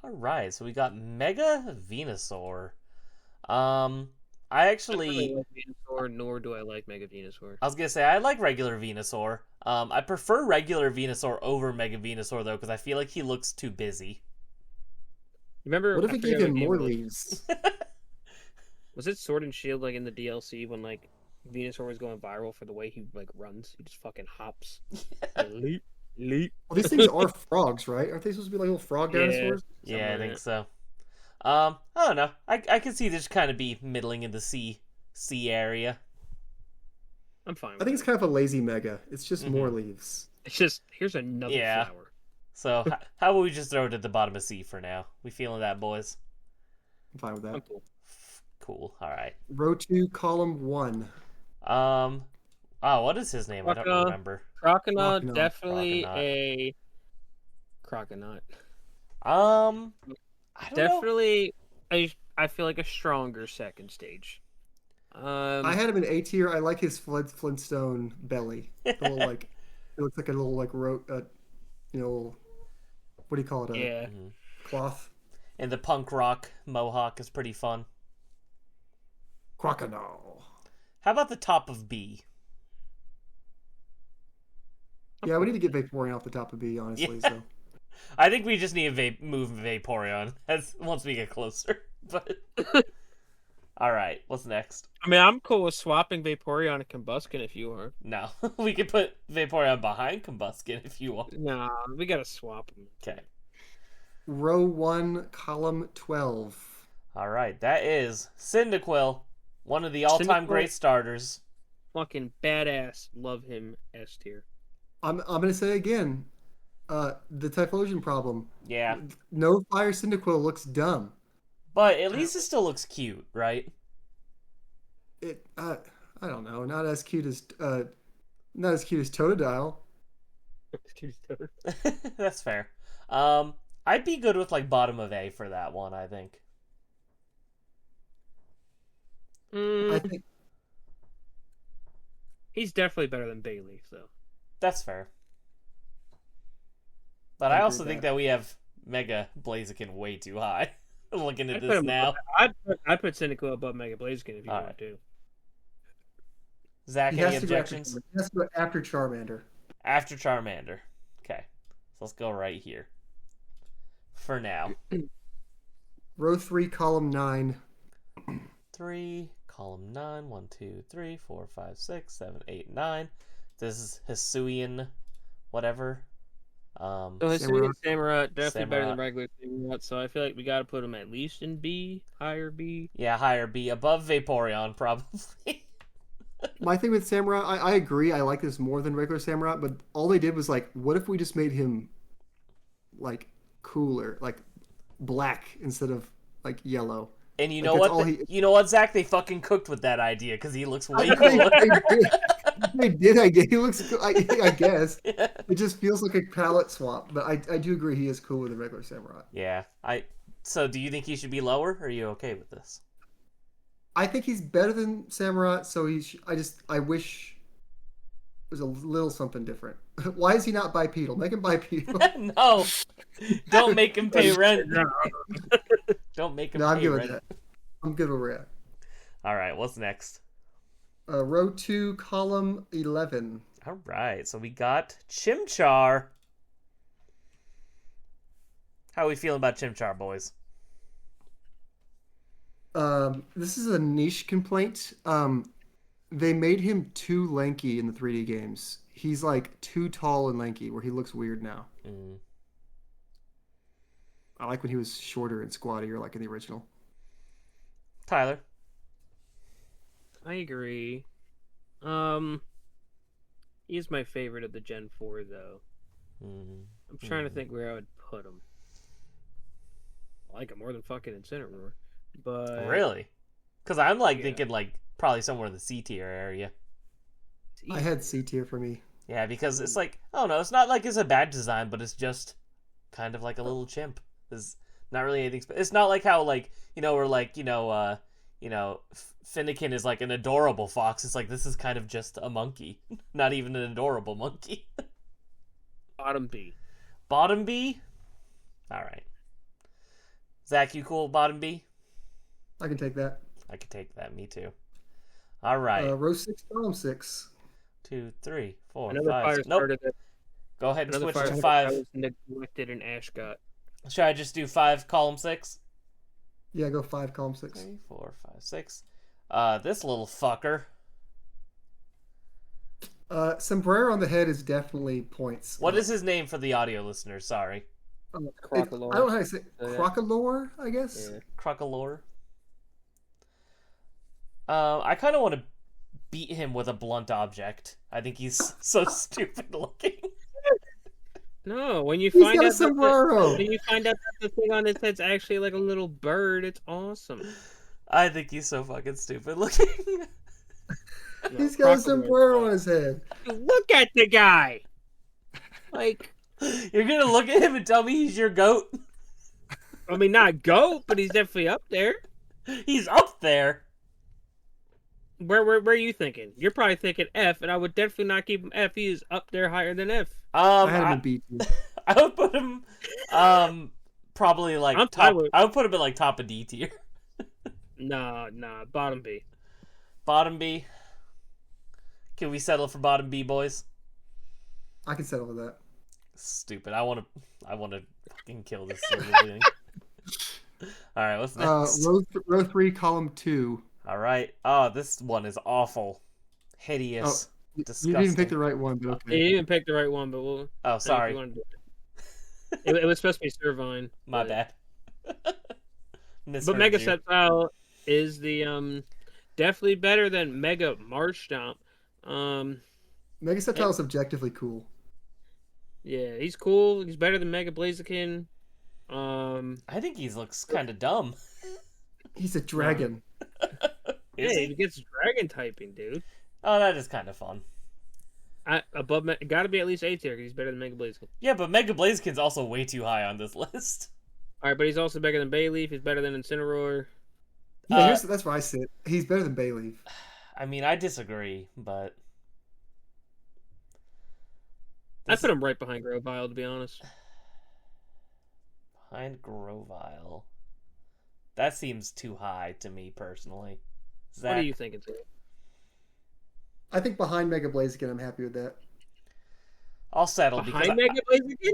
All right, so we got Mega Venusaur. Um, I I don't really actually, like Venusaur, nor do I like Mega Venusaur. I was gonna say I like regular Venusaur. I prefer regular Venusaur over Mega Venusaur though, because I feel like he looks too busy. Remember, What if I we gave forget what him game more it was. leaves? Was it Sword and Shield like in the DLC when like Venusaur was going viral for the way he like runs? He just fucking hops. Leap, leap. Well, these things are frogs, right? Aren't they supposed to be like little frog Yeah, dinosaurs? Yeah, I something think like so. I don't know. I can see this kind of be middling in the sea area. I'm fine I with think it's it. kind of a lazy mega. It's just Mm-hmm. more leaves. It's just here's another Yeah. flower. So how about we just throw it at the bottom of C for now? We feeling that, boys? I'm fine with I'm that. cool. Cool. All right. Row 2, column 1. Um. Oh, what is his name? I don't Croconaut, remember. Croconaut, Croconaut. definitely Croconaut. a Croconaut. I don't know. Definitely, I feel like a stronger second stage. I had him in A tier. I like his Flintstone belly. The little like, it looks like a little like you know, what do you call it? A Yeah. cloth. And the punk rock mohawk is pretty fun. Crocodile. How about the top of B? Yeah, we need to get Vaporeon off the top of B, honestly. Yeah. So I think we just need to move Vaporeon as once we get closer. But all right, what's next? I mean, I'm cool with swapping Vaporeon and Combuskin if you are. No, we could put Vaporeon behind Combuskin if you want. Nah, we gotta swap them. Okay. row 1, column 12. All right, that is Cyndaquil, one of the all-time Cyndaquil- great starters. Fucking badass. Love him S tier. I'm gonna say again, the Typhlosion problem. Yeah, No Fire Cyndaquil looks dumb. but at least it still looks cute, right? It I don't know, not as cute as Totodile. That's fair. I'd be good with like bottom of A for that one. I think. I think He's definitely better than Bayleaf, though. That's fair. But I I agree also with think that. that we have Mega Blaziken way too high. Looking at I'd put this him now, I'd put Cyndaquil above Mega Blaziken if you Alright. want to. Zach, he any has to go objections? he has to go after Charmander. After Charmander. Okay, so let's go right here. For now, Row 3, column 9. 3, column 9, 1, 2, 3, 4, 5, 6, 7, 8, 9. This is Hisuian, whatever. So Hisuian Samurott definitely better than Samurott. regular Samurott, so I feel like we gotta put him at least in B, higher B. Yeah, higher B, above Vaporeon, probably. My thing with Samurott, I agree. I like this more than regular Samurott, but all they did was like, what if we just made him like cooler, like black instead of like yellow? And you Like, know that's what? all he- You know what, Zach? They fucking cooked with that idea because he looks way They cooler. did. They did. I guess he looks. I guess it just feels like a palette swap. But I do agree he is cooler than regular Samurott. Yeah. So do you think he should be lower, or are you okay with this? I think he's better than Samurott. So I wish there's a little something different. Why is he not bipedal? Make him bipedal. No. Don't make him pay rent. Don't make him No, I'm pay good with rent. that. I'm good where we're at. All right, what's next? Row 2, column 11. All right, so we got Chimchar. How are we feeling about Chimchar, boys? This is a niche complaint. They made him too lanky in the 3D games. He's like too tall and lanky, where he looks weird now. Mm. I like when he was shorter and squattier, like in the original. Tyler? I agree. He's my favorite of the Gen 4, though. Mm. I'm trying to think where I would put him. I like him more than fucking Incineroar. But Really? Because I'm like Yeah. thinking like probably somewhere in the C tier area. I had C tier for me. Yeah, because it's like, I don't know, it's not like it's a bad design, but it's just kind of like a little chimp. It's not really anything. It's not like how like we're like Finnegan is like an adorable fox. It's like this is kind of just a monkey, not even an adorable monkey. bottom B. Bottom B. All right. Zach, you cool bottom B? I can take that. I could take that. Me too. All right. Row 6, column 6. 2, 3, 4, Another 5. fire Nope. starter that Go ahead and another switch fire to starter 5. that was neglected and Ash got. Should I just do 5, column 6? Yeah, go 5, column 6. 3, 4, 5, 6. This little fucker. Sombrero on the head is definitely points. What is his name for the audio listeners? Sorry. Crocalore. I don't know how to say it. Yeah. Crocalore, I guess? Yeah. Crocalore. I kind of want to beat him with a blunt object. I think he's so stupid looking. No, when you He's find got a out sombrero. when you find out that the thing on his head's actually like a little bird, it's awesome. I think he's so fucking stupid looking. No, He's got a Crocalore. sombrero on his head. Look at the guy. Like, You're gonna look at him and tell me he's your goat? I mean, not GOAT, but he's definitely up there. He's up there. Where are you thinking? You're probably thinking F, and I would definitely not keep him F. He is up there higher than F. I had him in B too. I would put him, probably like I'm top. with- I would put him at like top of D tier. Nah, bottom B. Bottom B. Can we settle for bottom B, boys? I can settle with that. Stupid. I want to fucking kill this silver thing. All right, what's next? Row 3, column 2. All right. Oh, this one is awful, hideous, disgusting. You didn't pick the right one, but okay. You didn't pick the right one, but we'll. Oh, sorry. if you wanna do it. It was supposed to be Servine. My but- bad. But Mega Sceptile is the definitely better than Mega Marshtomp. Mega Sceptile is objectively cool. Yeah, he's cool. He's better than Mega Blaziken. I think he looks kind of dumb. He's a dragon. Is He he? gets dragon typing, dude. Oh, that is kind of fun. Got to be at least A tier because he's better than Mega Blaziken. Yeah, but Mega Blaziken's also way too high on this list. All right, but he's also better than Bayleaf. He's better than Incineroar. Yeah, that's where I sit. He's better than Bayleaf. I mean, I disagree, but I put him right behind Grovyle, to be honest. behind Grovyle, that seems too high to me personally. Zach, What are you thinking, Zach? I think behind Mega Blaziken, I'm happy with that. I'll settle because Behind Mega Blaziken?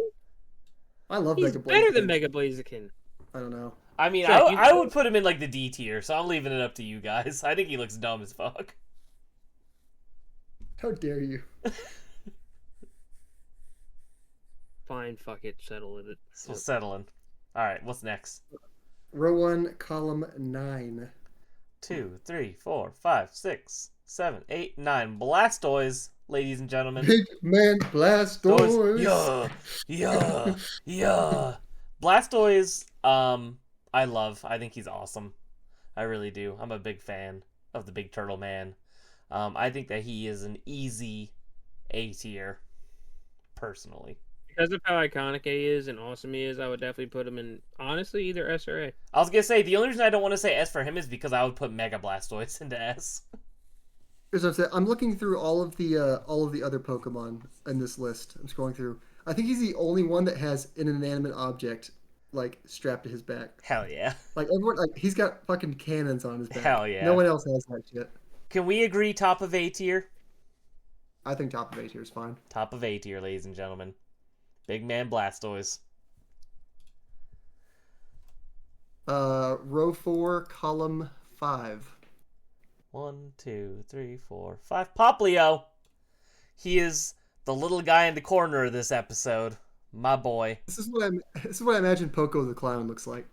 I love He's Mega Blaziken. better than Mega Blaziken. I don't know. I mean, Zach, I would put him in like the D tier, so I'm leaving it up to you guys. I think he looks dumb as fuck. How dare you? Fine, fuck it, settle with it. So settling. All right, what's next? Row 1, column 9. 2, 3, 4, 5, 6, 7, 8, 9. Blastoise, ladies and gentlemen. Big Man Blastoise. Yeah. Blastoise, I love. I think he's awesome. I really do. I'm a big fan of the Big Turtle Man. I think that he is an easy A tier, personally. Because of how iconic he is and awesome he is, I would definitely put him in, honestly, either S or A. I was gonna say the only reason I don't want to say S for him is because I would put Mega Blastoise into S. Here's what I'm saying. I'm looking through all of the other Pokemon in this list. I'm scrolling through. I think he's the only one that has an inanimate object like strapped to his back. Hell yeah. Like everyone, like he's got fucking cannons on his back. Hell yeah. No one else has that shit. Can we agree top of A tier? I think top of A tier is fine. Top of A tier, ladies and gentlemen. Big Man Blastoise. Row 4, column 5. 1, 2, 3, 4, 5. Poplio. He is the little guy in the corner of this episode. My boy. This is what I imagine Poco the Clown looks like.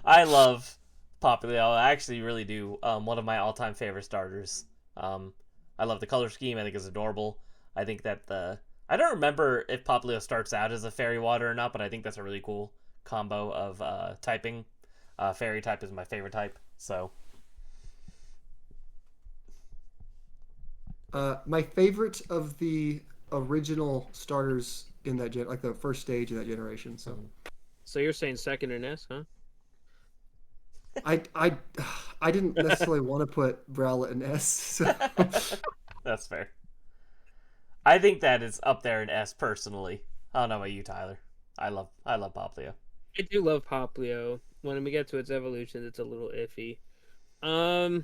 I love Poplio. I actually really do. One of my all-time favorite starters. I love the color scheme. I think it's adorable. I think that I don't remember if Poplio starts out as a fairy water or not, but I think that's a really cool combo of typing. Fairy type is my favorite type, so. My favorite of the original starters in that like the first stage of that generation. So you're saying second in S, huh? I didn't necessarily want to put Rowlet in S. So. That's fair. I think that is up there in S personally. I don't know about you, Tyler. I love Poplio. I do love Poplio. When we get to its evolution, it's a little iffy. I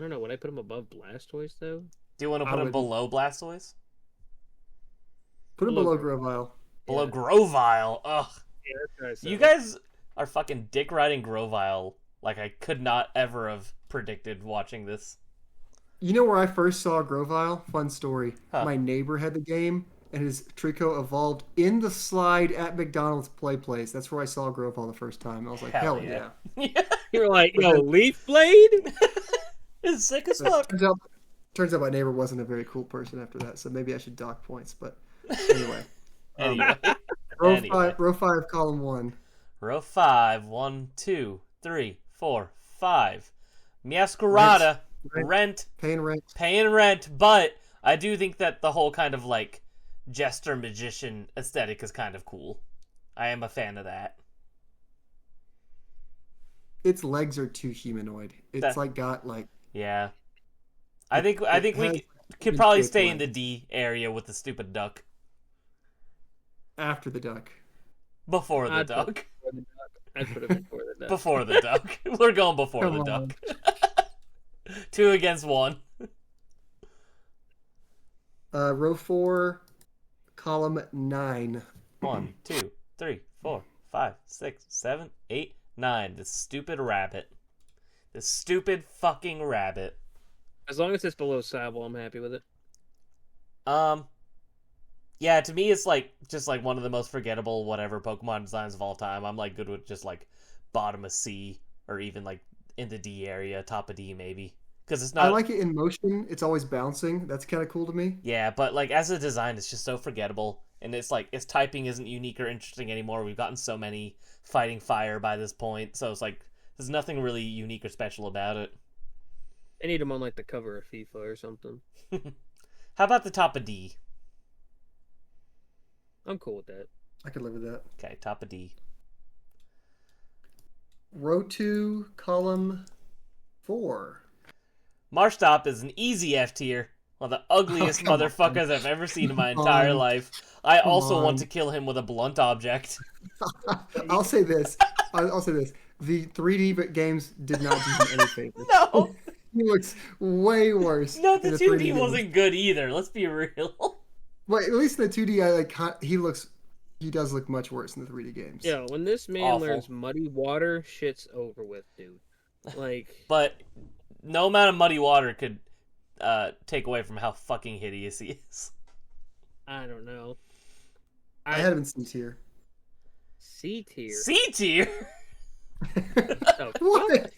don't know. Would I put him above Blastoise though? Do you want to put him below Blastoise? Put him below Grovyle. Below Grovyle. Ugh. Yeah, that's what I said. You guys are fucking dick riding Grovyle like I could not ever have predicted watching this. You know where I first saw Grovyle? Fun story. Huh. My neighbor had the game, and his Trico evolved in the slide at McDonald's Play Place. That's where I saw Grovyle the first time. I was like, hell yeah. You were like, yo, Leaf Blade? It's sick as fuck. Turns out my neighbor wasn't a very cool person after that, so maybe I should dock points. But anyway. Row 5, column 1. Row 5, 1, 2, 3, 4, 5. Meowscarada. Rent. Paying rent, but I do think that the whole kind of like jester magician aesthetic is kind of cool. I am a fan of that. Its legs are too humanoid. It's got like yeah. I think we could probably stay in the D area with the stupid duck. After the duck. Before the duck. I'd put it before the duck. Before the duck. We're going before the duck. 2 against 1. Row 4, column 9. 1, 2, 3, 4, 5, 6, 7, 8, 9. This stupid rabbit. This stupid fucking rabbit. As long as it's below Sable, I'm happy with it. Yeah, to me it's like just like one of the most forgettable whatever Pokemon designs of all time. I'm like good with just like bottom of C or even like in the D area, top of D maybe. Because it's not. I like it in motion. It's always bouncing. That's kind of cool to me. Yeah, but like as a design, it's just so forgettable, and it's like its typing isn't unique or interesting anymore. We've gotten so many fighting fire by this point, so it's like there's nothing really unique or special about it. I need them on like the cover of FIFA or something. How about the top of D? I'm cool with that. I could live with that. Okay, top of D. Row 2, column 4. Marshtomp is an easy F tier. One of the ugliest motherfuckers I've ever seen in my entire life. I also want to kill him with a blunt object. I'll say this. I'll say this. The 3D games did not do him any favors. No. He looks way worse. No, the 2D wasn't good either. Let's be real. Well, at least in the 2D, he does look much worse in the 3D games. Yeah, when this man learns Muddy Water, shit's over with, dude. Like, but no amount of Muddy Water could take away from how fucking hideous he is. I don't know. I had him in C tier. C tier. C tier. What?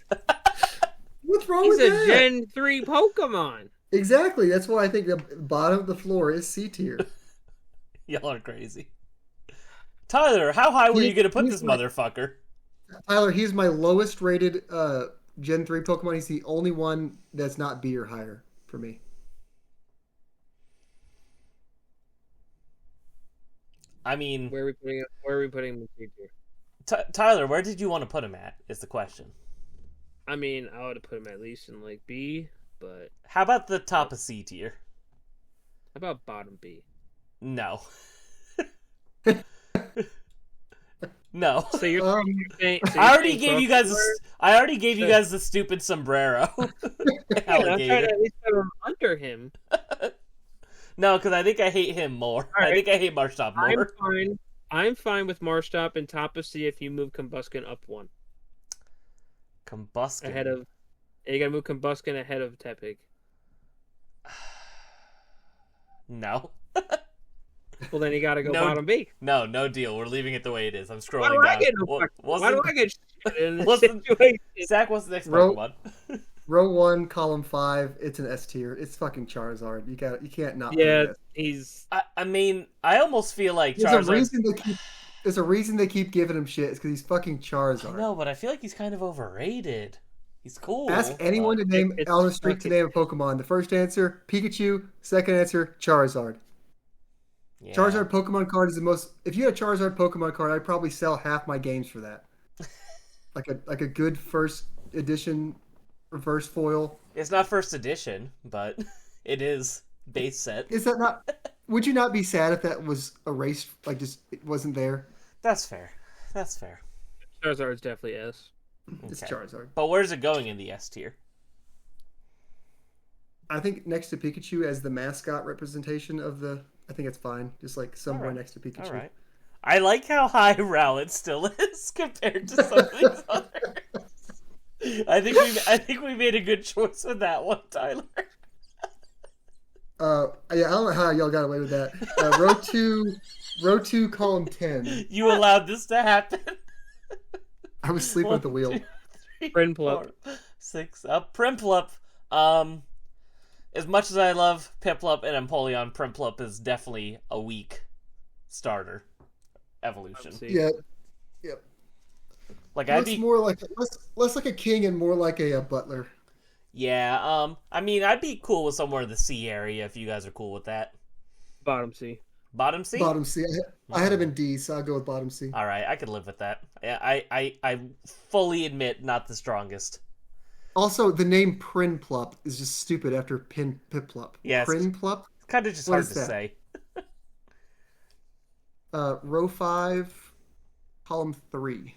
What's wrong with that? He's a Gen 3 Pokemon. Exactly. That's why I think the bottom of the floor is C tier. Y'all are crazy. Tyler, how high were you going to put this motherfucker? Tyler, he's my lowest rated Gen 3 Pokemon. He's the only one that's not B or higher for me. I mean, where are we putting him in C tier? Tyler, where did you want to put him at? Is the question. I mean, I would have put him at least in like B, but how about the top of C tier? How about bottom B? No. No. So you're saying, I already gave you guys. I already gave you guys the stupid sombrero. I'm trying to at least put him under him. No, because I think I hate him more. Right. I think I hate Marshtomp more. I'm fine with Marshtomp and top of C if you move Combuskin up 1. Combuskin ahead of. You gotta move Combuskin ahead of Tepig. No. Well, then you gotta go bottom B. No deal. We're leaving it the way it is. I'm scrolling down. Why do I get shit in this situation? Zach, what's the next Pokemon? Row 1, column 5. It's an S tier. It's fucking Charizard. You can't not. Yeah, he's. I mean, I almost feel like Charizard. There's a reason they keep giving him shit. It's because he's fucking Charizard. No, but I feel like he's kind of overrated. He's cool. Ask anyone to name on the street to name a Pokemon. The first answer, Pikachu. Second answer, Charizard. Yeah. Charizard Pokemon card is the most. If you had a Charizard Pokemon card, I'd probably sell half my games for that. like a good first edition reverse foil. It's not first edition, but it is base set. Is that not? would you not be sad if that was erased? Like, just it wasn't there. That's fair. That's fair. Charizard's definitely S. It's Okay. Charizard. But where's it going in the S tier? I think next to Pikachu as the mascot representation of the. I think it's fine. Just like somewhere Alright. next to Pikachu. All right. I like how high Rowlet still is compared to some of these others. I think we made a good choice with that one, Tyler. Yeah, I don't know how y'all got away with that. Row two, column 10. You allowed this to happen. I was sleeping at the wheel. 1, 2, 3, Prinplup. 4, 6. Primplup. As much as I love Piplup and Empoleon, Primplup is definitely a weak starter evolution. Yeah, yep. Like I'd Looks be more like less like a king and more like a butler. Yeah, I mean, I'd be cool with somewhere in the C area if you guys are cool with that. Bottom C. Bottom C? Bottom C. I had him in D, so I'll go with bottom C. All right, I could live with that. I fully admit not the strongest. Also, the name Prinplup is just stupid after Piplup. Yes. Prinplup? It's kind of just What hard is to that? say. Row 5, column 3.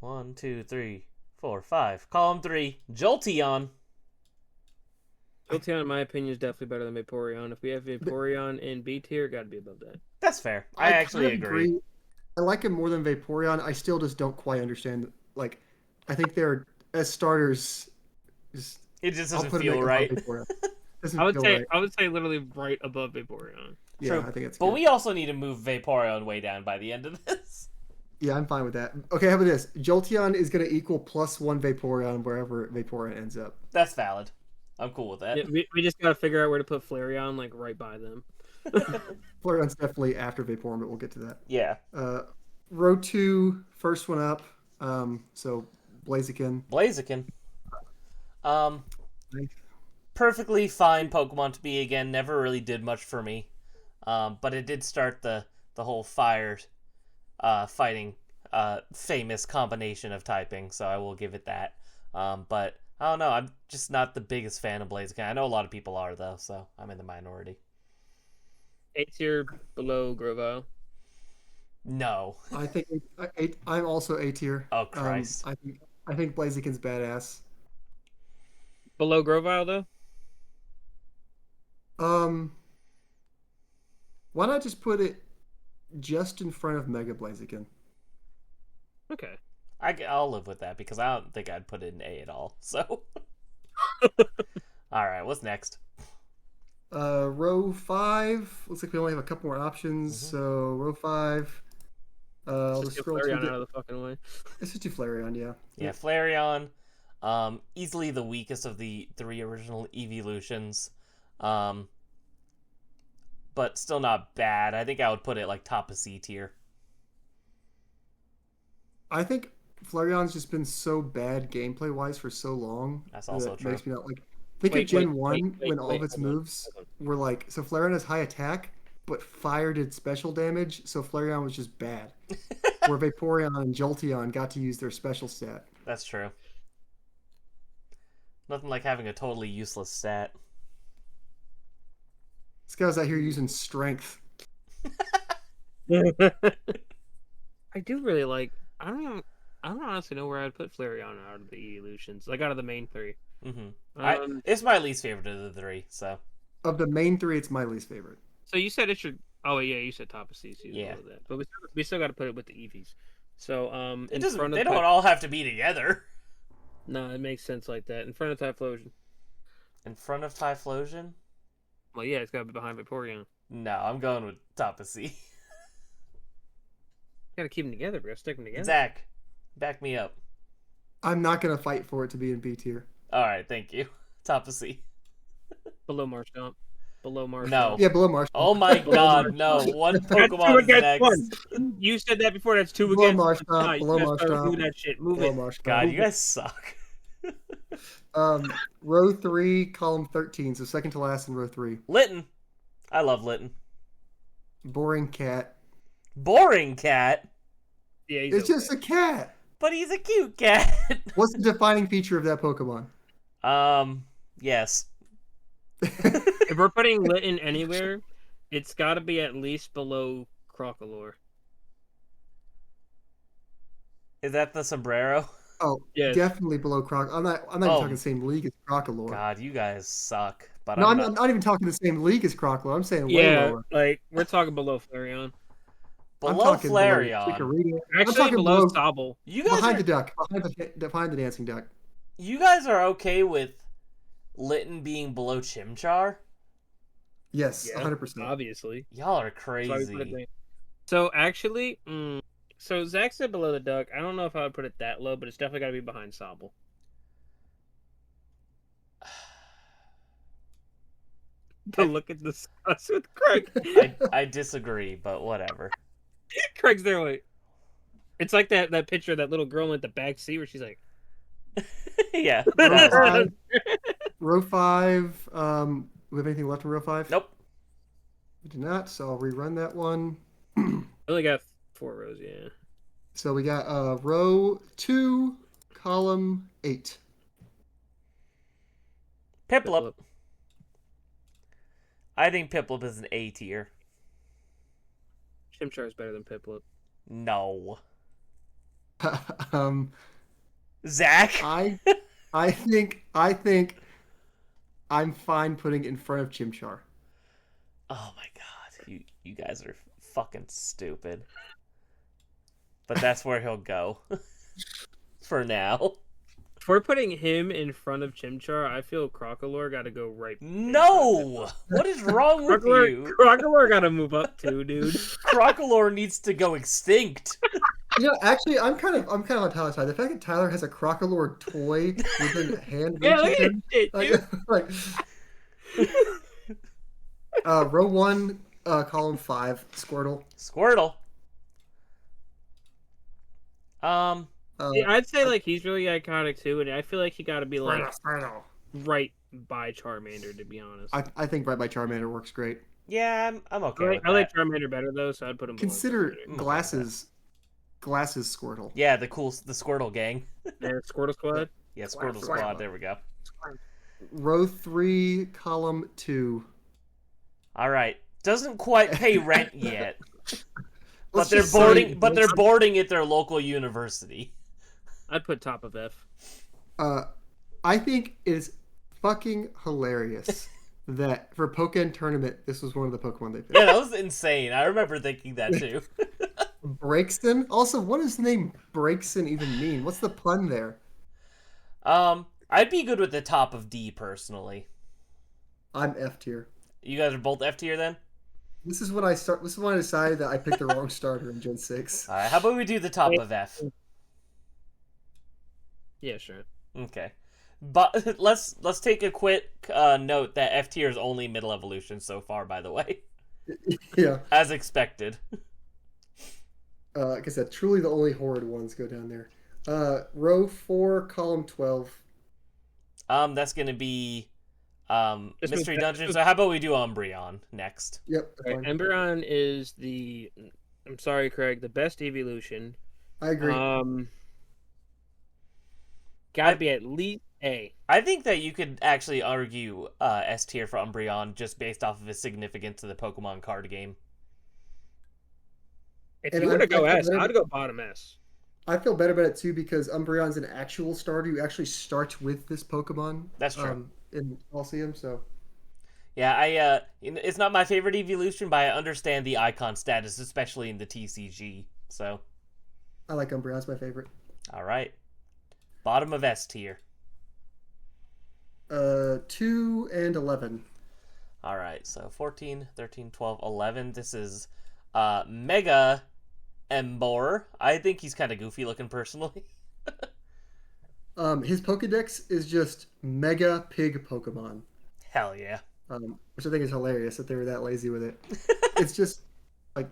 1, 2, 3, 4, 5. Column 3, Jolteon. Jolteon, in my opinion, is definitely better than Vaporeon. If we have Vaporeon in B tier, got to be above that. That's fair. I actually kind of agree. I like him more than Vaporeon. I still just don't quite understand. Like, I think they're as starters. It just I'll doesn't put him feel above right. Vaporeon. Doesn't I would feel say right. I would say literally right above Vaporeon. Yeah, True. I think it's But good. we also need to move Vaporeon way down by the end of this. Yeah, I'm fine with that. Okay, how about this? Jolteon is going to equal +1 Vaporeon wherever Vaporeon ends up. That's valid. I'm cool with that. Yeah, we just got to figure out where to put Flareon, like right by them. Flareon's definitely after Vaporeon, but we'll get to that. Yeah. Row 2, first one up. So Blaziken. Blaziken. Nice. Perfectly fine Pokemon to be again. Never really did much for me. But it did start the whole fire fighting famous combination of typing, so I will give it that. But I don't know, I'm just not the biggest fan of Blaziken. I know a lot of people are though, so I'm in the minority. A tier below Grovyle. No. I think I'm also A tier. Oh Christ. I think Blaziken's badass. Below Grovyle though. Why not just put it just in front of Mega Blaziken? Okay. I'll live with that because I don't think I'd put it in A at all. So. All right, what's next? Row 5. Looks like we only have a couple more options. Mhm. So row 5. I'll Just just get scroll to Flareon out of the fucking way. Let's just do Flareon, yeah. Yeah, Flareon. Easily the weakest of the 3 original evolutions. But still not bad. I think I would put it like top of C tier. I think Flareon's just been so bad gameplay wise for so long. That's also that true. Makes me not like. Think of Gen 1 when all of its moves were like. So Flareon has high attack, but fire did special damage, so Flareon was just bad. Where Vaporeon and Jolteon got to use their special stat. That's true. Nothing like having a totally useless stat. This guy's out here using strength. I do really like. I don't honestly know where I'd put Flareon out of the evolutions, like out of the main 3. Mm-hmm. It's my least favorite of the 3. So Of the main 3, it's my least favorite. So you said it should. Oh yeah, you said top of C. So yeah, that. But we still got to put it with the Eevees. So it doesn't. They don't all have to be together. No, it makes sense like that. In front of Typhlosion. In front of Typhlosion? Well, yeah, it's got to be behind Vaporeon. No, I'm going with top of C. Gotta keep them together. We gotta stick them together. Zach, back me up. I'm not gonna fight for it to be in B tier. All right, thank you. Top of C. Below Marshtomp. Below Marshtomp. No. Yeah, below Marshtomp. Oh my God, no! One Pokemon is next. One. You said that before. That's 2 Below against. Marshtomp. Below Marshtomp. Move that shit. Move Below it. Marshtomp. God, you guys suck. Row 3, column 13. So second to last in row 3. Litten. I love Litten. Boring cat. Boring cat. Yeah, It's just a cat. But he's a cute cat. What's the defining feature of that Pokemon? Yes. If we're putting Litten anywhere, It's got to be at least below Crocolore. Is that the sombrero? Oh, Yes. definitely below Croc. I'm not even talking the same league as Crocolore. God, you guys suck. But No, I'm I'm not not even talking the same league as Crocolore. I'm saying way Yeah, lower. like we're talking below Flareon. I'm below talking below Flareon. Chikorita. I'm Actually, talking below below Sobble. You guys behind are the duck, behind the dancing duck. you guys are okay with Litten being below Chimchar? Yes, Yeah, 100%. obviously. Y'all are That's why we put it crazy. there. So actually, so Zach said below the duck. I don't know if I would put it that low, but it's definitely got to be behind Sobble. The look at disgust with Craig. I disagree, but whatever. Craig's there like it's like that picture of that little girl in the back seat where she's like Yeah. Row That's, five. Row 5. We have anything left in row 5? nope. We do not, so I'll rerun that one. I only got 4 rows, yeah. So we got row 2, column 8. Piplup. I think Piplup is an A tier. Chimchar is better than Piplup. No. um, Zach? I think I'm fine putting it in front of Chimchar. Oh my god. You guys are fucking stupid. But that's where he'll go. For now. If we're putting him in front of Chimchar, I feel Crocolore got to go right. No! What is wrong with you? Crocolore got to move up too, dude. Crocolore needs to go extinct. You know, actually, I'm kind of on Tyler's side. The fact that Tyler has a Crocolore toy within hand Yeah, look reach at of him, it, dude. like row 1, column 5, Squirtle. Squirtle. Yeah, I'd say like he's really iconic too, and I feel like he got to be like Squirtle. right by Charmander, to be honest. I think right by Charmander works great. Yeah, I'm okay with I like that. Charmander better though, so I'd put him. Consider below glasses Squirtle. Yeah, the Squirtle gang. Charmander. Squirtle Squad. Yeah, Squirtle Squad. There we go. Row 3, column 2. All right. Doesn't quite pay rent yet. Let's But they're just say- boarding. But they're boarding at their local university. I'd put top of F. I think it is fucking hilarious that for Pokémon Tournament, this was one of the Pokemon they picked. Yeah, that was insane. I remember thinking that too. Breakston? Also, what does the name Breakston even mean? What's the pun there? I'd be good with the top of D personally. I'm F tier. You guys are both F tier then. This is when I decided that I picked the wrong starter in Gen 6. All right. How about we do the top of F? Yeah, sure. Okay. But let's take a quick note that F tier is only middle evolution so far. By the way, Yeah. as expected. Like I said, truly the only horrid ones go down there. Row 4, column 12. That's gonna be Mystery move Dungeon. that. So how about we do Umbreon next? Yep. Right, fine. Emberon is the. I'm sorry, Craig. The best evolution. I agree. Gotta be at least A. I think that you could actually argue S tier for Umbreon just based off of its significance to the Pokemon card game. If And you were to go I S, I'd go bottom S. I feel better about it too because Umbreon's an actual starter. You actually start with this Pokemon. That's true. In Colosseum, so. Yeah, it's not my favorite evolution, but I understand the icon status, especially in the TCG. So, I like Umbreon's my favorite. all right, bottom of S tier. 2 and 11. All right, so 14, 13, 12, 11. This is Mega Embor. I think he's kind of goofy looking personally. His Pokedex is just Mega Pig Pokemon. Hell yeah. Which I think is hilarious that they were that lazy with it. It's just like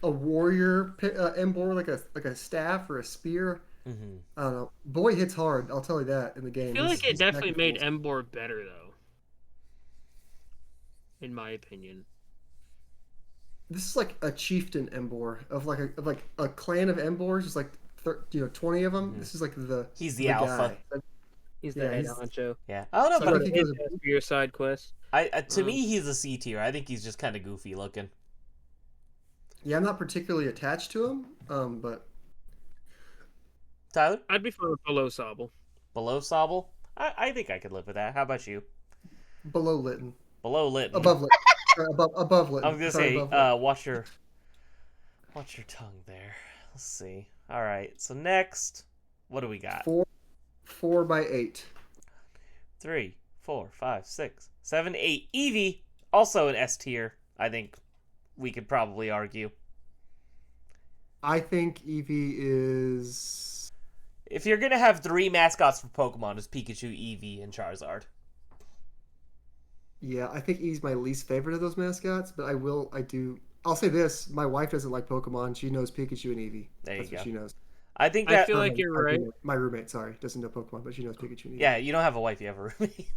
a warrior Embor, like a staff or a spear. Mm-hmm. I don't know. Boy hits hard. I'll tell you that in the game. I feel like it He's definitely made technical. Embor better though. In my opinion. This is like a chieftain Embor of like a clan of Embors. It's like 20 of them. Mhm. This is like He's the alpha. guy. He's the head honcho. Yeah, I don't know, So but he goes For your side quest. to me, he's a C tier. I think he's just kind of goofy looking. Yeah, I'm not particularly attached to him, but Tyler? I'd be fine with below Sobble. Below Sobble? I think I could live with that. How about you? below Litton. Below Litton. Above Litton. Above Litton. I was gonna say, watch your tongue there. Let's see. All right. So next, what do we got? 4x8. 3, 4, 5, 6, 7, 8. Eevee, also an S tier. I think we could probably argue. I think Eevee is. If you're gonna have 3 mascots for Pokemon, it's Pikachu, Eevee, and Charizard. Yeah, I think Eevee's my least favorite of those mascots, but I'll say this: my wife doesn't like Pokemon. She knows Pikachu and Eevee. That's what she knows. I think that. I feel like you're right. My roommate, sorry, doesn't know Pokemon, but she knows Pikachu and Eevee. Yeah, you don't have a wife, you have a roommate.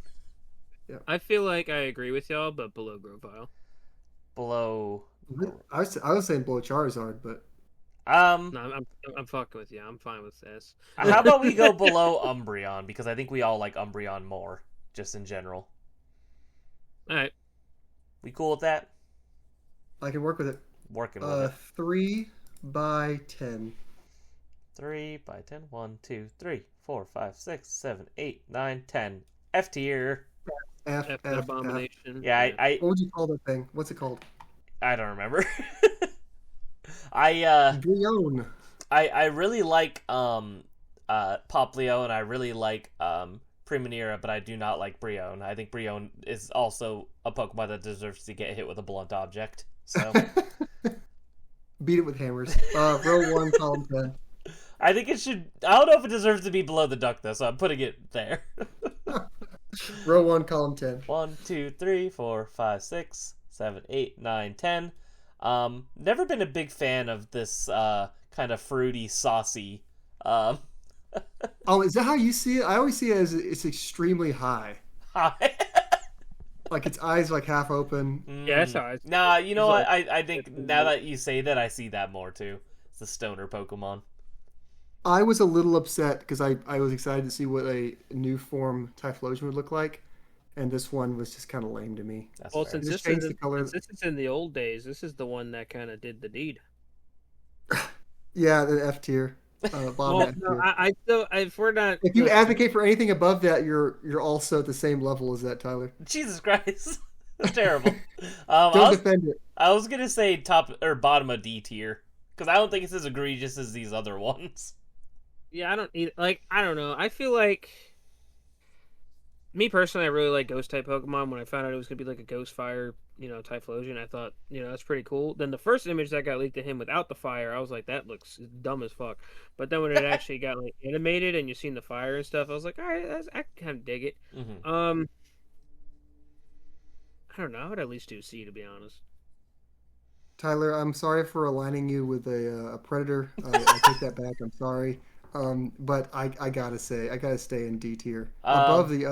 Yeah. I feel like I agree with y'all, but below Grovyle. Below. I was saying below Charizard, but No, I'm fucking with you. I'm fine with this. How about we go below Umbreon, because I think we all like Umbreon more, just in general. All right. We cool with that? I can work with it. Working with it. 3x10. 3 by 10. 1, 2, 3, 4, 5, 6, 7, 8, 9, 10. F tier. F Abomination. Yeah, I. What would you call that thing? What's it called? I don't remember. Brion. I really like Poplio, and I really like Primanera, but I do not like Brion. I think Brion is also a Pokemon that deserves to get hit with a blunt object. So Beat it with hammers. Row 1, column 10. I think it should. I don't know if it deserves to be below the duck though, so I'm putting it there. Row 1, column 10. 1, 2, 3, 4, 5, 6, 7, 8, 9, 10. Never been a big fan of this kind of fruity, saucy. Oh, is that how you see it? I always see it as it's extremely high. High. Like its eyes like half open. Yeah, that's how I. Nah, you know what? I think now that you say that, I see that more too. It's the stoner Pokemon. I was a little upset because I was excited to see what a new form Typhlosion would look like, and this one was just kind of lame to me. That's Well, fair. since this is in the old days, this is the one that kind of did the deed. Yeah, the F tier. Bottom Well, F no, tier. I still, if we're not, If you advocate for anything above that, you're also at the same level as that, Tyler. Jesus Christ, that's terrible. Don't defend it. I was gonna say top or bottom of D tier because I don't think it's as egregious as these other ones. yeah, I don't need like I don't know. I feel like me personally, I really like ghost type Pokemon. When I found out it was gonna be like a ghost fire, Typhlosion, I thought, that's pretty cool. Then the first image that got leaked to him without the fire, I was like, that looks dumb as fuck. But then when it actually got like animated and you seen the fire and stuff, I was like, all right, I kind of dig it. Mm-hmm. I don't know. I would at least do C, to be honest. Tyler, I'm sorry for aligning you with a predator. I take that back. I'm sorry. But I gotta say, I gotta stay in D tier above the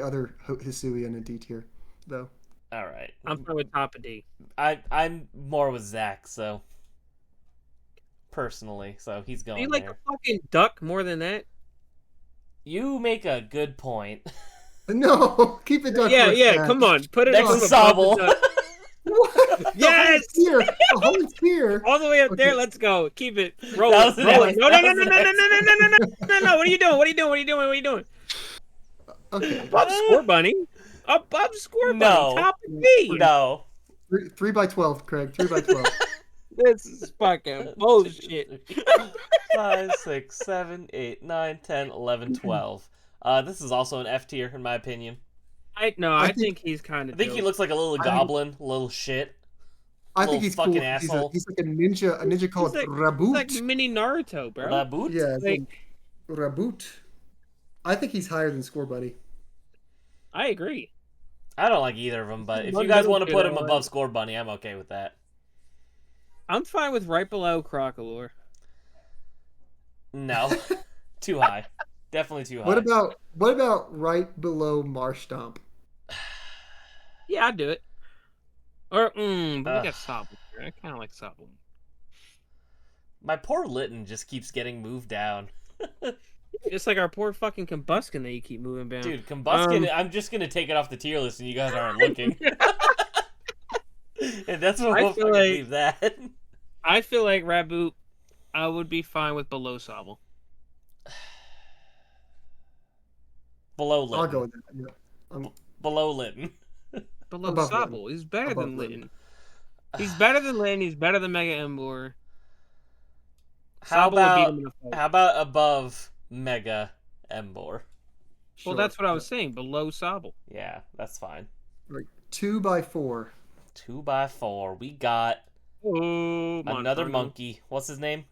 other Hisuian in D tier, though. All right, I'm fine with top of D. I'm more with Zach, so personally, so he's going. Do you like there. a fucking duck more than that? You make a good point. No, keep it duck. Yeah. Come on, put it next on to Sobble. What? Yes! The whole tier. All the way up Okay. there. Let's go. Keep it rolling. That was Rolling. next. No. That What are you doing? What are you doing? Okay. Above Score Bunny. Above Score Bunny. No. Top of D. No. 3x12, Craig. 3x12. This is fucking bullshit. 5, 6, 7, 8, 9, 10, 11, 12. This is also an F tier in my opinion. I think he's kind of. I think he looks like a little goblin, a little shit. I think he's fucking cool. asshole. He's like a ninja called Raboot. He's like mini Naruto, bro. Raboot? Yeah, Like, Raboot. I think he's higher than Score Buddy. I agree. I don't like either of them, but if One you guys little want to bit put him on. above Score Bunny, I'm okay with that. I'm fine with right below Crocalor. No. Too high. Definitely too high. What about right below Marshtomp? Yeah, I'd do it. Or, but we got Sobble. I kind of like Sobble. My poor Litten just keeps getting moved down. Just like our poor fucking Combuskin that you keep moving down. Dude, Combuskin, I'm just gonna take it off the tier list and you guys aren't looking. And that's what I we'll feel fucking like leave that. I feel like Raboot, I would be fine with below Sobble. Below I'll go Litten. with that. Yeah. Below Litten. Below Above Litten. Sobble. He's better Above than Litten. Litten. He's better than Litten. He's better than Mega Emboar. How Sobble would beat about him in a fight. how about above Mega Embor? Well, that's what I was saying. Below Sobble. Yeah, that's fine. Right. 2x4. 2x4. We got Oh, another monkey. What's his name?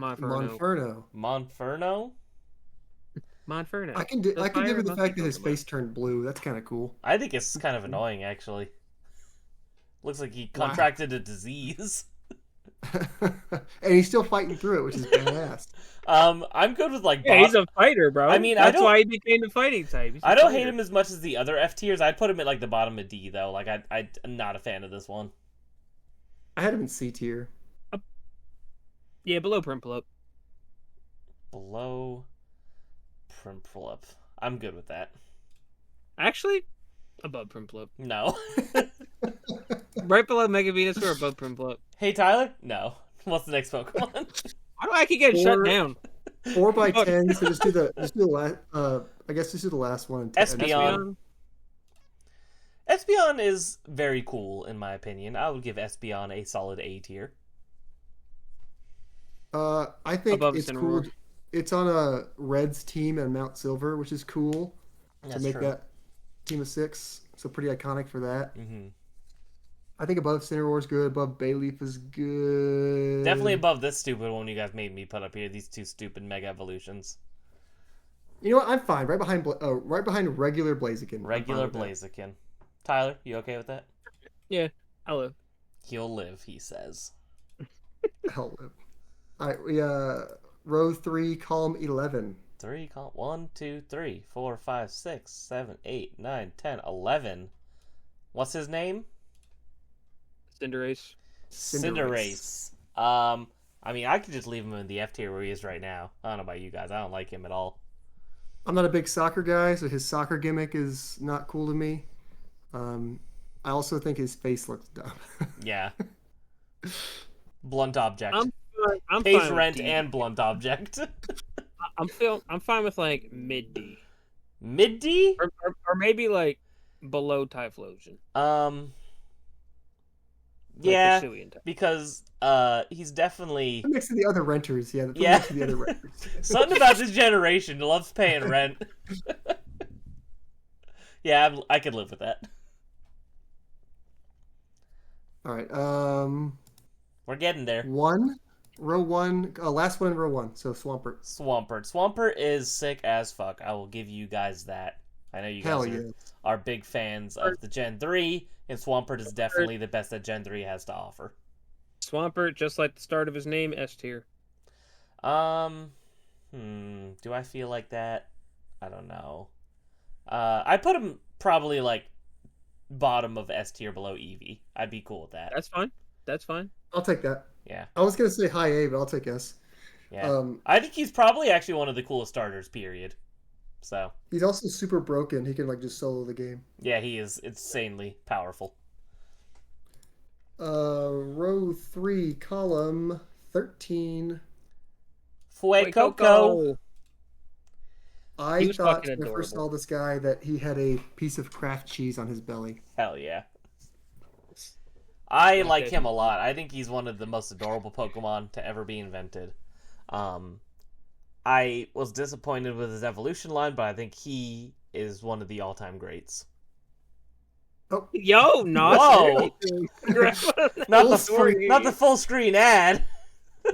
Monferno. Monferno? Monferno. I can dig with the fact that his face turned blue. That's kind of cool. I think it's kind of annoying, actually. Looks like he contracted a disease. And he's still fighting through it, which is badass. I'm good with he's a fighter, bro. I mean, that's why he became the fighting type. I don't hate him as much as the other F tiers. I'd put him at the bottom of D though. I'm not a fan of this one. I had him in C tier. Yeah, below Primplup. Below Primplup. I'm good with that. Actually, above Primplup. No. Right below Mega Venusaur, above Primplup. Hey Tyler? No. What's the next Pokemon? Why do I keep getting shut down? 4x10. So just do the last. I guess just do the last one. Espeon. Espeon is very cool in my opinion. I would give Espeon a solid A tier. I think above it's Cineroar. cool. It's on a Reds team and Mount Silver, which is cool to make that team of 6. So pretty iconic for that. Mm-hmm. I think above Cineroar is good. Above Bayleaf is good. Definitely above this stupid one you guys made me put up here. These two stupid Mega Evolutions. You know what? I'm fine. Right behind regular Blaziken. Regular Blaziken. Tyler, you okay with that? Yeah, I'll live. He'll live, he says. I'll live. All right, we row 3, column 11. 3, 1, 2, 3, 4, 5, 6, 7, 8, 9, 10, 11. What's his name? Cinderace. Cinderace. I mean, I could just leave him in the F tier where he is right now. I don't know about you guys. I don't like him at all. I'm not a big soccer guy, so his soccer gimmick is not cool to me. I also think his face looks dumb. Yeah. Blunt object. I'm Pays fine rent with and blunt object. I'm fine with mid D. Mid D? Or maybe below Typhlosion. Yeah, because he's definitely next to the other renters. Yeah, next to the other renters. Something about this generation loves paying rent. Yeah, I could live with that. All right. We're getting there. Row 1. Last one in row 1. So Swampert. Swampert is sick as fuck. I will give you guys that. I know you guys are big fans of the Gen 3, and Swampert is definitely the best that Gen 3 has to offer. Swampert, just like the start of his name, S tier. Do I feel like that? I don't know. I put him probably bottom of S tier below Eevee. I'd be cool with that. That's fine. I'll take that. Yeah. I was gonna say high A, but I'll take S. Yeah. I think he's probably actually one of the coolest starters, period. So he's also super broken. He can just solo the game. Yeah, he is insanely powerful. Row 3, column 13. Fuecoco. I thought when I first saw this guy that he had a piece of Kraft cheese on his belly. Hell yeah. I like him a lot. I think he's one of the most adorable Pokemon to ever be invented. I was disappointed with his evolution line, but I think he is one of the all-time greats. Oh, yo, no! Whoa! Not the full screen ad.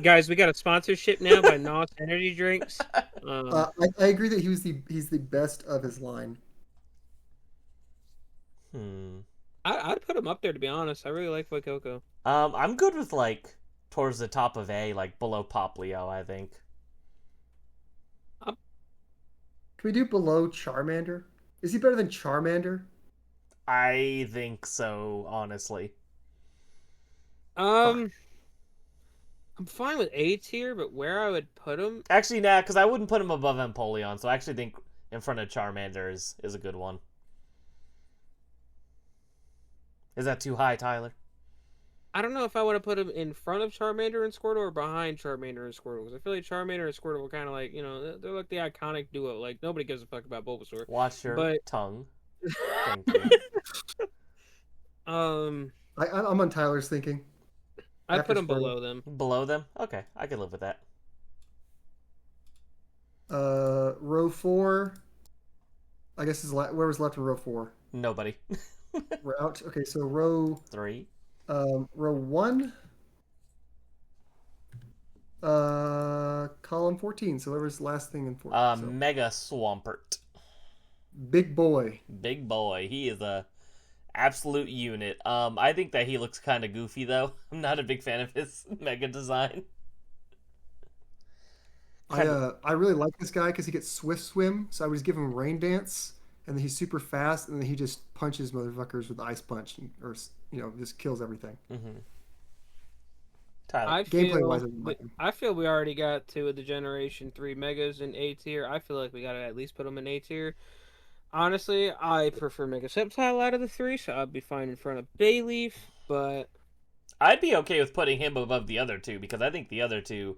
Guys, we got a sponsorship now by NOS Energy Drinks. I agree that he's the best of his line. I'd put him up there, to be honest. I really like Fuecoco. I'm good with towards the top of A, below Poplio, I think. Can we do below Charmander? Is he better than Charmander? I think so, honestly. I'm fine with A tier, but where I would put him? Actually, nah, because I wouldn't put him above Empoleon, so I actually think in front of Charmander is a good one. Is that too high, Tyler? I don't know if I want to put him in front of Charmander and Squirtle or behind Charmander and Squirtle, because I feel like Charmander and Squirtle were kind of like, they're like the iconic duo. Like, nobody gives a fuck about Bulbasaur. Watch your But tongue. Thank you. I'm on Tyler's thinking. I put him below them. Below them? Okay, I can live with that. Row 4. I guess where was left in row 4? Nobody. We're out. Okay, so row 3. Row 1. Column 14. So whatever's the last thing in 14. So. Mega Swampert. Big boy. Big boy. He is a absolute unit. I think that he looks kind of goofy though. I'm not a big fan of his mega design. I really like this guy because he gets swift swim. So I would just give him rain dance, and then he's super fast, and then he just punches motherfuckers with the ice punch, or just kills everything. Mm-hmm. Tyler, I feel we already got 2 of the Generation 3 Megas in A tier. I feel like we gotta at least put them in A tier. Honestly, I prefer Mega Sceptile out of the 3, so I'd be fine in front of Bayleaf, but I'd be okay with putting him above the other 2 because I think the other 2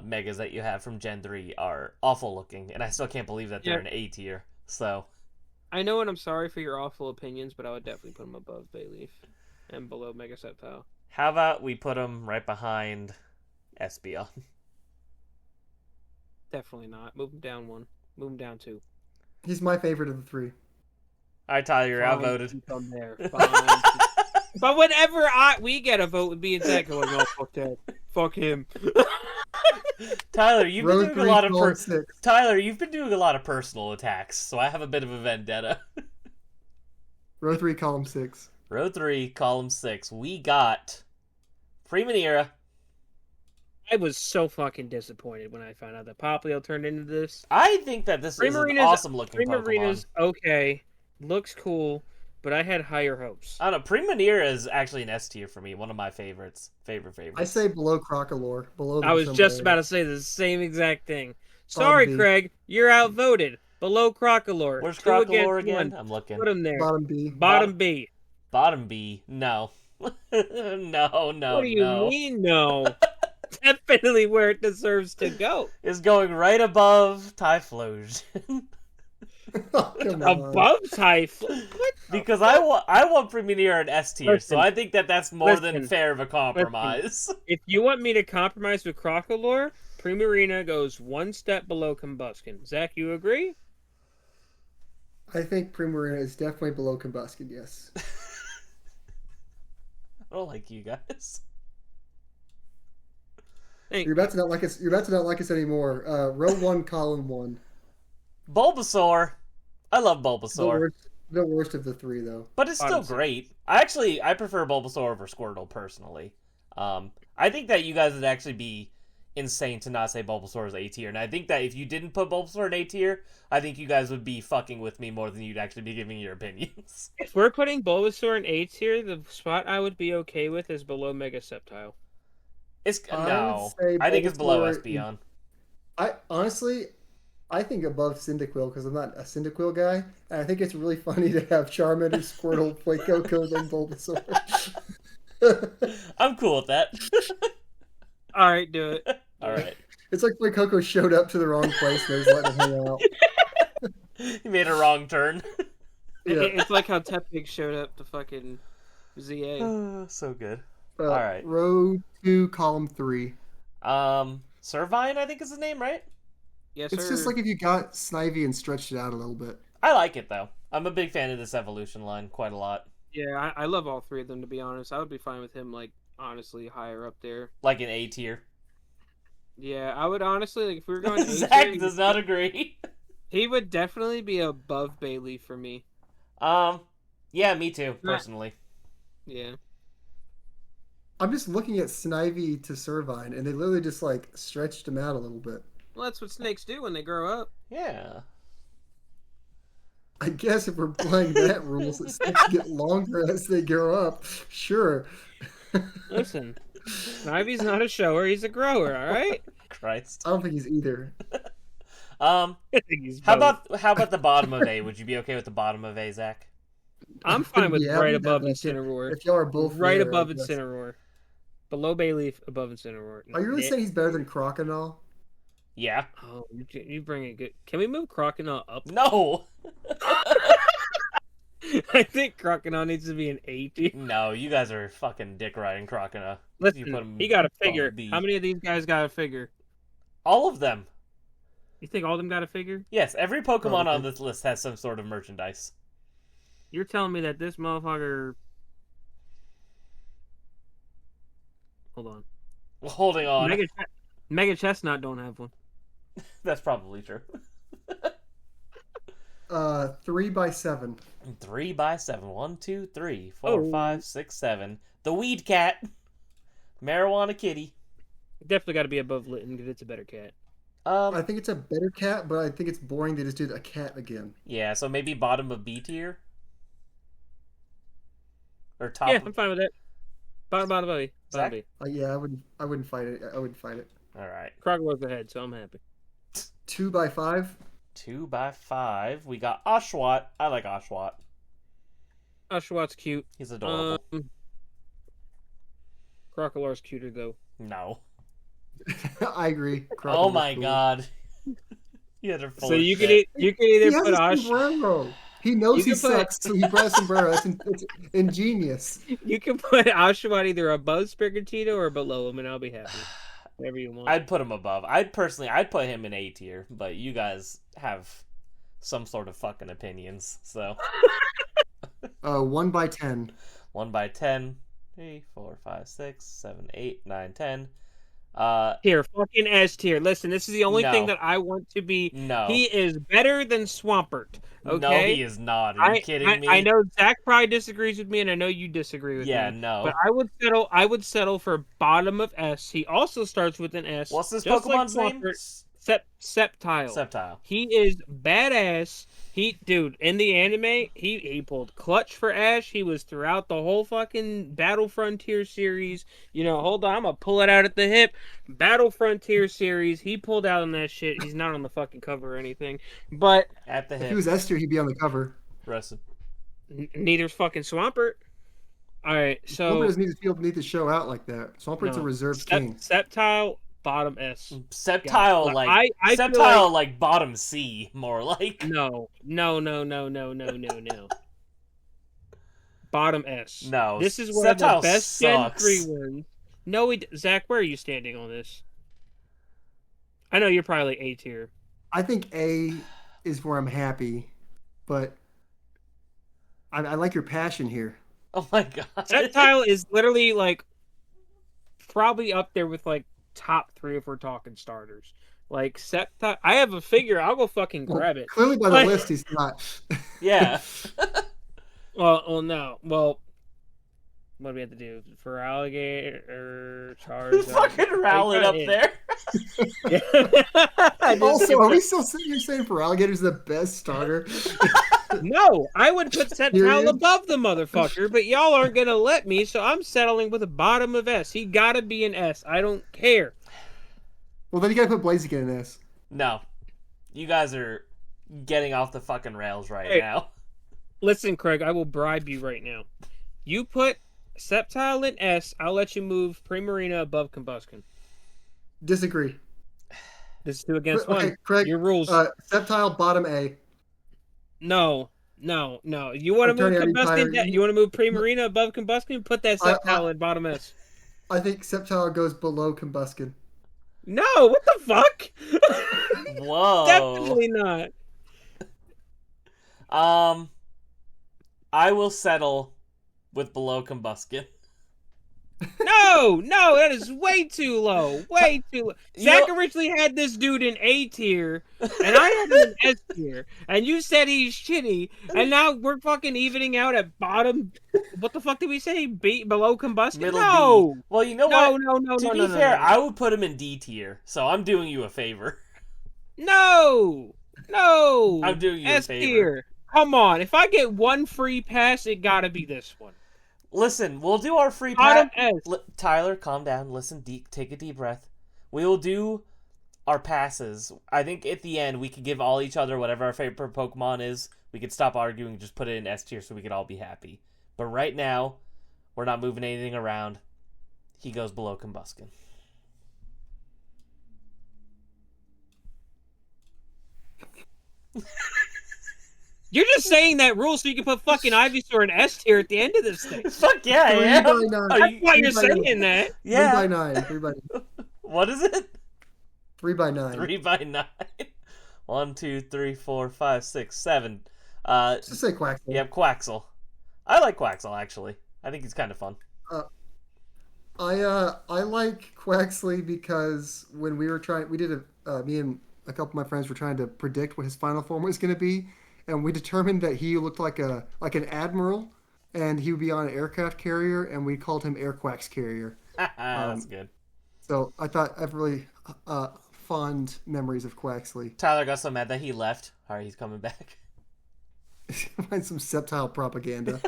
Megas that you have from Gen 3 are awful looking, and I still can't believe that they're in A tier. So I know, and I'm sorry for your awful opinions, but I would definitely put him above Bayleaf and below Mega Sceptile. How about we put him right behind Espeon? Definitely not. Move him down 1. Move him down 2. He's my favorite of the 3. All right, Tyler, you're outvoted. Come there. But whenever we get a vote with me and Zach going, oh, fuck that. Fuck him. Tyler, you've been doing a lot of Tyler, you've been doing a lot of personal attacks, so I have a bit of a vendetta. Row 3, column 6. Row 3, column 6. We got Primanera. I was so fucking disappointed when I found out that Popplio turned into this. I think that this is an awesome looking Pokemon. Primarina's okay, looks cool, but I had higher hopes. I don't know, Primanera is actually an S tier for me, one of my favorites. I say below Crocalor. I was just about to say the same exact thing. Sorry, Craig, you're outvoted. Below Crocalor. Where's Crocalor again? I'm looking. Put him there. Bottom B. Bottom B. Bottom B. No. No. What do you mean, no? Definitely where it deserves to go. Is going right above Typhlosion. Above Typhlosion? Because I want Primanera in S tier, so I think that's more than fair of a compromise. If you want me to compromise with Crocalor, Primarina goes 1 step below Combuskin. Zach, you agree? I think Primarina is definitely below Combuskin, yes. I don't like you guys. You're about to not like us. You're about to not like us anymore. Row 1, column 1. Bulbasaur. I love Bulbasaur. The worst of the 3, though. But it's still great. I prefer Bulbasaur over Squirtle personally. I think that you guys would actually be insane to not say Bulbasaur is A tier, and I think that if you didn't put Bulbasaur in A tier, I think you guys would be fucking with me more than you'd actually be giving your opinions. If we're putting Bulbasaur in A tier, the spot I would be okay with is below Mega Sceptile. I think it's below Espeon. I think above Cyndaquil because I'm not a Cyndaquil guy, and I think it's really funny to have Charmander, Squirtle, Fuecoco, and Bulbasaur. I'm cool with that. All right, do it. All right. It's like Fuecoco showed up to the wrong place and they was letting him hang out. He made a wrong turn. Yeah. It's like how Tepig showed up to fucking ZA. So good. All right. Row 2, column 3. Servine, I think is his name, right? Yes, It's just like if you got Snivy and stretched it out a little bit. I like it, though. I'm a big fan of this evolution line quite a lot. Yeah, I love all 3 of them, to be honest. I would be fine with him, like, honestly, higher up there. Like an A tier. Yeah, I would honestly, like, if we were going A tier... Zach does not agree. He would definitely be above Bayleaf for me. Yeah, me too, personally. Yeah. I'm just looking at Snivy to Servine, and they literally just, like, stretched him out a little bit. Well, that's what snakes do when they grow up. Yeah. I guess if we're playing that rules, that snakes get longer as they grow up. Sure. Listen, Snively's not a shower, he's a grower, alright? Christ. I don't think he's either. I think he's how about the bottom of A? Would you be okay with the bottom of A, Zach? I'm fine with Yeah, right above Incineroar. If y'all are both right there, above Incineroar. Below Bayleaf, above Incineroar. Are you really saying he's better than Croconaw? Yeah. Oh, you bring it good. Can we move Croconaw up? No. I think Croconaw needs to be an A tier. No, you guys are fucking dick riding Croconaw. Listen, he got a figure. How many of these guys got a figure? All of them. You think all of them got a figure? Yes, every Pokemon on this list has some sort of merchandise. You're telling me that this motherfucker... Hold on. Well, holding on. Mega Chestnut don't have one. That's probably true. 3x7. 3x7. 1, 2, 3, 4, 5, 6, 7. The Weed Cat. Marijuana Kitty. Definitely got to be above Litten because it's a better cat. I think it's a better cat, but I think it's boring they just did a cat again. Yeah, so maybe bottom of B tier? Or top? Yeah, I'm fine with that. Bottom B. Yeah, I wouldn't fight it. I wouldn't fight it. All right. Crocodile's ahead, so I'm happy. 2x5. 2x5. We got Oshawott. I like Oshawott. Oshawott's cute. He's adorable. Crocodile's cuter though. No. I agree. Oh my god. You guys are full so of you shit. can either put Oshawott. He knows he sucks, so he brought a sombrero. It's ingenious. You can put Oshawott either above Sprigatito or below him, and I'll be happy. Whatever you want. I'd put him above. I'd put him in A tier, but you guys have some sort of fucking opinions, so. 1x10. 1x10. 3, 4, 5, 6, 7, 8, 9, 10. Here, fucking S tier. Listen, this is the only thing that I want to be. No. He is better than Swampert. Okay? No, he is not. Are you kidding me? I know Zach probably disagrees with me, and I know you disagree with me. Yeah, no. But I would settle for bottom of S. He also starts with an S. What's this Pokemon's name? Sceptile. Sceptile. He is badass. Dude, in the anime, he pulled clutch for Ash. He was throughout the whole fucking Battle Frontier series. You know, hold on, I'm gonna pull it out at the hip. Battle Frontier series, he pulled out on that shit. He's not on the fucking cover or anything, but at the hip. If he was S tier, he'd be on the cover. Rustin. Neither's fucking Swampert. All right, so Swampert doesn't need to show out like that. Swampert's a reserved king. Sceptile. Bottom S. Sceptile, yeah. like Sceptile, like bottom C, more like. No. Bottom S. No. This is one Sceptile of the best sucks. Gen 3 ones. No, Zach, where are you standing on this? I know you're probably like A tier. I think A is where I'm happy, but I like your passion here. Oh my god. Sceptile is literally like probably up there with like top 3 if we're talking starters. Like Sceptile, I have a figure. I'll go fucking grab it. Clearly by the list, he's not. Yeah. No. Well, what do we have to do? For alligator, Charizard. Fucking Rowlet it up there. Also, are we still sitting here saying for alligator's the best starter? No, I would put Sceptile above the motherfucker, but y'all aren't gonna let me, so I'm settling with a bottom of S. He gotta be an S. I don't care. Well, then you gotta put Blaziken in S. No, you guys are getting off the fucking rails now. Listen, Craig, I will bribe you right now. You put Sceptile in S, I'll let you move Primarina above Combuskin. Disagree. This is 2 against 1. Okay, Craig, your rules. Sceptile bottom A. No. You want to move Combuskin? You want to move Primarina above Combuskin? Put that Sceptile in bottom S. I think Sceptile goes below Combuskin. No, what the fuck? Whoa. Definitely not. I will settle with below Combuskin. No, that is way too low. Way too low. Zach originally had this dude in A tier, and I had him in S tier, and you said he's shitty, and now we're fucking evening out at bottom. What the fuck did we say? Below Combuskin? Middle no. D. Well, you know what? No. To be fair, I would put him in D tier, so I'm doing you a favor. No. I'm doing you a favor. S tier. Come on. If I get one free pass, it gotta be this one. Listen, we'll do our free Bottom pass. S. Tyler, calm down. Listen, take a deep breath. We will do our passes. I think at the end we could give all each other whatever our favorite Pokemon is. We could stop arguing and just put it in S tier so we could all be happy. But right now, we're not moving anything around. He goes below Combuskin. You're just saying that rule so you can put fucking Ivysaur in S tier at the end of this thing. Fuck yeah, I am. That's why you're saying that. Yeah. 3x9. 3x9. What is it? 3x9. 3x9. 1, 2, 3, 4, 5, 6, 7. Just say Quaxley. Yep, Quaxel. I like Quaxel actually. I think he's kind of fun. I like Quaxley because when we did me and a couple of my friends were trying to predict what his final form was going to be, and we determined that he looked like an admiral, and he would be on an aircraft carrier, and we called him Air Quax Carrier. That's good. So I thought I have really fond memories of Quaxley. Tyler got so mad that he left. All right, he's coming back. Find some Sceptile propaganda.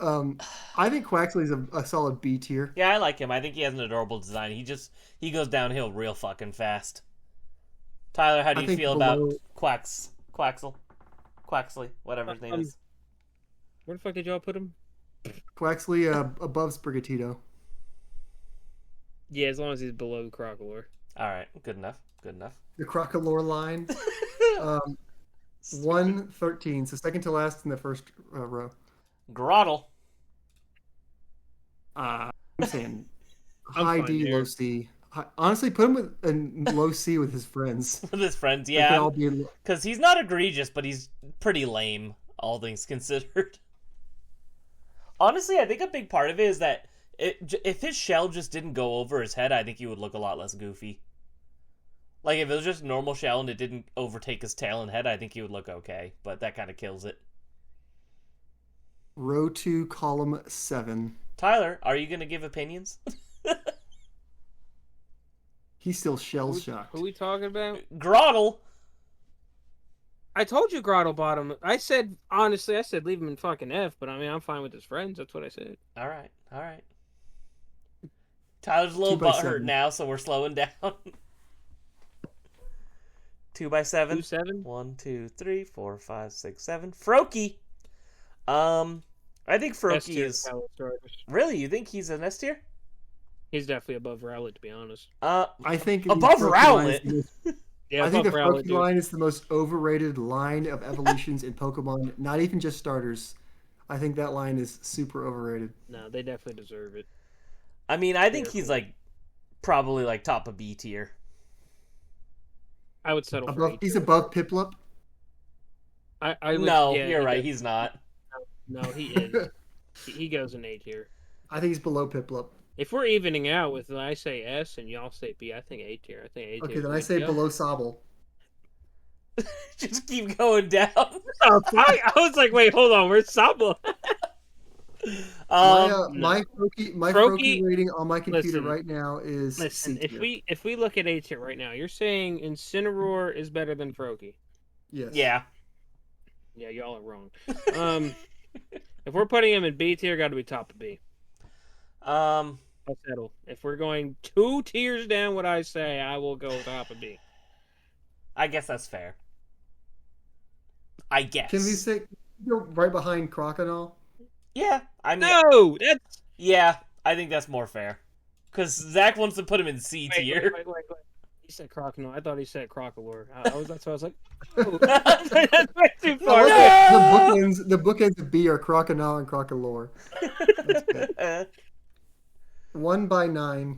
I think Quaxley's a solid B tier. Yeah, I like him. I think he has an adorable design. He goes downhill real fucking fast. Tyler, how do you feel about Quaxley, whatever his name is? Where the fuck did y'all put him? Quaxley above Sprigatito. Yeah, as long as he's below Crocolore. All right, good enough. Good enough. The Crocolore line. 113, so second to last in the first row. Groddle. I'm saying high D, low C. Honestly, put him in low C with his friends. With his friends, yeah. Because he's not egregious, but he's pretty lame, all things considered. Honestly, I think a big part of it is that if his shell just didn't go over his head, I think he would look a lot less goofy. Like, if it was just normal shell and it didn't overtake his tail and head, I think he would look okay. But that kind of kills it. Row 2, column 7. Tyler, are you going to give opinions? He's still shell-shocked. Who are we talking about? Groddle! I told you Groddle bottom. Honestly, I said leave him in fucking F, but I mean, I'm fine with his friends. That's what I said. All right. Tyler's a little butthurt now, so we're slowing down. 2x7. 2-7? 1, 2, 3, 4, 5, 6, 7. Froakie! I think Froakie is... Really? You think he's an S tier? He's definitely above Rowlet, to be honest. I think above Rowlet? Yeah, I think the Froakie line is the most overrated line of evolutions in Pokemon. Not even just starters. I think that line is super overrated. No, they definitely deserve it. I mean, I think he's probably top of B tier. I would settle for A-tier. He's above Piplup? You're right. He's not. No, he is. He goes in A tier. I think he's below Piplup. If we're evening out with I say S and y'all say B, I think A tier. I think A tier. Okay, then I say below Sobble. Just keep going down. I was like, wait, hold on. Where's Sobble? My Froakie rating on my computer right now is C tier. If we look at A tier right now, you're saying Incineroar is better than Froakie. Yes. Yeah. Yeah, y'all are wrong. If we're putting him in B tier, got to be top of B. I'll settle. If we're going 2 tiers down, what I say, I will go top of B. I guess that's fair. I guess. Can we go right behind Crocodile? Yeah, Yeah, I think that's more fair. Because Zach wants to put him in C tier. Wait. He said Crocodile. I thought he said Crocolore. That's why I was like, oh. That's way too far. No! The bookends of B are Crocodile and Crocolore. 1x9.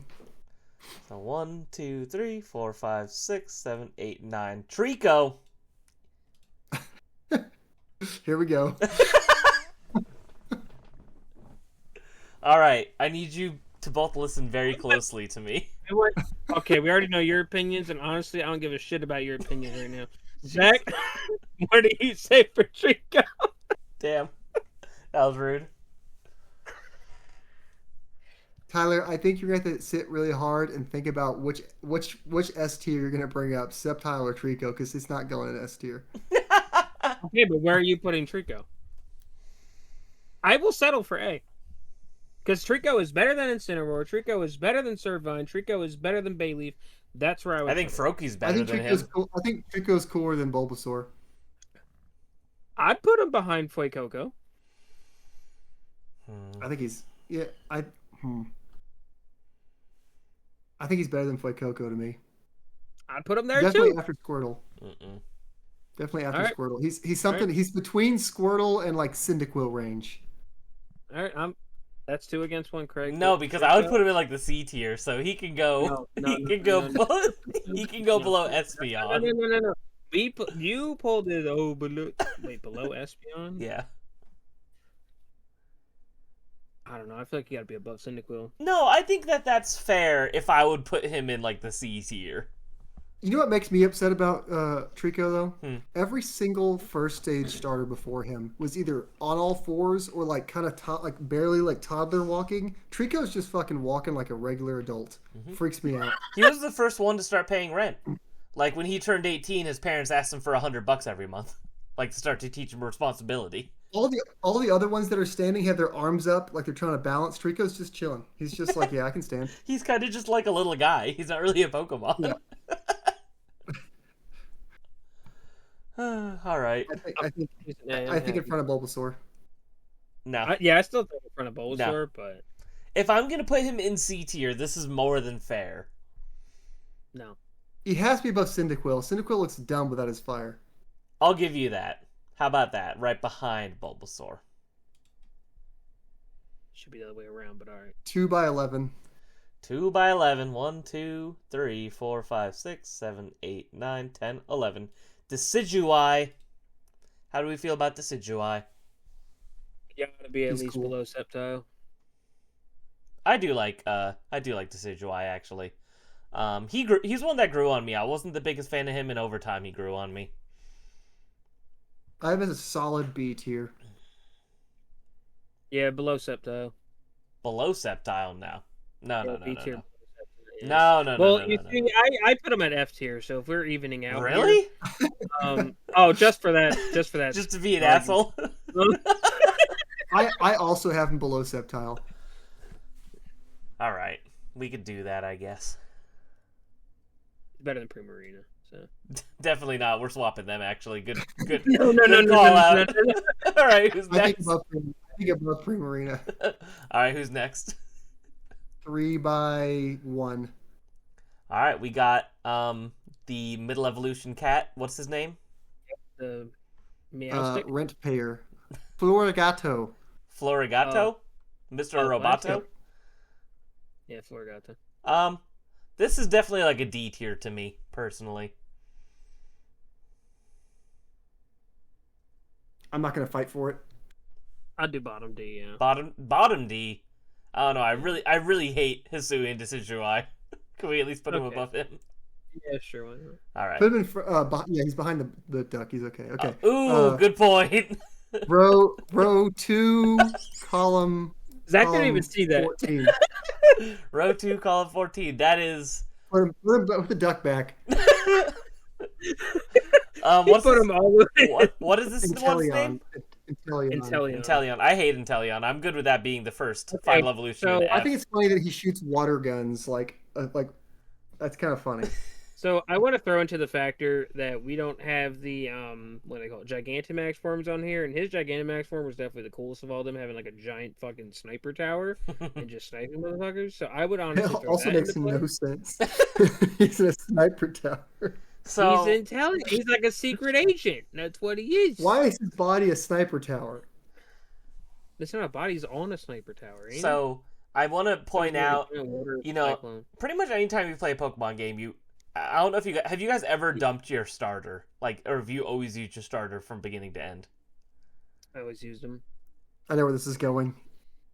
So 1, 2, 3, 4, 5, 6, 7, 8, 9. Trico. Here we go. All right, I need you to both listen very closely to me. Okay, we already know your opinions, and honestly, I don't give a shit about your opinion right now. Zach, what do you say for Trico? Damn, that was rude. Tyler, I think you're going to have to sit really hard and think about which S tier you're going to bring up, Sceptile or Trico, because it's not going in S tier. Okay, but where are you putting Trico? I will settle for A. Because Trico is better than Incineroar. Trico is better than Servine. Trico is better than Bayleaf. That's where I would. I think Froakie's better I think than Trico's him. cool. I think Trico's cooler than Bulbasaur. I'd put him behind Fuecoco. I think he's I think he's better than Fuecoco to me. I'd put him there Definitely too. after Squirtle. Mm-mm. Definitely after Right. Squirtle. He's something. Right. He's between Squirtle and like Cyndaquil range. All right, that's 2 against 1, Craig. No, because I would put him in like the C tier, so he can go. He can go below Espeon. No. You pulled it below Espeon? Yeah. I don't know. I feel like you got to be above Cyndaquil. No, I think that's fair if I would put him in like the C tier. You know what makes me upset about Trico though? Hmm. Every single first stage starter before him was either on all fours or like kind of like barely like toddler walking. Trico's just fucking walking like a regular adult. Mm-hmm. Freaks me out. He was the first one to start paying rent. Like when he turned 18, his parents asked him for $100 every month, like to start to teach him responsibility. All the other ones that are standing have their arms up like they're trying to balance. Trico's just chilling. He's just like, yeah, I can stand. He's kind of just like a little guy. He's not really a Pokemon. Yeah. All right. I think in front of Bulbasaur. No. I still think in front of Bulbasaur, but if I'm gonna put him in C tier, this is more than fair. no. He has to be above Cyndaquil. Cyndaquil looks dumb without his fire. I'll give you that. How about that? Right behind Bulbasaur. Should be the other way around, but all right. 2 by 11. 2 by 11. 1, 2, 3, 4, 5, 6, 7, 8, 9, 10, 11. Decidueye. How do we feel about Decidueye? You gotta be at He's least cool. below Sceptile. I do like Decidueye actually. He's one that grew on me. I wasn't the biggest fan of him, and over time he grew on me. I have as a solid B tier. Yeah, below Sceptile. Below Sceptile now. No. B tier. No. Well, you see, I put him at F tier. So if we're evening out, Really? Here, just for that. Just to be an asshole. I also have him below Sceptile. All right, we could do that, I guess. Better than Primarina. So Definitely not. We're swapping them. Actually, good. no. Call out. All right, who's I think next? above Primarina. All right, who's next? 3 by 1. All right, we got the middle evolution cat. What's his name? the Meowstic. Rent payer. Florigato. Florigato? Mr. Roboto? Yeah, Florigato. This is definitely like a D tier to me, personally. I'm not gonna fight for it. I'd do bottom D, yeah. Bottom D. I don't know. I really hate Hisu and Decidueye. Can we at least put him above him? Yeah, sure. Why not? All right. Put him in. Yeah, he's behind the duck. He's okay. Okay. Good point. row 2, column. Zach didn't even see that. 14. Row 2, column 14. That is. Put him with the duck back. What's put him all the way. What is this one's name? Inteleon. I hate Inteleon. I'm good with that being the first final evolution. So I think it's funny that he shoots water guns. Like that's kind of funny. So I want to throw into the factor that we don't have the what do they call it, Gigantamax forms on here, and his Gigantamax form was definitely the coolest of all them, having like a giant fucking sniper tower and just sniping motherfuckers. So I would honestly It throw also that makes into play. no sense. He's in a sniper tower. So He's intelligent. He's like a secret agent. That's what he is. Why is his body a sniper tower? It's not a body. He's on a sniper tower. Ain't So I want to point out, you know, cyclone. pretty much anytime you play a Pokemon game, I don't know if have you guys ever dumped your starter, like, or have you always used your starter from beginning to end? I always used them. I know where this is going.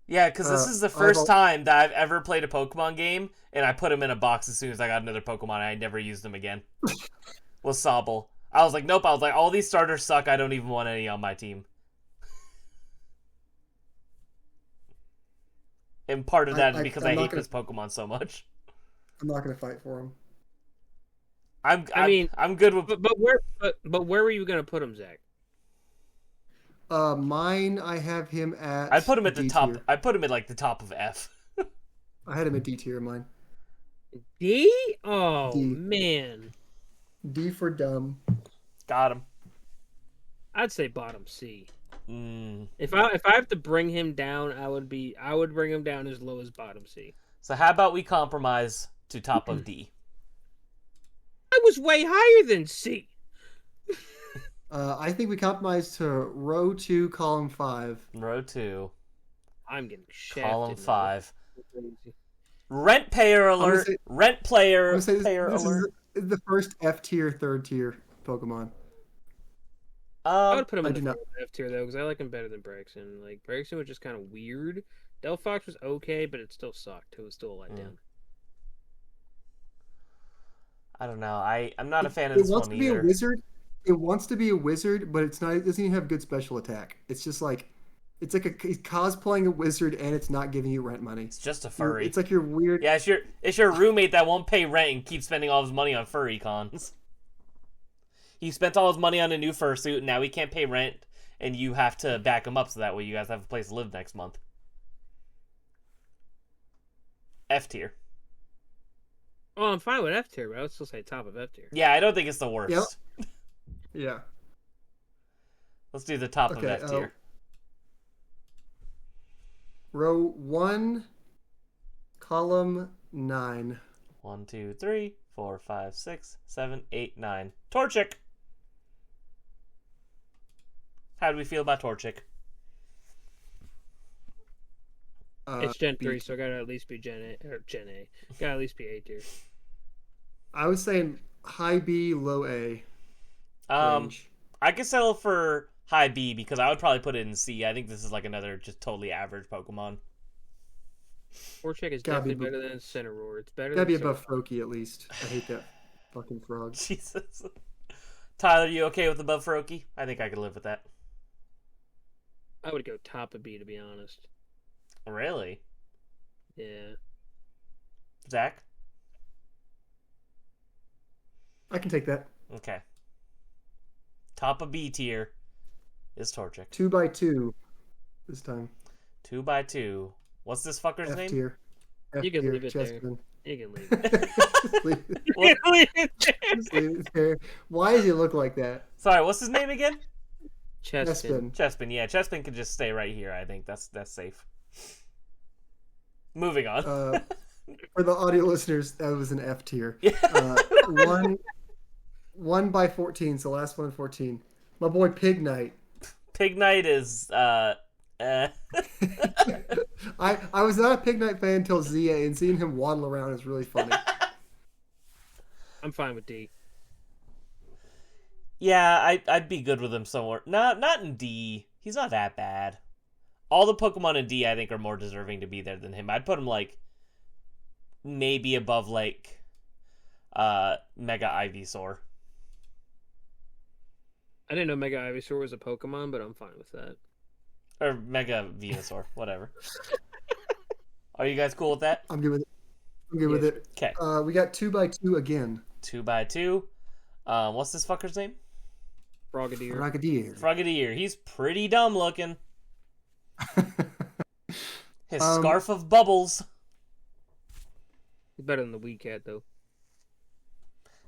Yeah, because this is the first time that I've ever played a Pokemon game, and I put him in a box as soon as I got another Pokemon, and I never used them again. Was Sobble. I was like, nope. I was like, all these starters suck. I don't even want any on my team. And part of that is because I hate this Pokemon so much. I'm not going to fight for him. I'm good with. But where were you gonna put him, Zach? Mine, I have him I'd at put him at the D top. tier. I'd put him at like the top of F. I had him at D tier. Mine. D? Oh D. man, D for dumb. Got him. I'd say bottom C. Mm. If I have to bring him down, I would bring him down as low as bottom C. So how about we compromise to top of D? I was way higher than C. I think we compromise to row 2, column 5. Row 2, I'm getting shafted. column now. 5. Rent payer alert. Rent player I'm gonna say payer this alert. is the first F tier, third tier Pokemon. I would put him I in do the not. F tier though, because I like him better than Braixen. Like Braixen was just kind of weird. Delphox was okay, but it still sucked. It was still a letdown. I don't know. I'm not a fan of It this wants one to be either. a wizard. It wants to be a wizard, but it's not. It doesn't even have good special attack. It's just like, it's like he's cosplaying a wizard, and it's not giving you rent money. It's just a furry. It's like your weird. Yeah, it's your roommate that won't pay rent and keeps spending all his money on furry cons. He spent all his money on a new fursuit, and now he can't pay rent, and you have to back him up so that way you guys have a place to live next month. F tier. Oh, I'm fine with F tier, but I would still say top of F tier. Yeah, I don't think it's the worst. Yep. Yeah. Let's do the top of Okay, F tier. Row 1, column 9. 1, 2, 3, 4, 5, 6, 7, 8, 9. Torchic. How do we feel about Torchic? It's Gen 3, so I gotta at least be Gen A. Gotta at least be A tier. I was saying high B, low A. Range. I could settle for high B because I would probably put it in C. I think this is like another just totally average Pokemon. Torchic is Gotta be definitely better than Incineroar. It's better. Gotta be than above Froakie at least. I hate that fucking frog. Jesus. Tyler, you okay with above Froakie? I think I could live with that. I would go top of B, to be honest. Really? Yeah. Zach? I can take that. Okay. Top of B tier is Torchic. 2x2 this time. 2x2. What's this fucker's F name? tier. F You can tier, leave it there. Chespin. You can leave it. Just leave it. You can leave it Just leave it there. Why does he look like that? Sorry, what's his name again? there. Chespin. Chespin. Yeah, Chespin can just stay right here. I think that's safe. Moving on. For the audio listeners, that was an F tier. Yeah. 1x14, so last one 14. My boy Pig Knight. Pig Knight is I was not a Pig Knight fan until ZA, and seeing him waddle around is really funny. I'm fine with D. Yeah, I'd be good with him somewhere. Not in D. He's not that bad. All the Pokemon in D, I think, are more deserving to be there than him. I'd put him like maybe above like Mega Ivysaur. I didn't know Mega Ivysaur was a Pokemon, but I'm fine with that. Or Mega Venusaur, whatever. Are you guys cool with that? I'm good with it. I'm good with it. Okay. We got 2x2 again. 2x2. What's this fucker's name? Frogadier. Frogadier. Frogadier. He's pretty dumb looking. His scarf of bubbles. He's better than the Weed Cat, though.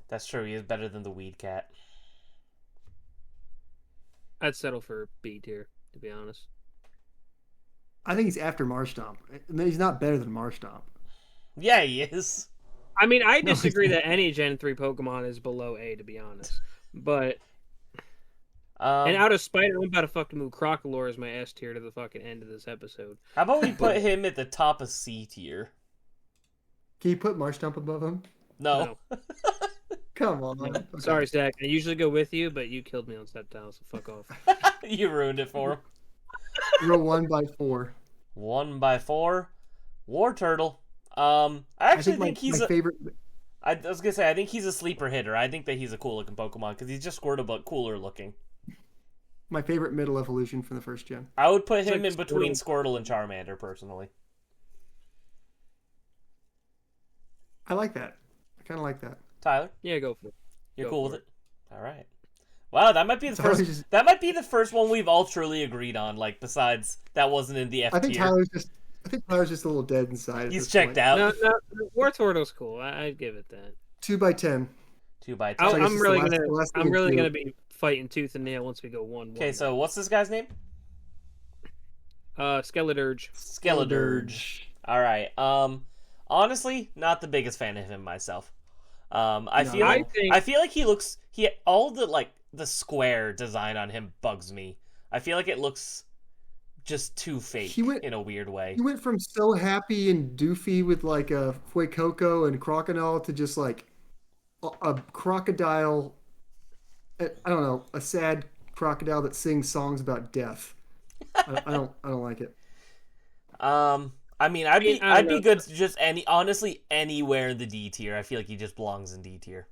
That's true. He is better than the Weed Cat. I'd settle for B tier, to be honest. I think he's after Marshtomp. I mean, he's not better than Marshtomp. Yeah, he is. I mean, I No, disagree he's that any Gen 3 Pokemon is below A, to be honest. But, and out of spite, I'm about to fucking move Crocalor as my S tier to the fucking end of this episode. How about we put him at the top of C tier? Can you put Marshtomp above him? No. Come on. No. Okay. Sorry, Zach. I usually go with you, but you killed me on Sceptile, so fuck off. You ruined it for him. Row 1x4. 1x4. War Turtle. I actually think he's my favorite. I was gonna say, I think he's a sleeper hitter. I think that he's a cool looking Pokemon because he's just Squirtle but cooler looking. My favorite middle evolution from the first gen. I would put him like in between Squirtle and Charmander personally. I like that. I kind of like that. Tyler, Yeah, go for it. you're Go cool for with it? All right. Wow, that might be the Tyler's first. just, That might be the first one we've all truly agreed on. Like, besides that wasn't in the F I think tier. Tyler's just a little dead inside at He's this checked point. out. No, War Turtle's cool. I'd give it that. 2x10. 2x10. So I guess I'm it's really the last I'm little really two. gonna be fighting tooth and nail once we go 1-1. Okay, so what's this guy's name? Skeledirge. Skeledirge. All right. Honestly, not the biggest fan of him myself. I No. feel like I all the square design on him bugs me. I feel like it looks just too fake in a weird way. He went from so happy and doofy with like a Fuecoco and Crocodile to just like a crocodile. I don't know, a sad crocodile that sings songs about death. I don't like it. I mean, I'd be know. good to just honestly anywhere in the D tier. I feel like he just belongs in D tier.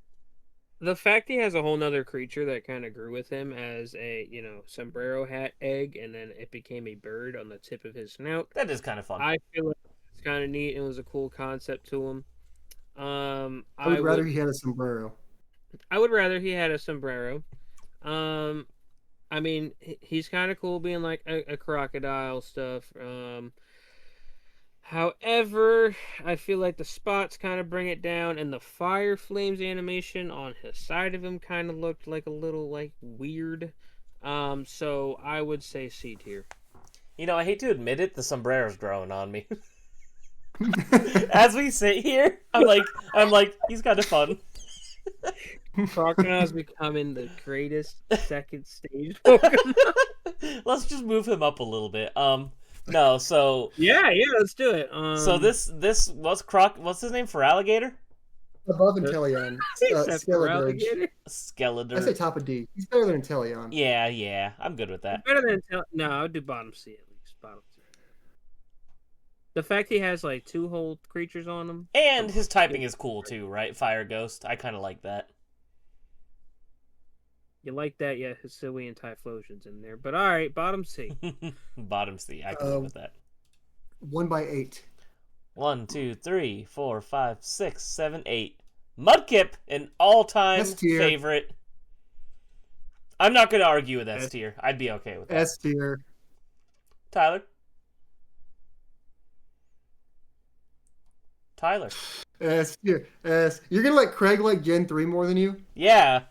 The fact he has a whole nother creature that kind of grew with him as a, sombrero hat egg, and then it became a bird on the tip of his snout. That is kind of fun. I feel like it's kind of neat. It was a cool concept to him. I would rather he had a sombrero. I would rather he had a sombrero. I mean, he's kind of cool being like a crocodile stuff. However, I feel like the spots kind of bring it down, and the fire flames animation on his side of him kind of looked like a little like weird. So I would say C tier. I hate to admit it, the sombrero's growing on me. As we sit here, I'm like, he's kind of fun. Crocodile's becoming the greatest second stage Pokemon. Let's just move him up a little bit. No, so yeah, let's do it. So this what's his name for alligator? Above Inteleon. Skeledirge. Skeledirge. I say top of D. He's better than Inteleon. Yeah, I'm good with that. Better than no, I would do bottom C at least. Bottom C. The fact he has like 2 whole creatures on him, and his typing is cool too, right? Fire Ghost. I kind of like that. You like that? Yeah, Hisuian Typhlosion's in there, but all right, bottom C. Bottom C. I can live with that. 1x8. 1, 2, 3, 4, 5, 6, 7, 8. Mudkip, an all-time favorite. I'm not going to argue with S tier. I'd be okay with that. S tier. Tyler. S tier. S. You're gonna let Craig like Gen 3 more than you? Yeah.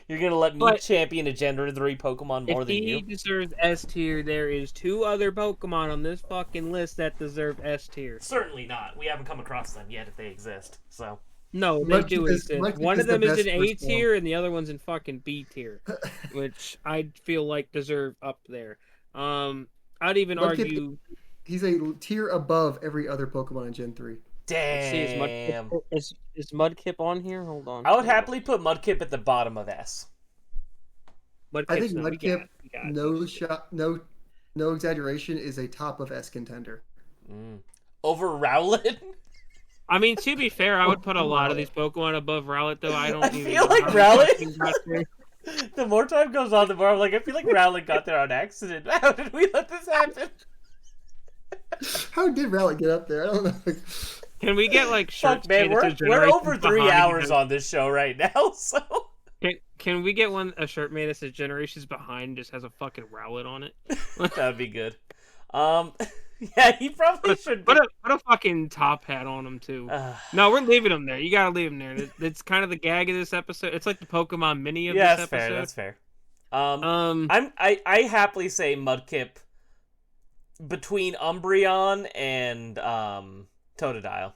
You're gonna let me champion a Gen 3 Pokemon more than you? If he deserves S tier, there is 2 other Pokemon on this fucking list that deserve S tier. Certainly not. We haven't come across them yet if they exist. So no, they do exist. One of them is in A tier and the other one's in fucking B tier, which I feel like deserve up there. I'd even argue he's a tier above every other Pokemon in Gen 3. Damn. Is Mudkip on here? Hold on. I would happily put Mudkip at the bottom of S. I think Mudkip, no exaggeration, is a top of S contender. Over Rowlet? I mean, to be fair, I would put a lot of these Pokemon above Rowlet, though. I feel like Rowlet. The more time goes on, the more I'm like, I feel like Rowlet got there on accident. How did we let this happen? How did Rowlet get up there? I don't know. Can we get like shirts? Fuck, man, we're over 3 hours on this show right now, so can we get a shirt made that says "Generations Behind" and just has a fucking Rowlet on it? That'd be good. Yeah, he probably should put a fucking top hat on him too. No, we're leaving him there. You gotta leave him there. It's kind of the gag of this episode. It's like the Pokemon mini of this episode. That's fair. I happily say Mudkip between Umbreon and Totodile.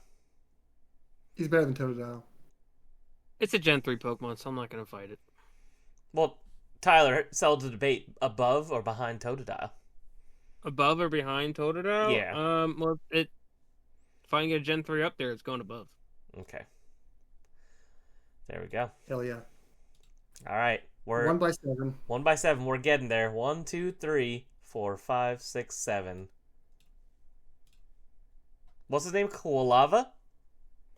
He's better than Totodile. It's a Gen 3 Pokemon, so I'm not gonna fight it. Well, Tyler, settle the debate: above or behind Totodile? Above or behind Totodile? Yeah. Well, if I can get a Gen 3 up there, it's going above. Okay. There we go. Hell yeah. All right. We're 1x7. 1x7. We're getting there. 1, 2, 3, 4, 5, 6, 7. What's his name? Koalava?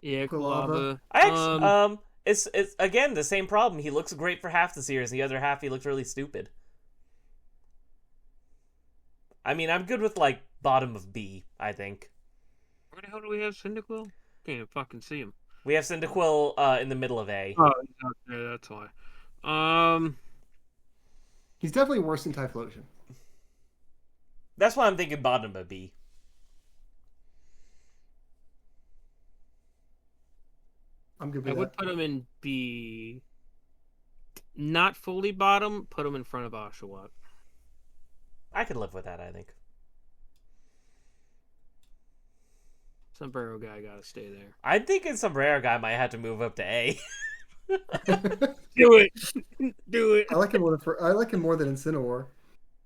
Yeah, Koalava. I actually, it's again the same problem. He looks great for half the series, and the other half he looks really stupid. I mean, I'm good with like bottom of B, I think. Where the hell do we have Cyndaquil? Can't even fucking see him. We have Cyndaquil in the middle of A. Oh, okay, that's why. Um, He's definitely worse than Typhlosion. That's why I'm thinking bottom of B. I'm good I with would that. put him in B. Not fully bottom. Put him in front of Oshawott. I could live with that, I think. Sombrero guy gotta stay there. I'm thinking Sombrero guy might have to move up to A. Do it. Do it. I like him more than Incineroar.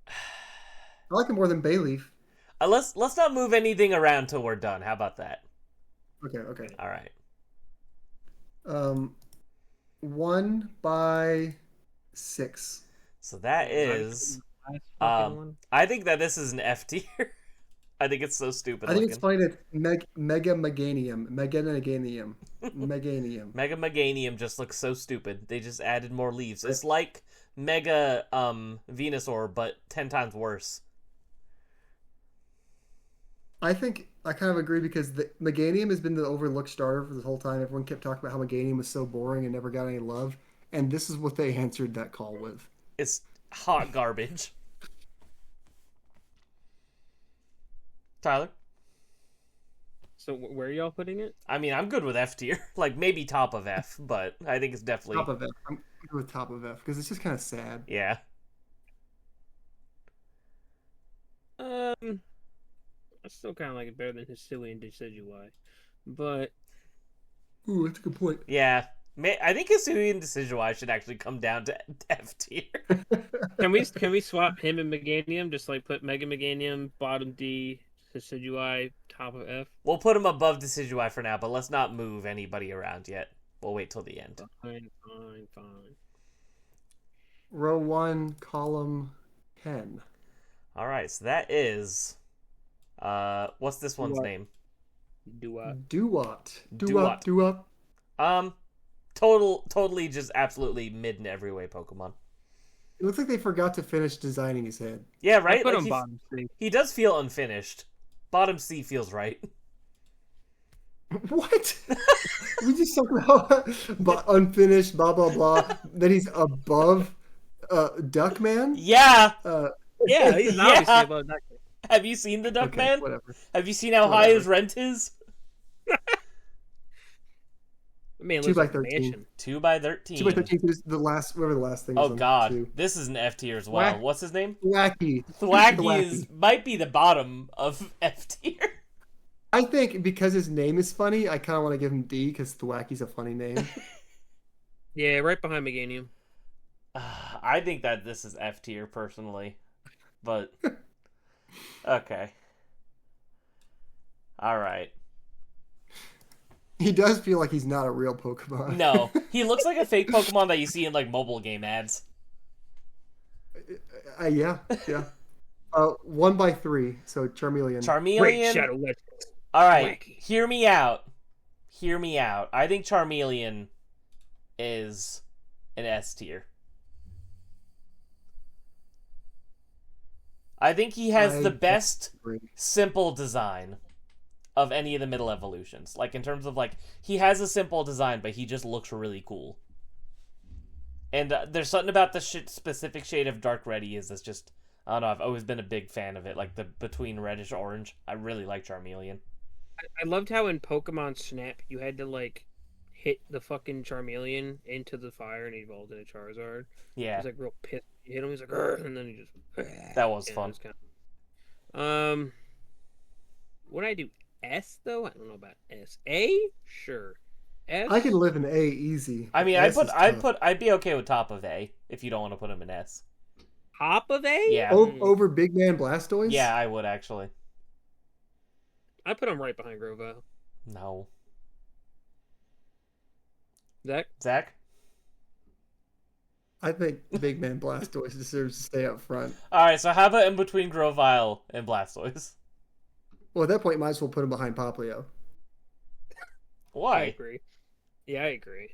I like him more than Bayleaf. Let's not move anything around till we're done. How about that? Okay. All right. 1 by 6. So that is. I think that this is an F tier. I think it's so stupid. I think looking. it's funny that Mega Meganium. Mega Meganium just looks so stupid. They just added more leaves. It's like Mega Venusaur, but 10 times worse. I think I kind of agree because the Meganium has been the overlooked starter for this whole time. Everyone kept talking about how Meganium was so boring and never got any love, and this is what they answered that call with. It's hot garbage. Tyler? So where are y'all putting it? I mean, I'm good with F tier. Like, maybe top of F, but I think it's definitely... Top of F. I'm good with top of F because it's just kind of sad. Yeah. I still kind of like it better than Hisuian Decidueye. But... Ooh, that's a good point. Yeah. I think Hisuian Decidueye should actually come down to F tier. Can we swap him and Meganium? Just like put Mega Meganium, bottom D... Decidueye, top of F. We'll put him above Decidueye for now, but let's not move anybody around yet. We'll wait till the end. Fine. Row 1, column 10. All right, so that is... what's this one's name? Duat. Totally just absolutely mid in every way Pokemon. It looks like they forgot to finish designing his head. Yeah, right? I put like him bottom C. He does feel unfinished. Bottom C feels right. What? We just talked about unfinished, blah, blah, blah. Then he's above Duckman? Yeah! Yeah, he's obviously above Duckman. Have you seen the Duckman? Whatever. Have you seen how high his rent is? Man, 2 by 13. 2 by 13. 2 by 13 is the last, whatever the last thing is. Oh, God. 2. This is an F tier as well. What's his name? Thwacky. Thwacky might be the bottom of F tier. I think because his name is funny, I kind of want to give him D because Thwacky's a funny name. Yeah, right behind Meganium. I think that this is F tier personally. But, okay. All right. He does feel like he's not a real Pokemon. No, he looks like a fake Pokemon that you see in like mobile game ads. Yeah. 1 by 3. So Charmeleon. Great Shadow Legends. All right, Wacky. Hear me out. I think Charmeleon is an S tier. I think he has the best simple design of any of the middle evolutions. Like, in terms of, like, he has a simple design, but he just looks really cool. And there's something about the specific shade of dark red he is that's just... I don't know, I've always been a big fan of it. Like, the between reddish orange. I really like Charmeleon. I loved how in Pokemon Snap, you had to, like, hit the fucking Charmeleon into the fire and he evolved into Charizard. Yeah. He was, like, real pissed. You hit him, he's like, "Grr," and then he just... That was fun. It was kind of... Would I do S though? I don't know about S. A? Sure. S? I can live in A easy. I mean, I'd be okay with top of A if you don't want to put him in S. Top of A? Yeah. Over Big Man Blastoise? Yeah, I would actually. I put him right behind Grovyle. No. Zach? I think Big Man Blastoise deserves to stay up front. Alright, so how about in between Grovyle and Blastoise? Well, at that point, might as well put him behind Poplio. Why? I agree. Yeah, I agree.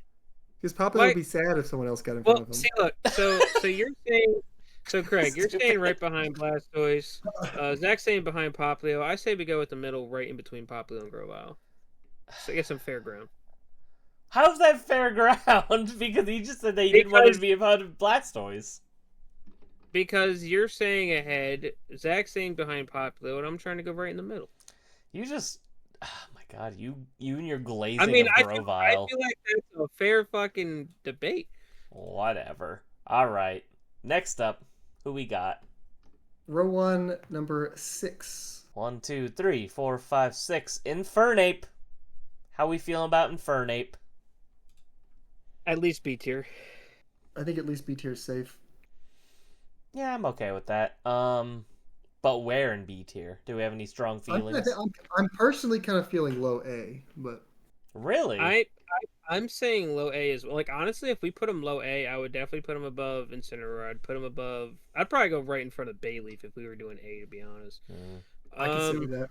Because Poplio would be sad if someone else got in front of him. See, look, so you're saying... So, Craig, you're saying right behind Blastoise. Zach's saying behind Poplio. I say we go with the middle, right in between Poplio and Grovyle. So I guess some fair ground. How's that fair ground? Because he just said that he didn't want it to be about Blastoise. Because you're saying ahead, Zach's saying behind Popular, and I'm trying to go right in the middle. You just... Oh my god, you and your glazing I mean, of Grovyle. I feel like that's a fair fucking debate. Whatever. Alright. Next up, who we got? Row 1, number 6. 1, 2, 3, 4, 5, 6. Infernape. How we feeling about Infernape? At least B tier. I think at least B tier is safe. Yeah, I'm okay with that. But where in B tier? Do we have any strong feelings? I'm personally kind of feeling low A, but really, I'm saying low A is like honestly, if we put him low A, I would definitely put him above Incineroar. I'd put him above. I'd probably go right in front of Bayleaf if we were doing A. To be honest, I consider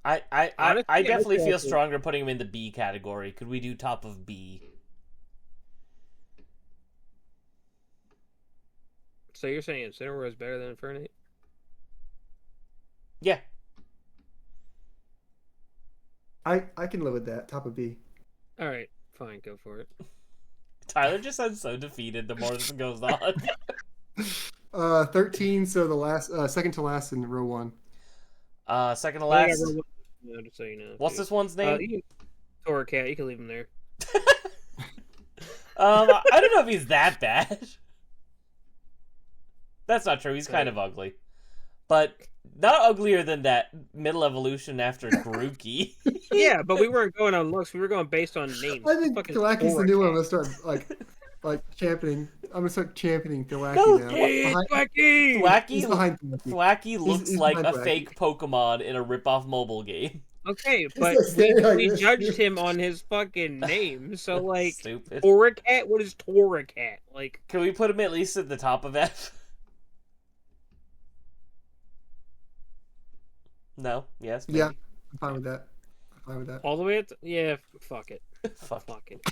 that. I definitely feel stronger putting him in the B category. Could we do top of B? So you're saying Incineroar is better than Infernape? Yeah. I can live with that. Top of B. All right, fine, go for it. Tyler just sounds so defeated the more this goes on. 13, so the last, second to last in row 1. Second to last. Yeah, just so you know. What's this one's name? Torracat. You can leave him there. I don't know if he's that bad. That's not true. He's kind of ugly, but not uglier than that middle evolution after Grookey. Yeah, but we weren't going on looks. We were going based on names. I think Thwacky's the new one. I'm gonna start like championing. I'm gonna start championing Thwacky now. Thwacky looks like a fake Pokemon in a rip-off mobile game. Okay, but we judged him on his fucking name. So like, stupid. Torracat. What is Torracat? Like, can we put him at least at the top of F? No. Yes. Maybe. Yeah, I'm fine with that. All the way at yeah. Fuck it. Fuck it.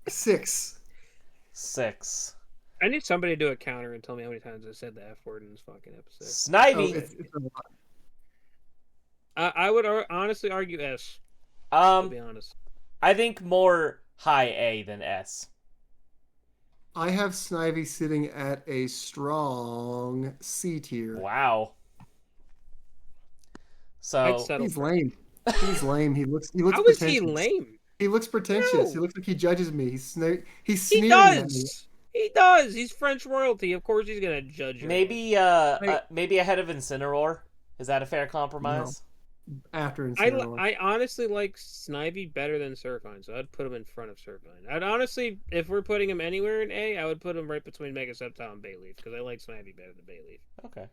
6. 6. I need somebody to do a counter and tell me how many times I said the F word in this fucking episode. Snivy. Oh, it's a lot. I would honestly argue S. To be honest, I think more high A than S. I have Snivy sitting at a strong C tier. Wow. So he's lame. He's lame. He looks. How is he lame? He looks pretentious. No. He looks like he judges me. He's sneering at me. He does. He's French royalty. Of course, he's gonna judge you. Maybe, maybe ahead of Incineroar. Is that a fair compromise? No. After Incineroar. I honestly like Snivy better than Surfine, so I'd put him in front of Surfine. I'd honestly, if we're putting him anywhere in A, I would put him right between Mega Sceptile and Bayleaf because I like Snivy better than Bayleaf. Okay.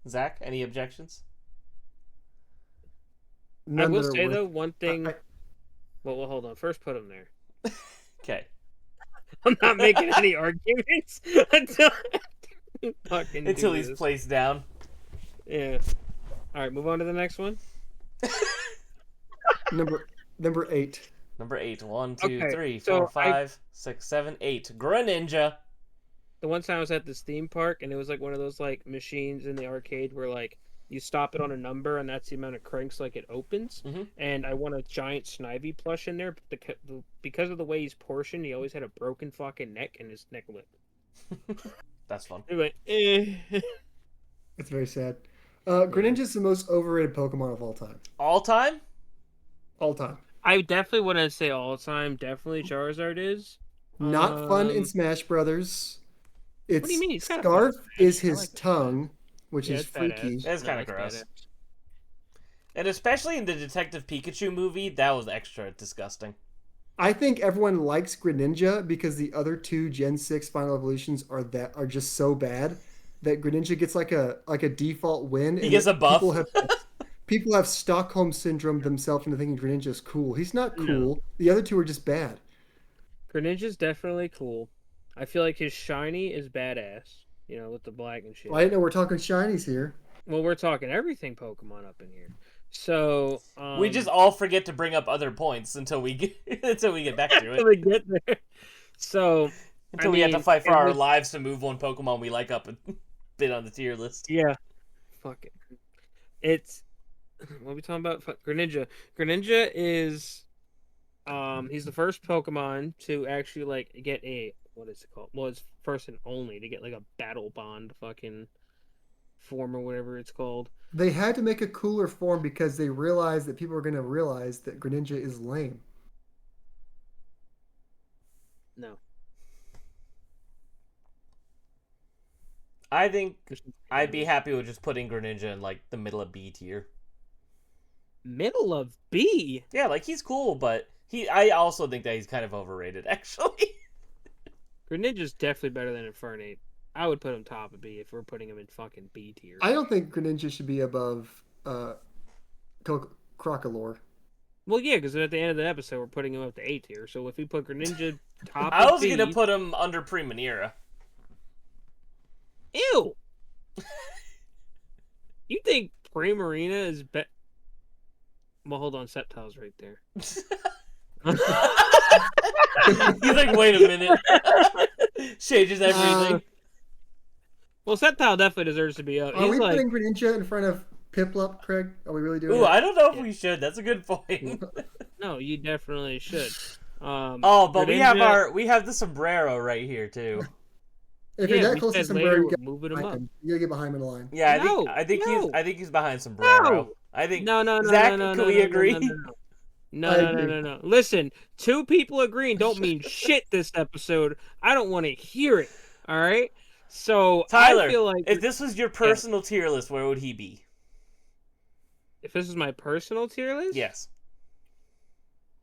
Zach, any objections? I will say though one thing. Well, hold on. First, put him there. Okay. I'm not making any arguments until he's placed down. Yeah. All right, move on to the next one. Number 8. Number 8. 1, 2, 3, 4, 5, 6, 7, 8. Greninja. The one time I was at this theme park, and it was like one of those like machines in the arcade where like you stop it on a number, and that's the amount of cranks like it opens. Mm-hmm. And I won a giant Snivy plush in there because of the way he's portioned. He always had a broken fucking neck, and his neck lit. That's fun. Anyway, It's very sad. Greninja's the most overrated Pokemon of all time. All time? All time. I definitely wouldn't say all time. Definitely Charizard is. Not fun in Smash Brothers. What do you mean? He's Scarf is his tongue, which is freaky. It's kind of gross. And especially in the Detective Pikachu movie, that was extra disgusting. I think everyone likes Greninja because the other 2 Gen 6 Final Evolutions are just so bad that Greninja gets like a default win. He gets a buff. People have Stockholm Syndrome themselves into thinking Greninja's cool. He's not cool. No. The other 2 are just bad. Greninja's definitely cool. I feel like his shiny is badass. You know, with the black and shit. Well, I didn't know we're talking shinies here. Well, we're talking everything Pokemon up in here. So we just all forget to bring up other points until we get back to it. Until we get there. So we have to fight for our lives to move one Pokemon we like up a bit on the tier list. Yeah. Fuck it. It's what are we talking about? Greninja. Greninja is He's the first Pokemon to actually like get a what is it called? Well, it's first and only to get like a battle bond fucking form or whatever it's called. They had to make a cooler form because they realized that people were going to realize that Greninja is lame. No. I think I'd be happy with just putting Greninja in like the middle of B tier. Middle of B? Yeah, like he's cool, but I also think that he's kind of overrated, actually. Greninja's definitely better than Infernape. I would put him top of B if we're putting him in fucking B tier. I don't think Greninja should be above Crocolore. Well, yeah, because at the end of the episode, we're putting him up to A tier. So if we put Greninja top I of was B... gonna put him under Primanera. Ew! You think Primarina is better? Well, hold on. Sceptile's right there. He's like, wait a minute. Changes everything. Well, Sceptile definitely deserves to be up. Are we putting Greninja in front of Piplup, Craig? Are we really doing Ooh, it? I don't know if we should. That's a good point. No, you definitely should. But Greninja... we have the sombrero right here too. If you're that close to Sombrero, you moving him up. You gotta get behind him in line. Yeah, I think he's behind sombrero. No. I think No. Zach, can we agree? No. Listen, two people agreeing don't mean shit this episode. I don't want to hear it. All right. So Tyler, I feel like if this was your personal tier list, where would he be? If this is my personal tier list, yes.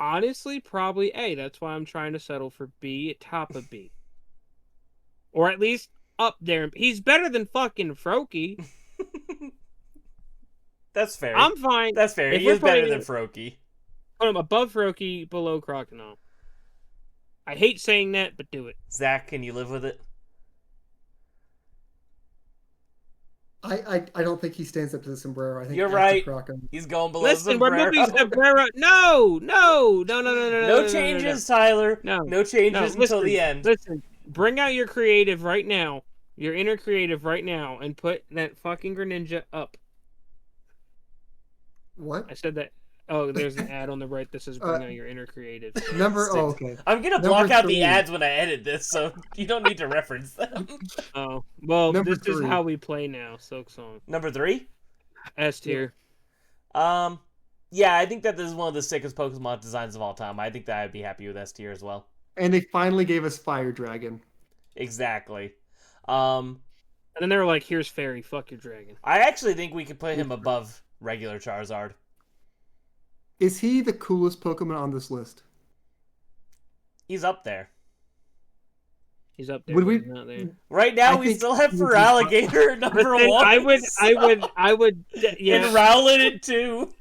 Honestly, probably A. That's why I'm trying to settle for B, top of B, or at least up there. He's better than fucking Froakie. That's fair. I'm fine. That's fair. He is better than Froakie. Put him above Froakie, below Crocodile. I hate saying that, but do it. Zach, can you live with it? I don't think he stands up to the Sombrero. I think you're right. He's going below Sombrero. We're moving Sombrero. No. No changes, Tyler. No changes until the end. Listen, bring out your creative right now. Your inner creative right now, and put that fucking Greninja up. What? I said that. Oh, there's an ad on the right that says bring out your inner creative. Okay. I'm going to block out the ads when I edit this, so you don't need to reference them. Oh, well, this is how we play now, Silk Song. Number 3? S tier. Yeah, I think that this is one of the sickest Pokemon designs of all time. I think that I'd be happy with S tier as well. And they finally gave us Fire Dragon. Exactly. And then they were like, here's Fairy, fuck your dragon. I actually think we could put him above regular Charizard. Is he the coolest Pokemon on this list? He's up there. He's up there. Would we? Not there. Right now, we still have Feraligatr at number 1. I would. Yeah. And Rowlet at 2.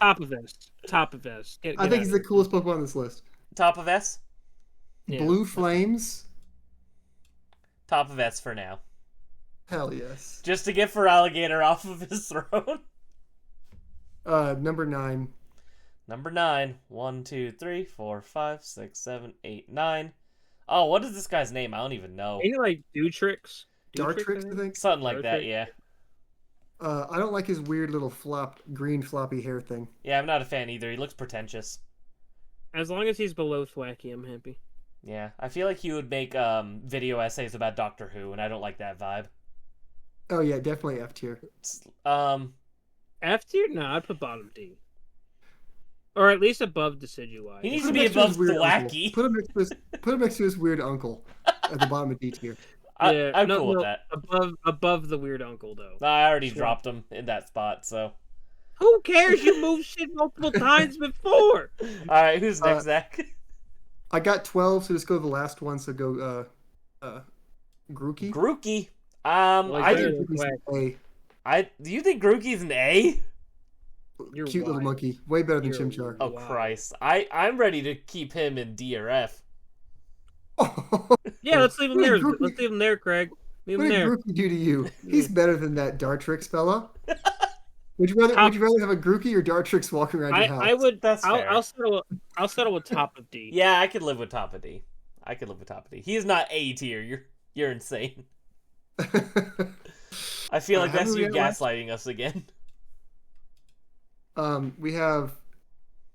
Top of S. Get I think he's the coolest Pokemon on this list. Top of S. Yeah. Blue Flames. Top of S for now. Hell yes. Just to get Feraligatr off of his throne. Number 9. Number 9. 1, 2, 3, 4, 5, 6, 7, 8, 9. Oh, what is this guy's name? I don't even know. Ain't it like Dartrix? Dartrix, I think. Something like that, yeah. I don't like his weird little green floppy hair thing. Yeah, I'm not a fan either. He looks pretentious. As long as he's below Thwacky, I'm happy. Yeah, I feel like he would make video essays about Doctor Who, and I don't like that vibe. Oh yeah, definitely F tier. F tier? No, I'd put bottom D. Or at least above Decidueye. He needs to be above Thwacky. Put him next to his weird uncle at the bottom of D tier. I'm cool with that. Above the weird uncle, though. I already dropped him in that spot, so. Who cares? You moved shit multiple times before. All right, who's next, Zach? I got 12, so just go to the last one. So go, Grookey. Grookey. Do you think Grookey's an A? You're cute little monkey, way better than Chimchar. Oh Christ! I'm ready to keep him in D or F. Yeah, let's leave him there. Let's leave him there, Craig. Leave him there. What did Grookey do to you? He's better than that Dartrix fella. Would you rather have a Grookey or Dartrix walking around your house? I would. That's fair. I'll settle with top of D. Yeah, I could live with top of D. He is not A tier. You're insane. I feel like that's you gaslighting us again. We have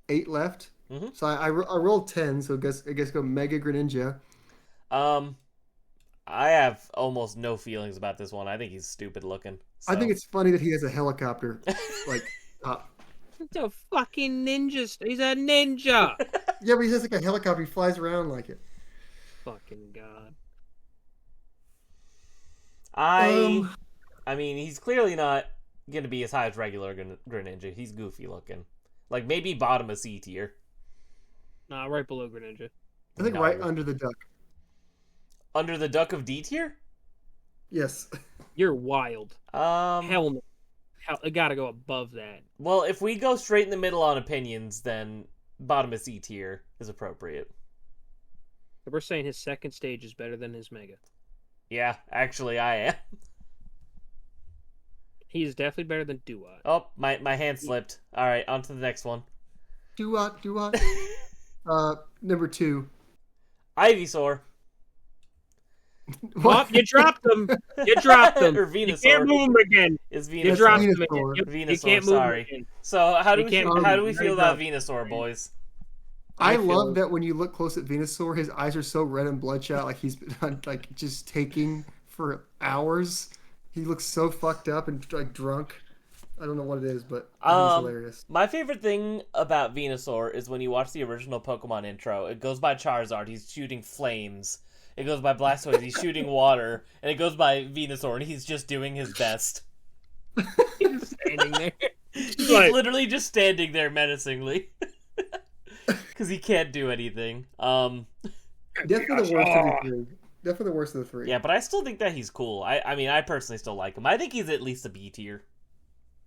8 left. Mm-hmm. So I rolled 10, so I guess go Mega Greninja. Um, I have almost no feelings about this one. I think he's stupid looking. I think So. it's funny that he has a helicopter, like, top. It's a fucking ninja. He's a ninja. Yeah, but he has like a helicopter. He flies around like it. Fucking god. I mean, he's clearly not gonna be as high as regular Greninja. He's goofy looking. Like maybe bottom of C tier. Nah, right below Greninja. I think No. right under the duck. Under the duck of D tier? Yes. You're wild. Hell no. It gotta go above that. Well, if we go straight in the middle on opinions, then bottom of C tier is appropriate. We're saying his second stage is better than his Mega. Yeah, actually I am. He is definitely better than Duat. Oh, my hand slipped. Alright, on to the next one. Duat. Number 2. Ivysaur. What? You dropped him. You dropped him. Or You Venusaur. can't move him again. It's You Venusaur. dropped him Venusaur. again. You Venusaur, can't move him sorry. again. So how do You we can't how do we move him. feel There you about Venusaur, boys? I feel love it. that when you look close at Venusaur, his eyes are so red and bloodshot, like he's been like just taking for hours. He looks so fucked up and like drunk. I don't know what it is, but I think it's hilarious. My favorite thing about Venusaur is when you watch the original Pokemon intro. It goes by Charizard, he's shooting flames. It goes by Blastoise, he's shooting water, and it goes by Venusaur, and he's just doing his best. He's standing there. He's like, literally just standing there menacingly. Because he can't do anything. Definitely the worst of the three. Definitely the worst of the three. Yeah, but I still think that he's cool. I mean, I personally still like him. I think he's at least a B tier.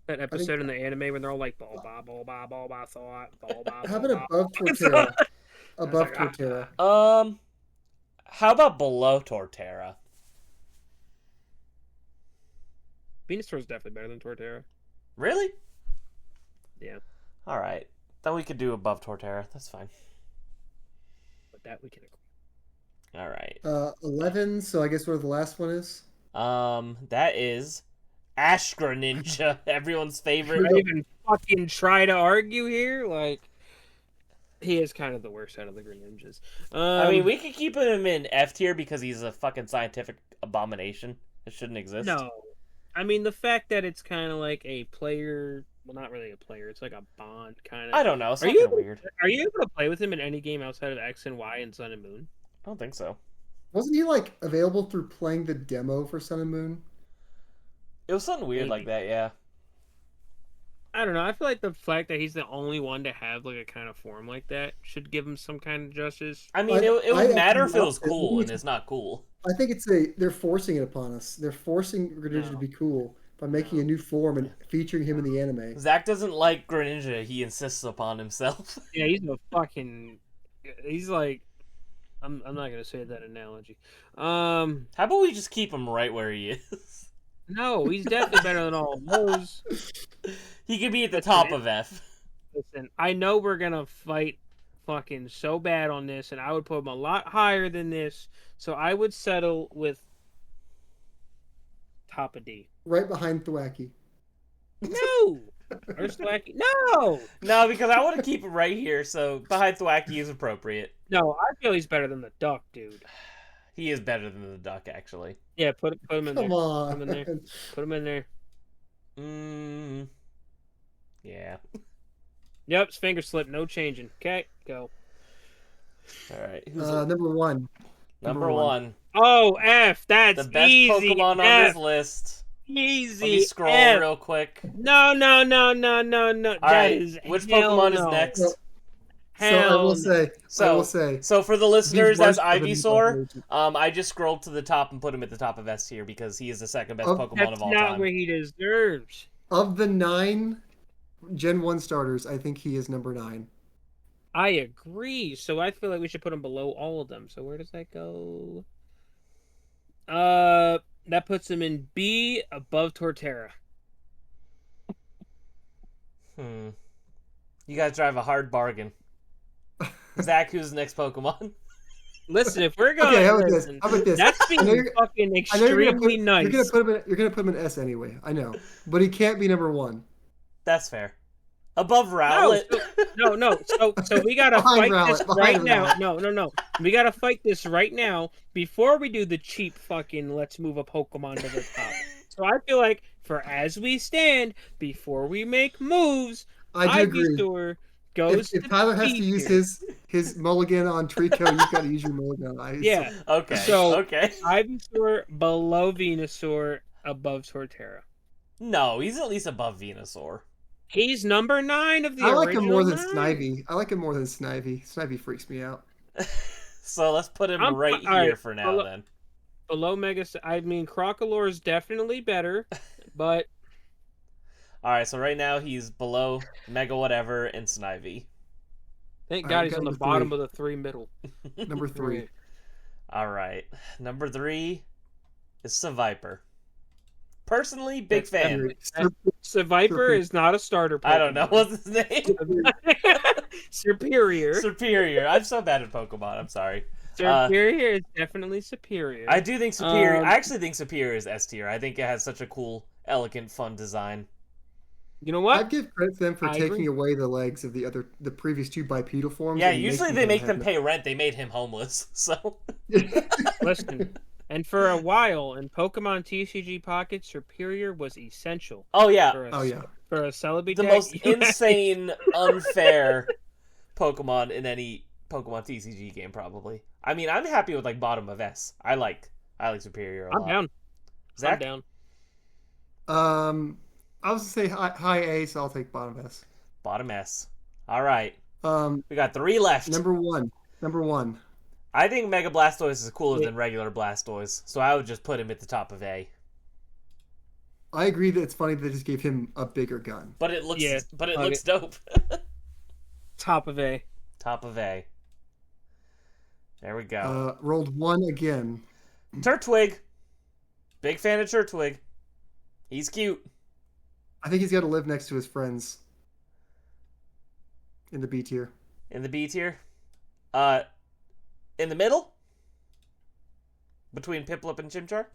that episode in the anime when they're all like, ball, thought, How about above Torterra? Above That's like, Torterra. How about below Torterra? Venusaur is definitely better than Torterra. Really? Yeah. Alright. Then we could do above Torterra. That's fine. But that we can agree. Alright. 11, so I guess what the last one is? That is Ash Greninja, everyone's favorite. I even fucking try to argue here. Like, he is kind of the worst out of the Greninjas. I mean, we could keep him in F tier because he's a fucking scientific abomination. It shouldn't exist. No. I mean, the fact that it's kind of like a player... Well, not really a player. It's like a bond kind of... I don't know. It's Are kind you of weird. Are you able to play with him in any game outside of X and Y and Sun and Moon? I don't think so. Wasn't he like available through playing the demo for Sun and Moon? It was something weird Maybe. like that, yeah. I don't know. I feel like the fact that he's the only one to have like a kind of form like that should give him some kind of justice. I mean, it would matter if it was cool, and it's not cool. I think they're forcing it upon us. They're forcing Greninja to be cool by making a new form and featuring him in the anime. Zach doesn't like Greninja. He insists upon himself. Yeah, he's a fucking... He's like... I'm not going to say that analogy. How about we just keep him right where he is? No, he's definitely better than all of those. He could be at the top of F. Listen, I know we're going to fight fucking so bad on this, and I would put him a lot higher than this, so I would settle with top of D. Right behind Thwacky. No! Or Thwacky. No! No, because I want to keep him right here, so behind Thwacky is appropriate. No, I feel he's better than the Duck, dude. He is better than the Duck, actually. Yeah, put him in there. Come on. Put him in there. Put him in there. Yeah. Yep, it's finger slip, no changing. Okay, go. All right. Number 1. Number one. Oh, F, that's The best easy. Pokemon on F. this list. Easy. Let me scroll F. real quick. No. All That right. is Which hell Pokemon no. is next? So I Hell will no. say. So for the listeners, These that's worst of the Ivysaur. Pokemon. I just scrolled to the top and put him at the top of S tier because he is the second best Oh, Pokemon That's of all not time. where he deserves. Of the 9 Gen 1 starters, I think he is number 9. I agree. So I feel like we should put him below all of them. So where does that go? That puts him in B above Torterra. You guys drive a hard bargain. Zach, who's the next Pokemon? Listen, if we're going, Okay, how about this? listen, How about this? that's I know being you're- fucking I know extremely nice. You're gonna put him in S anyway. I know, but he can't be number 1. That's fair. Above Rowlet. No. So we gotta Behind fight Rowlet, this behind right now. Rowlet. No. We gotta fight this right now before we do the cheap fucking let's move a Pokemon to the top. So I feel like for as we stand, before we make moves, I do agree. Ivysaur goes If to Tyler has B to use tier. his mulligan on Trico, you've got to use your mulligan on Ice. Yeah. Okay. So Okay. Ivysaur below Venusaur, above Torterra. No, he's at least above Venusaur. He's number 9 of the I like original him more than 9. Snivy. I like him more than Snivy. Snivy freaks me out. So let's put him right here right, for now, then. Below Mega... I mean, Crocalor is definitely better, but... Alright, so right now he's below Mega Whatever and Snivy. Thank All God right, he's got on the number bottom 3. of the 3 middle. Number 3. Alright. Number 3 is Seviper. Personally, big fan. Seviper is not a starter Pokemon. I don't know. What's his name? Superior. Superior. I'm so bad at Pokemon. I'm sorry. Superior is definitely superior. I do think Superior... I actually think Superior is S tier. I think it has such a cool, elegant, fun design. You know what? I give credit to them for taking agree. away the legs of the previous 2 bipedal forms. Yeah, and usually making they make them have pay rent. They made him homeless, so... Listen, and for a while in Pokemon TCG Pocket, Superior was essential. Oh, yeah. For a Celebi The deck. most insane, unfair Pokemon in any Pokemon TCG game, probably. I mean, I'm happy with, like, bottom of S. I like Superior a lot. I'm down. Zach? I'm down. I was going to say high A, so I'll take bottom S. Bottom S. All right. We got 3 left. Number one. I think Mega Blastoise is cooler than regular Blastoise, so I would just put him at the top of A. I agree that it's funny that they just gave him a bigger gun. But it looks looks dope. Top of A. Top of A. There we go. Rolled 1 again. Turtwig. Big fan of Turtwig. He's cute. I think he's got to live next to his friends in the B tier. In the B tier? In the middle? Between Piplup and Chimchar?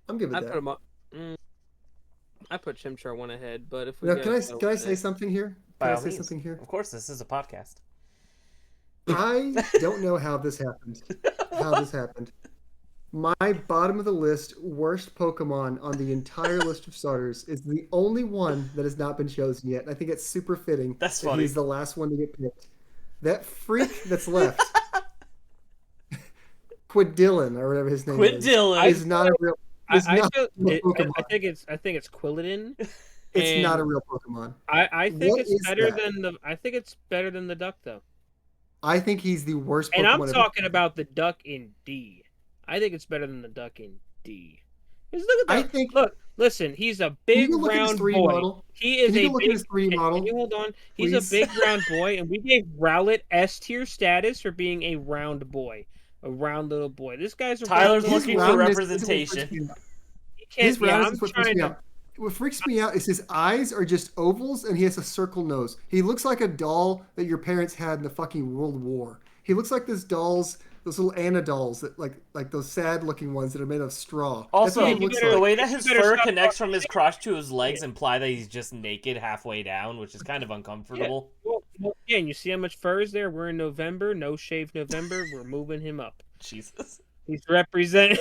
I'm good with that. Put him up. I put Chimchar 1 ahead, but if we Now, can I say something here? By Can I all say means. something here? Of course, this is a podcast. I don't know how this happened. My bottom of the list worst Pokemon on the entire list of starters is the only one that has not been chosen yet. I think it's super fitting that funny. he's the last one to get picked. That freak that's left, Quidillin or whatever his name is not a real. I think it's Quilladin. It's not a real Pokemon. I think What it's is better that? I think it's better than the duck though. I think he's the worst Pokemon. And I'm ever. talking about the duck in D. I think it's better than the duck in D. Because look at that. Listen, he's a big round boy. Model? He is look at his 3 model. Can you hold on? He's Please? a big round boy, and we gave Rowlet S tier status for being a round boy. A round little boy. This guy's a Tyler's round looking for representation. His roundness is what freaks me out. What freaks me out is his eyes are just ovals and he has a circle nose. He looks like a doll that your parents had in the fucking World War. He looks like those little Anna dolls that like those sad looking ones that are made of straw. Also, the way that his fur connects from his crotch to his legs imply that he's just naked halfway down, which is kind of uncomfortable. Yeah, and you see how much fur is there? We're in November, no shave November. We're moving him up. Jesus. He's representing.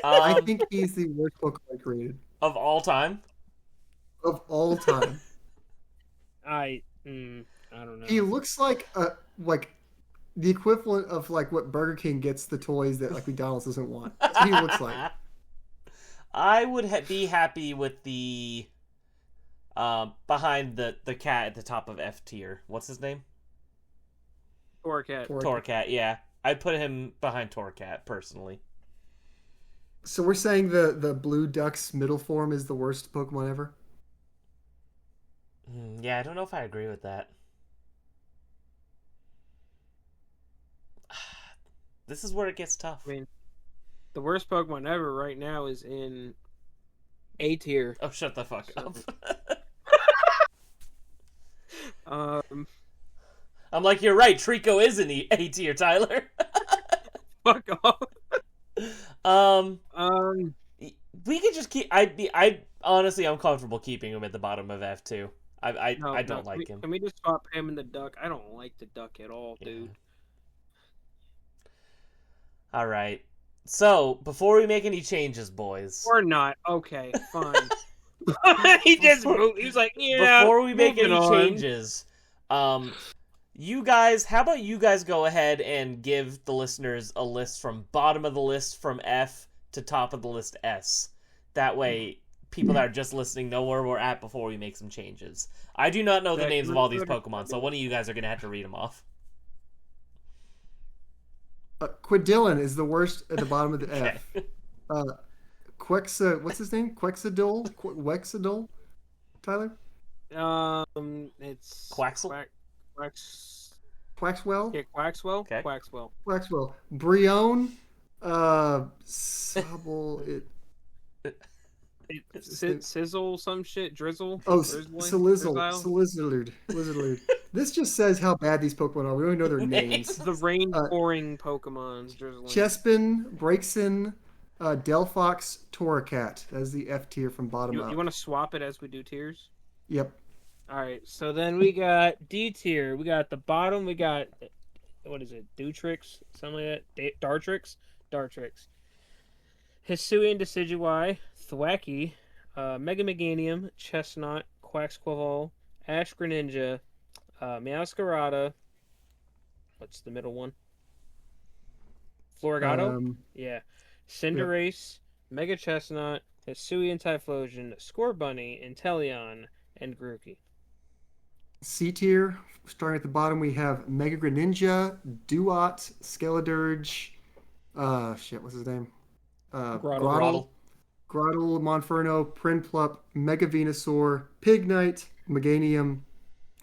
I think he's the worst Pokemon created. Of all time? Of all time. I don't know. He looks like the equivalent of like what Burger King gets the toys that like McDonald's doesn't want. That's what he looks like. I would be happy with the behind the cat at the top of F tier. What's his name? Torcat, yeah. I'd put him behind Torcat, personally. So we're saying the Blue Duck's middle form is the worst Pokemon ever? Yeah, I don't know if I agree with that. This is where it gets tough. I mean, the worst Pokemon ever right now is in A tier. Oh, shut the fuck up. I'm like, you're right. Trico is in the A tier, Tyler. Fuck off. We could just keep. I honestly, I'm comfortable keeping him at the bottom of F2. I No. don't like him. Can we just swap him and the duck? I don't like the duck at all, Yeah. dude. All right. So before we make any changes, boys. Or not. Okay, fine. He just moved. He was like, yeah, Before we make moving any on. changes, you guys, how about you guys go ahead and give the listeners a list from bottom of the list from F to top of the list S. That way, people that are just listening know where we're at before we make some changes. I do not know the names of all these Pokemon, so one of you guys are going to have to read them off. Quidillin is the worst at the bottom of the Okay. F. What's his name? Wexadol? Tyler? It's Quaxel? Quaxwell? Yeah, Quaxwell. Okay. Quaxwell. Brion? Sobble. Sizzle, some shit. Drizzle. Oh, Drizzle. Lizard. This just says how bad these Pokemon are. We don't even know their names. The rain pouring Pokemon. Drizzling. Chespin, Braixen, Delphox, Torracat. That is the F tier from bottom up. You want to swap it as we do tiers? Yep. All right. So then we got D tier. We got the bottom. We got what is it? Dutrix, something like that. Dartrix. Hisuian Decidueye, Thwackey, Mega Meganium, Chestnut, Quaxquaval, Ash Greninja, Meowscarada. What's the middle one? Florigato? Yeah. Cinderace, Mega Chestnut, Hisuian Typhlosion, Scorbunny, Inteleon, and Grookey. C tier, starting at the bottom, we have Mega Greninja, Duat, Skeledirge, what's his name? Groddle. Monferno, Prinplup, Mega Venusaur, Pignite, Meganium,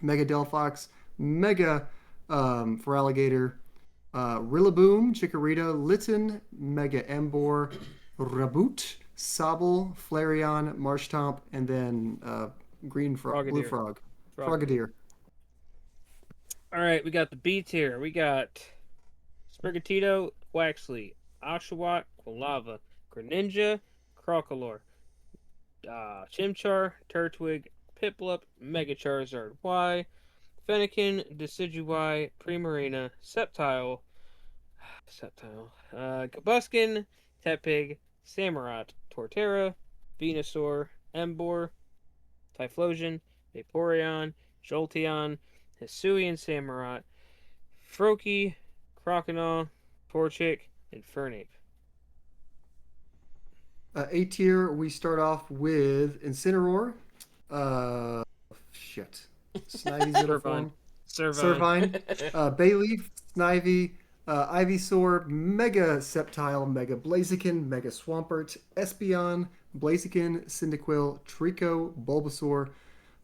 Mega Delphox, Mega Feraligatr, Rillaboom, Chikorita, Litten, Mega Emboar, Raboot, Sobble, Flareon, Marshtomp, and then Blue Frog. Frogadier. All right, we got the B tier. We got Sprigatito, Quaxly, Oshawott, Quilava, Greninja, Crocalor, Chimchar, Turtwig, Piplup, Mega Charizard Y, Fennekin, Decidueye, Primarina, Sceptile, Kabuskin, Tepig, Samurott, Torterra, Venusaur, Emboar, Typhlosion, Vaporeon, Jolteon, Hisuian Samurott, Froakie, Croconaw, Torchic, and Fernape. A tier, we start off with Incineroar. Snivy's middle form. Servine. Bayleaf, Snivy, Ivysaur, Mega Sceptile, Mega Blaziken, Mega Swampert, Espeon, Blaziken, Cyndaquil, Trico, Bulbasaur,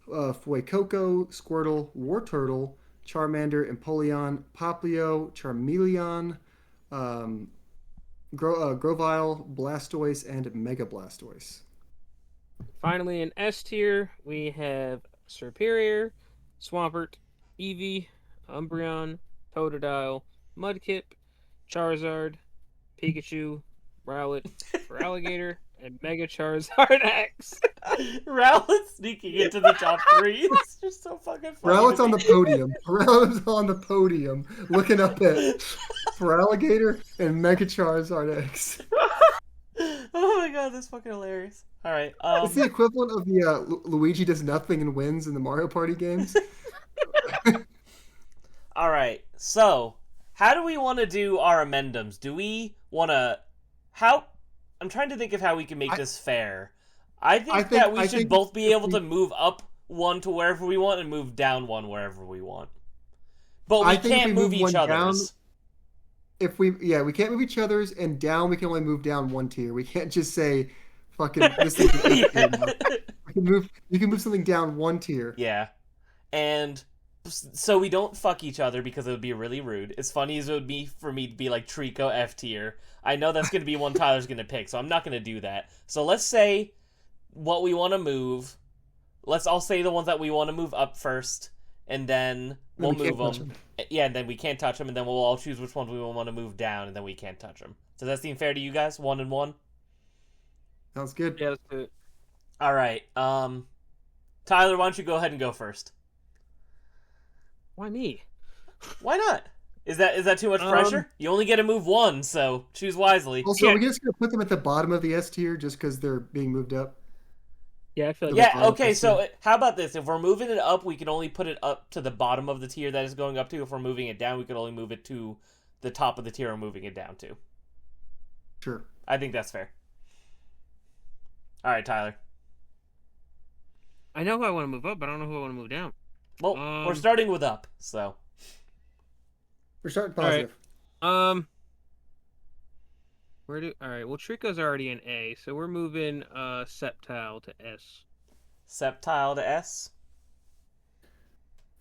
Fuecoco, Squirtle, Wartortle, Charmander, Empoleon, Popplio, Charmeleon, Grovyle, Blastoise, and Mega Blastoise. Finally, in S tier, we have Serperior, Swampert, Eevee, Umbreon, Totodile, Mudkip, Charizard, Pikachu, Rowlet, Feraligatr, and Mega Charizard X. Rowlet's sneaking into the top 3. It's just so fucking funny. Rowlet's on the podium. Rowlet's on the podium looking up at Feraligatr and Mega Charizard X. Oh my god, that's fucking hilarious. All right. It's the equivalent of the Luigi does nothing and wins in the Mario Party games. All right. So, how do we want to do our amendums? Do we want to... I'm trying to think of how we can make this fair. I think that we should both be able to move up one to wherever we want and move down one wherever we want. But we can't move each other's. We can't move each other's, and down we can only move down one tier. We can't just say, fucking, this is an 8 tier now. You can move something down one tier. Yeah. And so we don't fuck each other because it would be really rude. As funny as it would be for me to be like Trico F tier, I know that's going to be one Tyler's going to pick, so I'm not going to do that. So let's say what we want to move. Let's all say the ones that we want to move up first, and then we'll move them. Yeah, and then we can't touch them, and then we'll all choose which ones we want to move down, and then we can't touch them. Does that seem fair to you guys? 1 and 1? Sounds good. Yeah, that's good. All right. Tyler, why don't you go ahead and go first? Why me? Why not? Is that too much pressure? You only get to move one, so choose wisely. Also, are we just gonna put them at the bottom of the S tier just because they're being moved up? Yeah, I feel like Yeah, okay, so how about this? If we're moving it up, we can only put it up to the bottom of the tier that it's going up to. If we're moving it down, we can only move it to the top of the tier we're moving it down to. Sure. I think that's fair. All right, Tyler. I know who I want to move up, but I don't know who I want to move down. Well, we're starting with up, so. We're starting positive. All right, well, Trico's already in A, so we're moving Sceptile to S. Sceptile to S?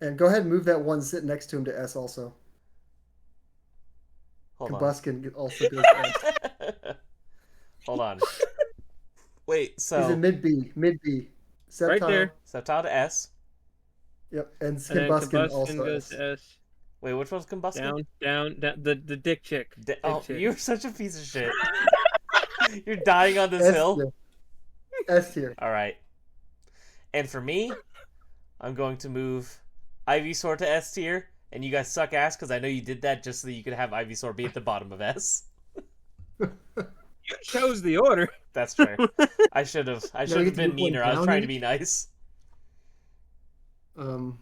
And go ahead and move that one sitting next to him to S also. Hold Combuskin also goes to S. Hold on. Wait, so... He's in mid B. Sceptile. Right there. Sceptile to S. Yep, and Combuskin also goes S. to S. Wait, which one's Combuskin? Down, the dick chick. Chick. You're such a piece of shit. You're dying on this hill? S tier. Alright. And for me, I'm going to move Ivysaur to S tier, and you guys suck ass because I know you did that just so you could have Ivysaur be at the bottom of S. You chose the order. That's fair. I should have been meaner. I was trying to be nice. Am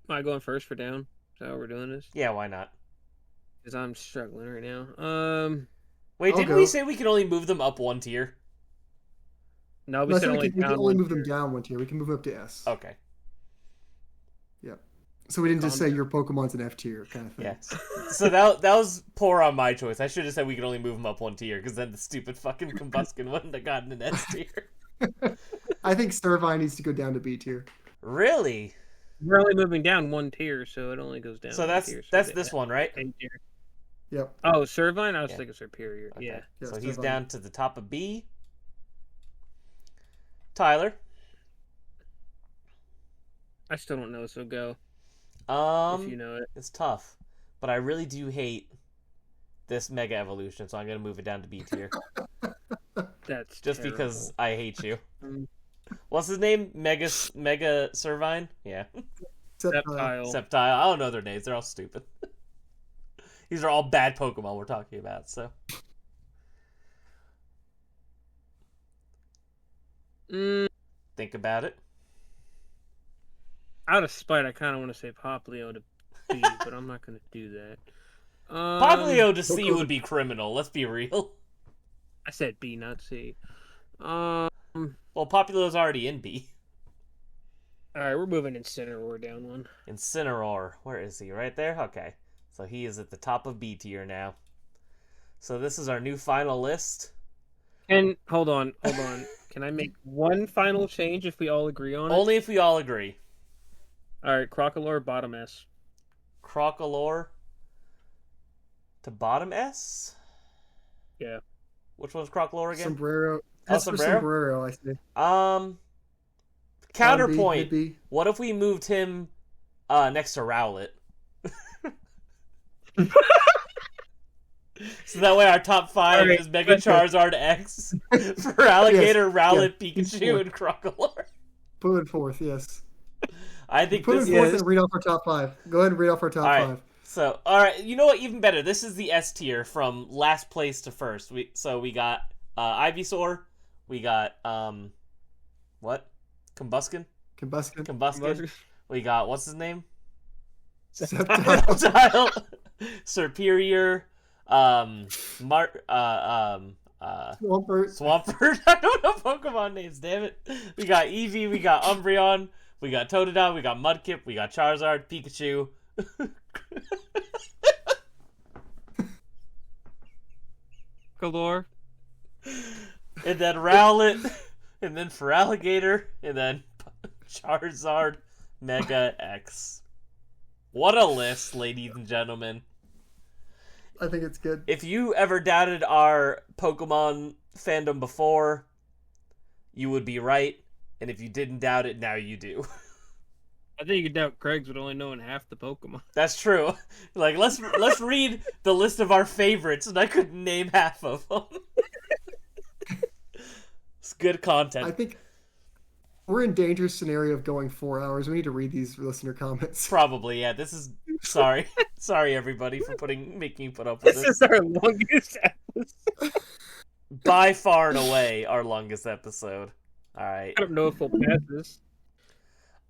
I going first for down? Is that how we're doing this? Yeah, why not? Because I'm struggling right now. Wait, didn't we say we could only move them up one tier? No, we said we can only move them down one tier. We can move up to S. Okay. Yep. So we didn't just say your Pokemon's an F tier kind of thing. Yes. So that was poor on my choice. I should have said we could only move them up one tier, because then the stupid fucking Combuskin wouldn't have gotten an S tier. I think Servine needs to go down to B tier. Really? We're only moving down one tier, so it only goes down. So that's this one, right? Yep. Oh, Servine? I was thinking Superior. Okay. Yeah. So he's down to the top of B. Tyler? I still don't know, so go. If you know it. It's tough. But I really do hate this Mega Evolution, so I'm going to move it down to B tier. That's just terrible. Because I hate you. What's his name? Mega Servine? Yeah. Sceptile. I don't know their names. They're all stupid. These are all bad Pokemon we're talking about, so. Think about it. Out of spite, I kind of want to say Popplio to B, but I'm not going to do that. Popplio to C would be criminal, let's be real. I said B, not C. Well, Popplio's already in B. Alright, we're moving Incineroar down one. Incineroar. Where is he? Right there? Okay. So he is at the top of B tier now. So this is our new final list. And hold on. Can I make one final change if we all agree on it? Only if we all agree. Alright, Crocalor, bottom S. Crocalor to bottom S? Yeah. Which one's Crocalor again? Sombrero. Sombrero, I say. Counterpoint. What if we moved him next to Rowlet? So that way our top 5 is Mega Charizard X for Alligator, Rowlet, Pikachu, and Crocalor. Put it forth, yes. I think put it forth and read off our top 5. Go ahead and read off our top 5. So, alright, you know what? Even better. This is the S tier from last place to first. We got Ivysaur. We got, what? Combuskin? Combuskin. We got, what's his name? Sceptile. Superior. Swampert. I don't know Pokemon names, damn it. We got Eevee, we got Umbreon, we got Totodile, we got Mudkip, we got Charizard, Pikachu. Galore. And then Rowlet, and then for Alligator, and then Charizard Mega X. What a list, ladies and gentlemen. I think it's good. If you ever doubted our Pokemon fandom before, you would be right. And if you didn't doubt it, now you do. I think you could doubt Craig's with only knowing half the Pokemon. That's true. Like, let's read the list of our favorites, and I couldn't name half of them. It's good content. I think we're in dangerous scenario of going 4 hours. We need to read these listener comments. Probably, yeah. This is sorry, sorry everybody for making you put up with This this. is our longest episode. By far and away our longest episode. All right. I don't know if we'll pass this.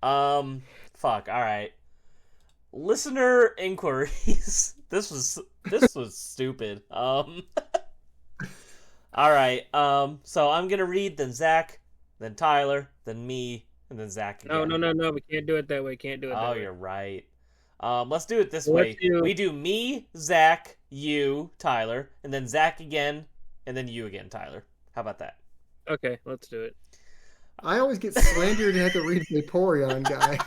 Fuck. All right. Listener inquiries. This was stupid. All right. So I'm gonna read, then Zach, then Tyler, then me, and then Zach again. No. We can't do it that way. Oh, you're right. Let's do it this way. We do me, Zach, you, Tyler, and then Zach again, and then you again, Tyler. How about that? Okay, let's do it. I always get slandered and have to read Vaporeon guy.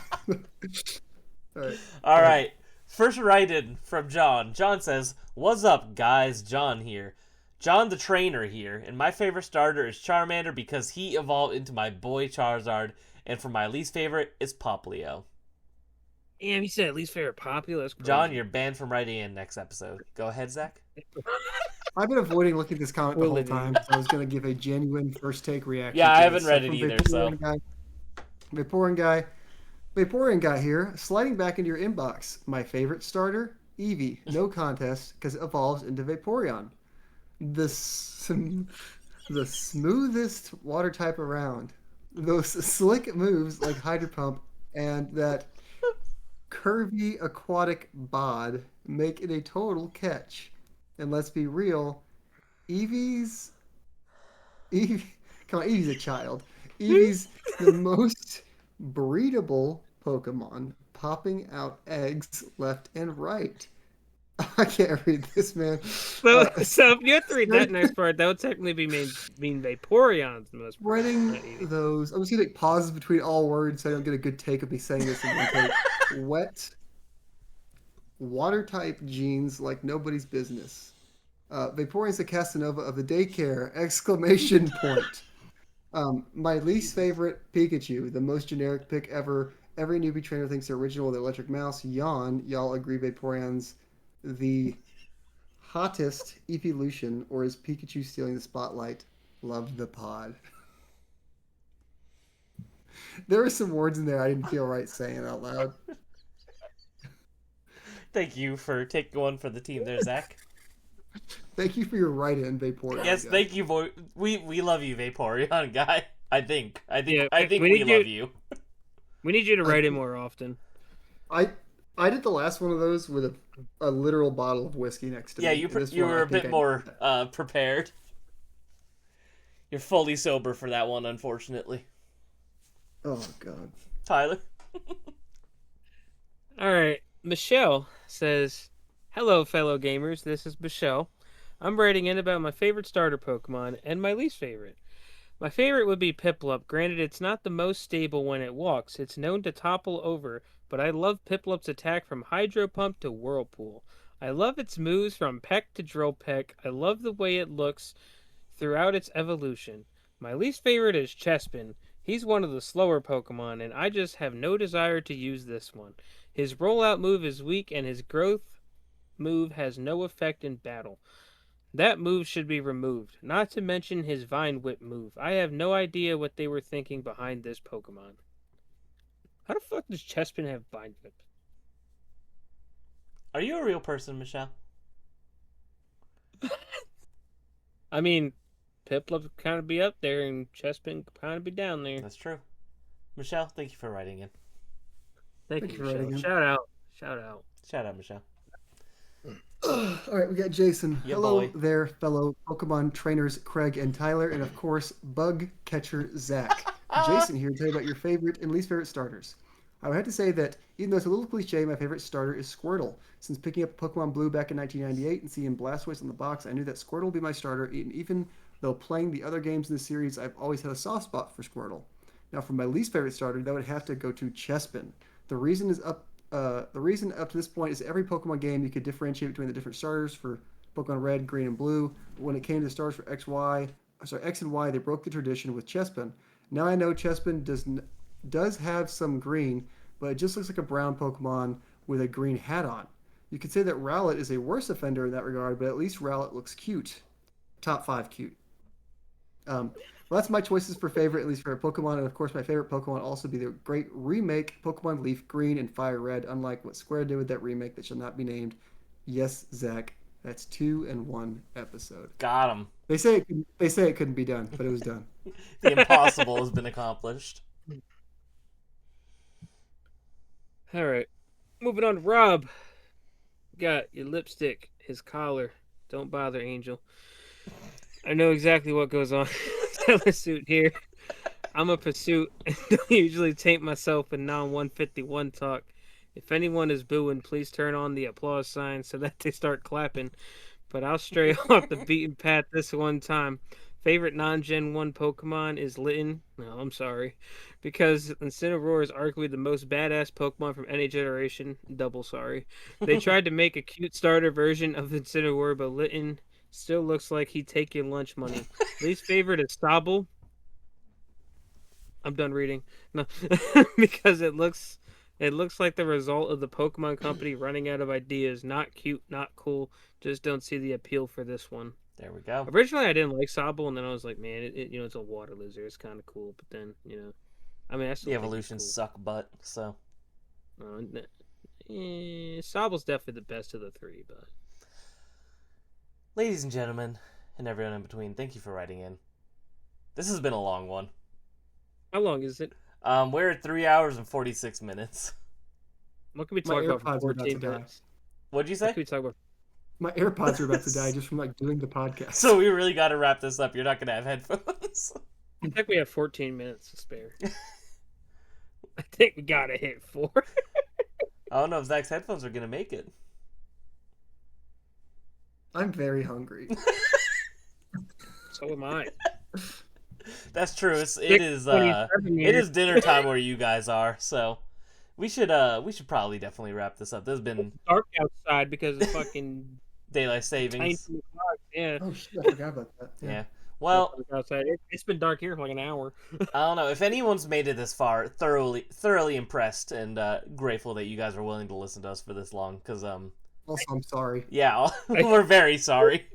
All right. First write-in from John. John says, "What's up, guys? John here. John the trainer here, and my favorite starter is Charmander because he evolved into my boy Charizard, and for my least favorite is Poplio." Damn, he said least favorite popular. John, you're banned from writing in next episode. Go ahead, Zach. I've been avoiding looking at this comment the whole time. So I was going to give a genuine first take reaction. Yeah, I haven't read it either, so. Vaporeon guy here, sliding back into your inbox. My favorite starter, Eevee. No contest, because it evolves into Vaporeon. The smoothest water type around. Those slick moves like Hydro Pump and that curvy aquatic bod make it a total catch. And let's be real, Eevee's a child. Eevee's the most breedable Pokemon, popping out eggs left and right. I can't read this, man. So if you have to read that next part, that would technically mean Vaporeon's the most spreading those. I'm just gonna take pauses between all words so I don't get a good take of me saying this in one take. Wet water type genes like nobody's business. Vaporeon's the Casanova of the daycare! Exclamation point. My least favorite Pikachu, the most generic pick ever. Every newbie trainer thinks they're original with electric mouse. Yawn. Y'all agree Vaporeon's the hottest evolution, or is Pikachu stealing the spotlight? Love the pod. There were some words in there I didn't feel right saying out loud. Thank you for taking one for the team there, Zach. Thank you for your write-in, Vaporeon. Yes, guy. thank you, boy. We love you, Vaporeon guy. I think we we love you. We need you to write in more often. I did the last one of those with a literal bottle of whiskey next to me. Yeah, you were a bit more prepared. You're fully sober for that one, unfortunately. Oh, God. Tyler? All right. Michelle says, "Hello, fellow gamers. This is Michelle. I'm writing in about my favorite starter Pokemon and my least favorite. My favorite would be Piplup. Granted, it's not the most stable when it walks. It's known to topple over, but I love Piplup's attack from Hydro Pump to Whirlpool. I love its moves from Peck to Drill Peck. I love the way it looks throughout its evolution. My least favorite is Chespin. He's one of the slower Pokemon, and I just have no desire to use this one. His rollout move is weak, and his growth move has no effect in battle. That move should be removed, not to mention his Vine Whip move. I have no idea what they were thinking behind this Pokemon." How the fuck does Chespin have Vine Whip? Are you a real person, Michelle? I mean, Piplup kind of be up there, and Chespin kind of be down there. That's true. Michelle, thank you for writing in. Thank you, for writing Michelle. in. Shout out. Shout out, Michelle. All right, we got Jason. Yeah, Hello boy. there, fellow Pokemon trainers Craig and Tyler, and of course, bug catcher Zach. Jason here to tell you about your favorite and least favorite starters. I would have to say that, even though it's a little cliche, my favorite starter is Squirtle. Since picking up Pokemon Blue back in 1998 and seeing Blastoise on the box, I knew that Squirtle would be my starter, and even though playing the other games in the series, I've always had a soft spot for Squirtle. Now, for my least favorite starter, that would have to go to Chespin. The reason up to this point is every Pokemon game you could differentiate between the different starters for Pokemon Red, Green, and Blue. But when it came to the starters for X and Y, they broke the tradition with Chespin. Now I know Chespin does have some green, but it just looks like a brown Pokemon with a green hat on. You could say that Rowlet is a worse offender in that regard, but at least Rowlet looks cute. Top 5 cute. Well, that's my choices for favorite, at least for Pokemon. And of course, my favorite Pokemon also be the great remake Pokemon Leaf Green and Fire Red, unlike what Square did with that remake that shall not be named. Yes, Zach, that's 2 in 1 episode. Got him. They say it couldn't be done, but it was done. The impossible has been accomplished. All right, moving on to Rob. Got your lipstick, his collar. Don't bother, Angel. I know exactly what goes on. Suit here. I'm a pursuit and don't usually taint myself in non-151 talk. If anyone is booing, please turn on the applause sign so that they start clapping. But I'll stray off the beaten path this one time. Favorite non-Gen 1 Pokemon is Litten. No, I'm sorry. Because Incineroar is arguably the most badass Pokemon from any generation. Double sorry. They tried to make a cute starter version of Incineroar, but Litten still looks like he'd take your lunch money. Least favorite is Sobble. I'm done reading. No, because it looks like the result of the Pokemon Company running out of ideas. Not cute, not cool. Just don't see the appeal for this one. There we go. Originally, I didn't like Sobble, and then I was like, man, it's a water lizard. It's kind of cool. But then, I mean, I still the think evolutions it's suck butt. So, Sobble's definitely the best of the three. But ladies and gentlemen, and everyone in between, thank you for writing in. This has been a long one. how long is it? We're at 3 hours and 46 minutes. What can we talk about for 14 minutes? What'd you say? What can we talk about? My AirPods are about to die just from doing the podcast. So we really got to wrap this up. You're not gonna have headphones. I think we have 14 minutes to spare. I think we gotta hit 4. I don't know if Zach's headphones are gonna make it. I'm very hungry. So am I. That's true. It is dinner time where you guys are. So we should probably definitely wrap this up. There's been dark outside because of fucking daylight savings. Yeah. Oh shit, I forgot about that. Yeah. Well, outside. It's been dark here for like an hour. I don't know if anyone's made it this far. Thoroughly impressed and grateful that you guys are willing to listen to us for this long. Because also, I'm sorry. Yeah, we're very sorry.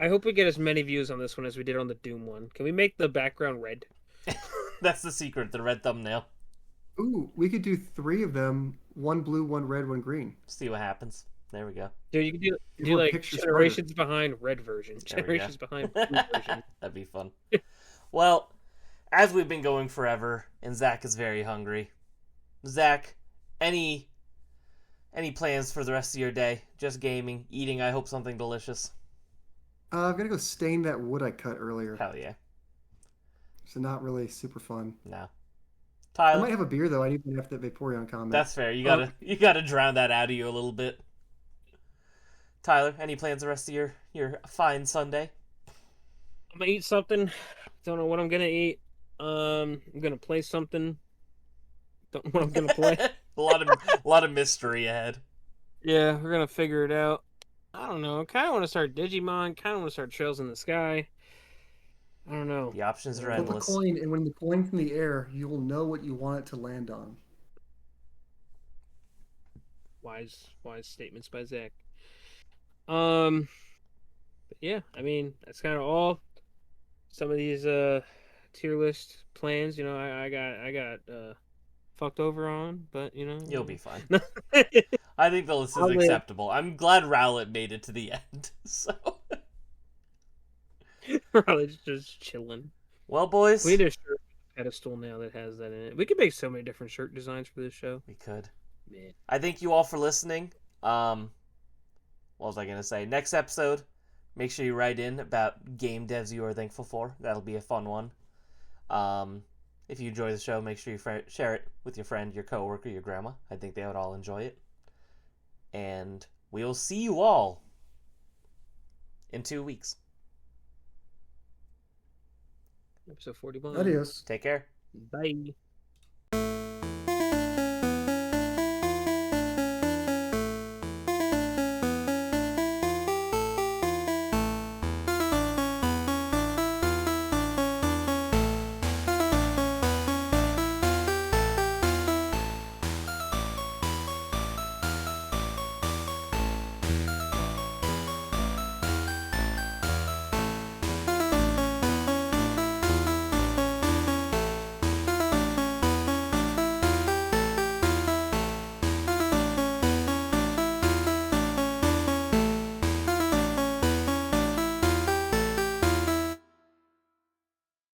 I hope we get as many views on this one as we did on the Doom one. Can we make the background red? That's the secret. The red thumbnail. Ooh, we could do 3 of them: 1 blue, 1 red, 1 green. See what happens. There we go. Dude, you can do like generations behind red version, generations behind blue version. That'd be fun. Well, as we've been going forever, and Zach is very hungry. Zach, any plans for the rest of your day? Just gaming, eating. I hope something delicious. I'm gonna go stain that wood I cut earlier. Hell yeah. So not really super fun. No. I Tyler, might have a beer though. I need to have that Vaporeon comment. that's fair. You gotta drown that out of you a little bit. Tyler, any plans the rest of your fine Sunday? I'm gonna eat something. Don't know what I'm gonna eat. I'm gonna play something. Don't know what I'm gonna play. a lot of mystery ahead. Yeah, we're gonna figure it out. I don't know. Kind of want to start Digimon. Kind of want to start Trails in the Sky. I don't know. The options are Flip endless. a coin, and when the coin's in the air, you will know what you want it to land on. Wise statements by Zach. But yeah, I mean that's kind of all. Some of these tier list plans, I got fucked over on, but You'll be fine. I think the list is acceptable. I'm glad Rowlet made it to the end. So Rowlet's just chilling. Well, boys, we need a shirt pedestal now that has that in it. We could make so many different shirt designs for this show. We could. Man. I thank you all for listening. What was I gonna say? Next episode, make sure you write in about game devs you are thankful for. That'll be a fun one. If you enjoy the show, make sure you share it with your friend, your coworker, your grandma. I think they would all enjoy it. And we'll see you all in 2 weeks. Episode 41. Adios. Take care. Bye.